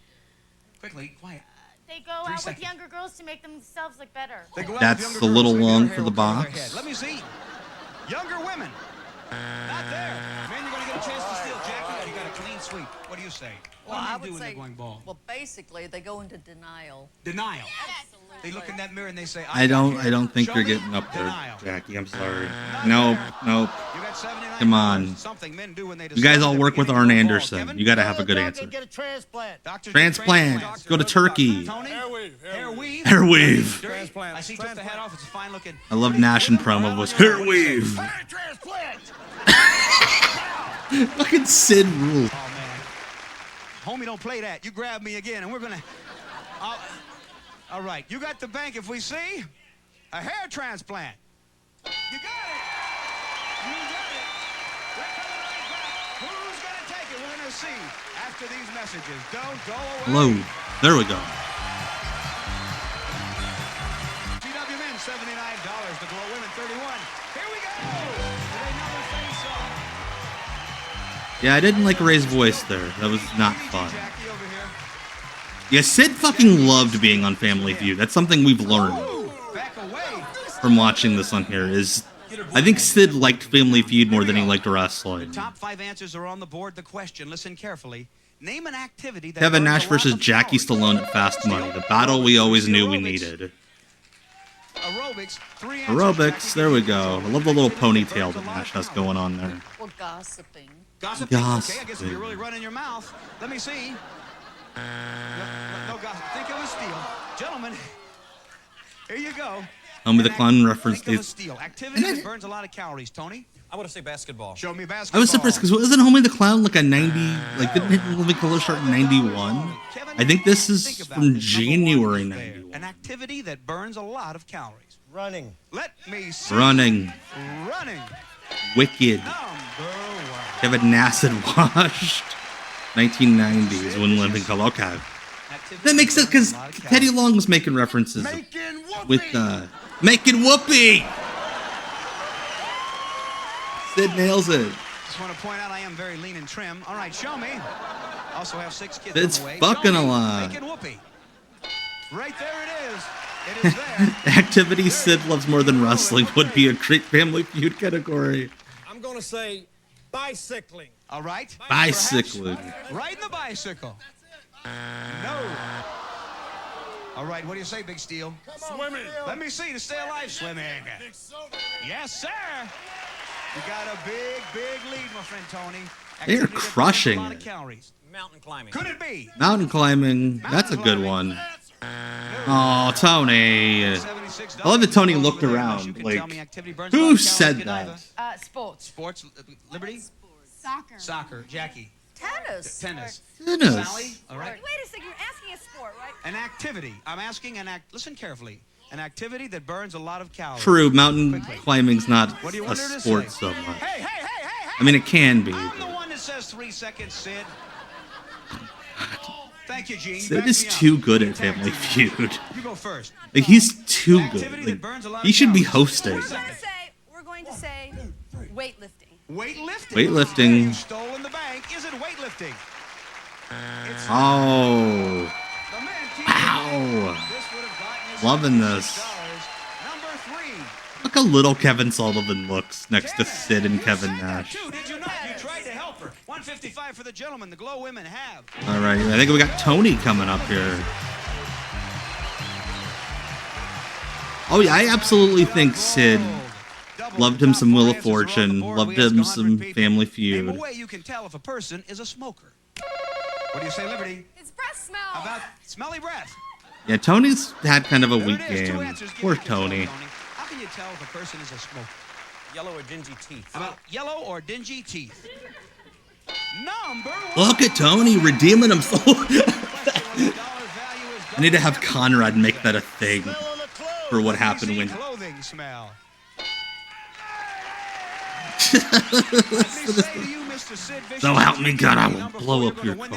Quickly, quiet. They go 3 out seconds. with younger girls to make themselves look better. They go out That's with a younger little girls, long their for hair the will cover their box. head. Let me see. Younger women. Not there. Man, you're going to get a chance to steal. Jackie, you got a clean sweep. What do you say? Well, What do I men do would when say, they're going bald? well, basically, they go into denial. Denial. Absolutely. They look in that mirror and they say, I don't think Show you're me getting up there, denial. Jackie. I'm sorry. Nope. You got 79 Come on. Something men do when they You guys all discover work with they're Arn beginning to go Anderson. bald. You got to have a good answer. Get a transplant. Transplant. Go to Turkey. Hair weave. Hair weave. Transplant. I see you took the hat off. It's a fine looking. I love Nash and promo was hair weave. Fucking Sid rule. Oh man, homie, don't play that. You grab me again, and we're gonna. All right, you got the bank. If we see a hair transplant, you got it. You got it. We're coming right back. Who's gonna take it? We're gonna see after these messages. Don't go away. Hello. There we go. GW men $79. The Glow women $31. Here we go. With another face-off. Yeah, I didn't like Ray's voice there. That was not fun. Yeah, Sid fucking loved being on Family Feud. That's something we've learned from watching this on here. Is I think Sid liked Family Feud more than he liked wrestling. Top 5 answers are on the board. The question, listen carefully. Name an activity that Kevin burns Nash a lot versus of Jackie Stallone at Fast Money. The battle we always knew we needed. Aerobics. 3 answers. Aerobics, there we go. I love the little ponytail that Nash has going on there. Or gossiping. Gossiping. Okay, I guess if you're really running your mouth. Let me see. No gossip. Think of a steal. Gentlemen, here you go. Homie the Clown reference Think of a is. steal. Activity that burns a lot of calories. Tony? I want to say basketball. Show me I basketball. was surprised because wasn't Homie the Clown like a 90? Like didn't Living Color start in 91? I think this is from January 91. An activity that burns a lot of calories. Running. Let me see. Running. Running. Wicked. Kevin Nash had washed. 1990s when Living Color. Okay. That makes sense because Teddy Long was making references with making whoopee. Sid nails it. Just want to point out I am very lean and trim. All right, show me. Also have 6 kids It's on the way. fucking Show me. a lot. Making whoopee. Right there it is. It is there. Activity Sid loves more than wrestling would be a great Family Feud category. I'm going to say bicycling. All right. Bicycling. Riding the bicycle. No. All right, what do you say, Big Steel? Swimming. Let me see to stay alive. Swimming. Yes, sir. You got a big, big lead, my friend Tony. They are Activity that burns crushing a lot of it. calories. Mountain climbing. Could it be? Mountain climbing. That's a good one. Oh, Tony. I love that Tony looked around. Like, who said that? Sports. Sports. Liberty? Soccer. Soccer. Jackie. Tennis. Tennis. Tennis. Sally? All right. Wait a second, you're asking a sport, right? An activity. I'm asking listen carefully. An activity that burns a lot of calories. True, mountain climbing's not What do you a want her to sport say? so much. Hey, hey, hey, hey, hey! I mean, it can be. I'm the one that says 3 seconds, Sid. Thank you, Gene. Sid is too good at Family Feud. You go first. Like, he's too good. Like, he should be hosting. We're going to say weightlifting. Weightlifting. Weightlifting. You stole in the bank. Is it weightlifting? It's Oh. Wow. Loving this. Number 3. Look how little Kevin Sullivan looks next to Sid and Kevin Nash. Did you not? You tried to help her. 155 for the gentlemen. The Glow women have. All right, I think we got Tony coming up here. Oh yeah, I absolutely think Sid loved him some Wheel of Fortune, loved him some Family Feud. Name a way you can tell if a person is a smoker. What do you say, Liberty? His breath smell. How about smelly breath? Yeah, Tony's had kind of a weak There it is. 2 game. answers. Give Poor it control, Tony. How can you tell if a person is a smoker? Yellow or dingy teeth. How about yellow or dingy teeth? Number 1. Look at Tony redeeming himself. I need to have Conrad make that a thing for what happened when. Clothing smell. So help me God, I will blow up your car.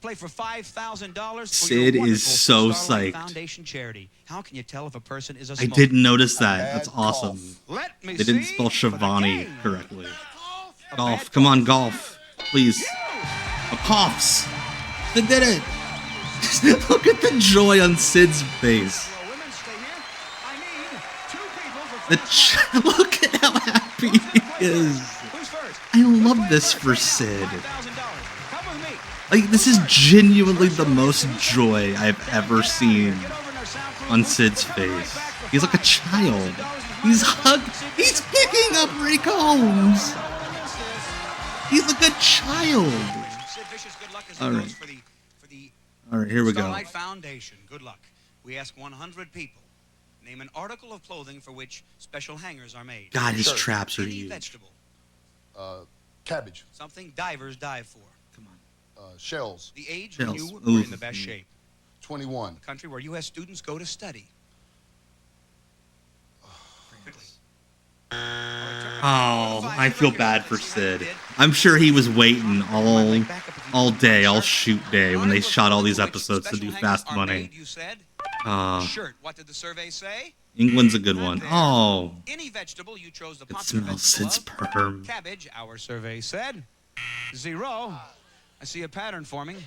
Play for $5,000. Sid is so psyched. Foundation charity. How can you tell if a person is a I smoker? didn't notice that. That's awesome. Let me They didn't see spell Shivani correctly. Golf. Come on, golf. Please. Oh, coughs. Sid did it. Look at the joy on Sid's face. Look at how happy he is. I love this for Sid. Like, this is genuinely the most joy I've ever seen on Sid's face. He's like a child. He's picking up Rick Holmes. He's like a child. All right. All right, here we go. Starlight Foundation. Good luck. We ask 100 people. Name an article of clothing for which special hangers are made. God, his traps are Any huge. vegetable. Cabbage. Something divers dive for. Come on. Shells. The age Shells. when you were in Ooh. the best shape. 21. A country where U.S. students go to study. Oh, I feel bad for Sid. I'm sure he was waiting all day, all shoot day, when they shot all these episodes to do Fast Money. Shirt. What did the survey say? England's a good one. Oh, Any vegetable you chose the it popular smells vegetable Sid's of. perm. Cabbage, our survey said. 0. I see a pattern forming.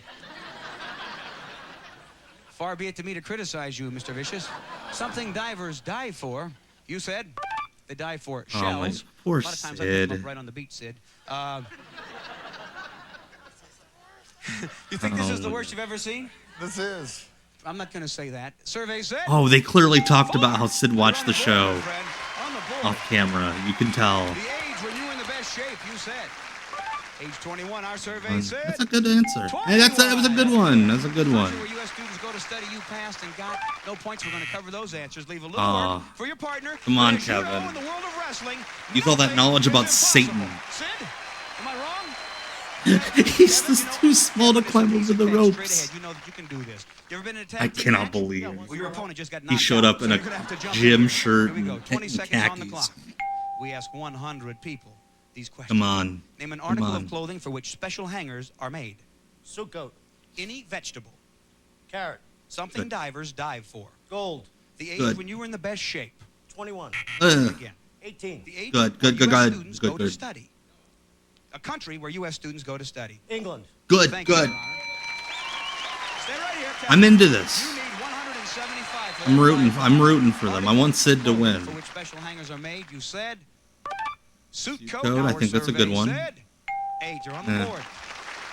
Far be it to me to criticize you, Mr. Vicious. Something divers dive for. You said they dive for Oh, my shells. poor a lot of times I pick them Sid. up right on the beach, Sid. You think this is the worst you've ever seen? This is. I'm not going to say that. Survey said. Oh, they clearly talked about how Sid watched the show off camera. You can tell. The age when you were in the best shape, you said. Age 21, our survey said. That's a good answer. Hey, that was a good one. That's a good one. Where U.S. students go to study, you passed and got no points. We're going to cover those answers. Leave a little Aw. work for your partner. Come on, As you know, Kevin. in the world of wrestling, Use all that knowledge about Satan. Sid, am I wrong? He's just too small to climb over the ropes. You know that you can do this. You ever been in a tag I team cannot match? believe Well, your opponent just got he knocked showed out, up in so a you're gonna have to jump gym in. shirt Here we go. and 20 seconds on the khakis. clock. We ask 100 people these questions. Come on. Name an Come article on. of clothing for which special hangers are made. Suit coat. Any vegetable. Carrot. Something Good. divers dive for. Gold. The age Good. when you were in the best shape. 21. Again. 18. The age Good, when good, U.S. good, students good, go to good. study. A country where U.S. students go to study. England. Good, Thank you, good. Your Honor. Stay right here, Captain. I'm into this. You need 175 for I'm that rooting for them. I want Sid to win. For which special hangers are made, you said. Suit Coat, coat, I our think that's a good survey one. said. Age, you're on the Yeah. board.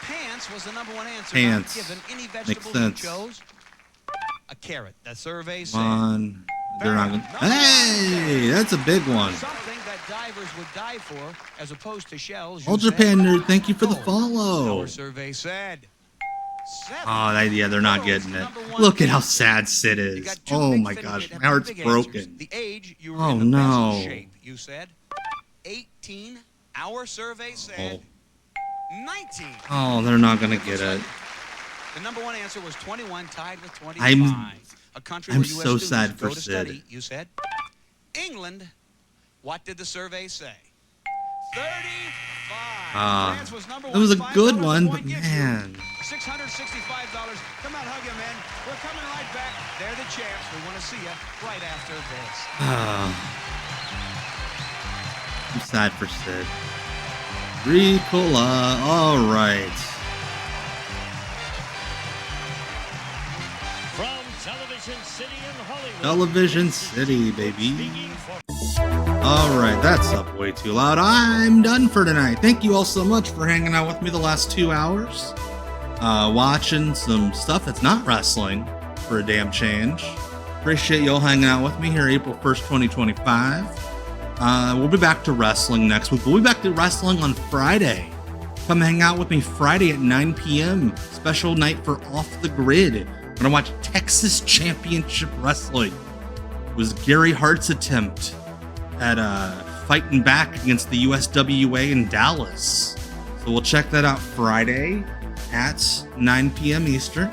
Pants was the number one answer. Pants. Not given. Any Makes vegetable you sense. chose. A carrot. That survey said. Come on. They're not gonna... Hey, that's a big one. Something that divers would dive for, as opposed to shells. You All said. Japan nerd, thank you for the follow. Our survey said. Oh, yeah, they're not getting it. Look at how sad Sid is. Oh my gosh, my heart's broken. The age you were Oh in the no. best shape, you said. 18. Our survey said. 19. Oh, they're not gonna get it. The number one answer was 21, tied with 25. A country I'm where US so students sad go for to Sid. study, you said. England. What did the survey say? 35. France was number That was a one, 5 good dollars one, point but gives you man. $665. Come on, hug him, man. We're coming right back. They're the champs. We want to see you right after this. I'm sad for Sid. Ricola. All right. From Television City in Hollywood. Television City, baby. All right, that's up way too loud. I'm done for tonight. Thank you all so much for hanging out with me the last 2 hours. Watching some stuff that's not wrestling for a damn change. Appreciate y'all hanging out with me here April 1st, 2025. We'll be back to wrestling next week. We'll be back to wrestling on Friday. Come hang out with me Friday at 9 p.m. Special night for Off the Grid. We're going to watch Texas Championship Wrestling. It was Gary Hart's attempt at fighting back against the USWA in Dallas. So we'll check that out Friday at 9 p.m. Eastern.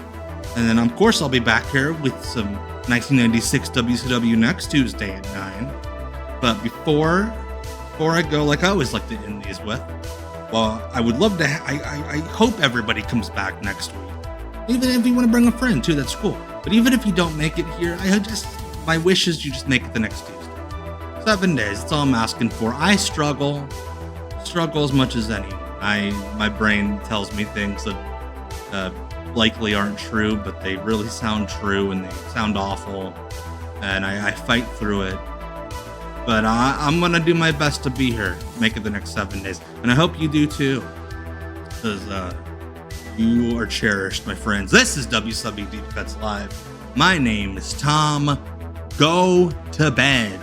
And then, of course, I'll be back here with some 1996 WCW next Tuesday at 9. But before I go, like I always like to end these with, well, I would love to, I hope everybody comes back next week. Even if you want to bring a friend too, that's cool. But even if you don't make it here, my wish is you just make it the next Tuesday. 7 days, that's all I'm asking for. I struggle as much as anyone. My brain tells me things that likely aren't true, but they really sound true and they sound awful. And I fight through it. But I'm going to do my best to be here, make it the next 7 days. And I hope you do too. Because you are cherished, my friends. This is WCW Deep Cuts Live. My name is Tom. Go to bed.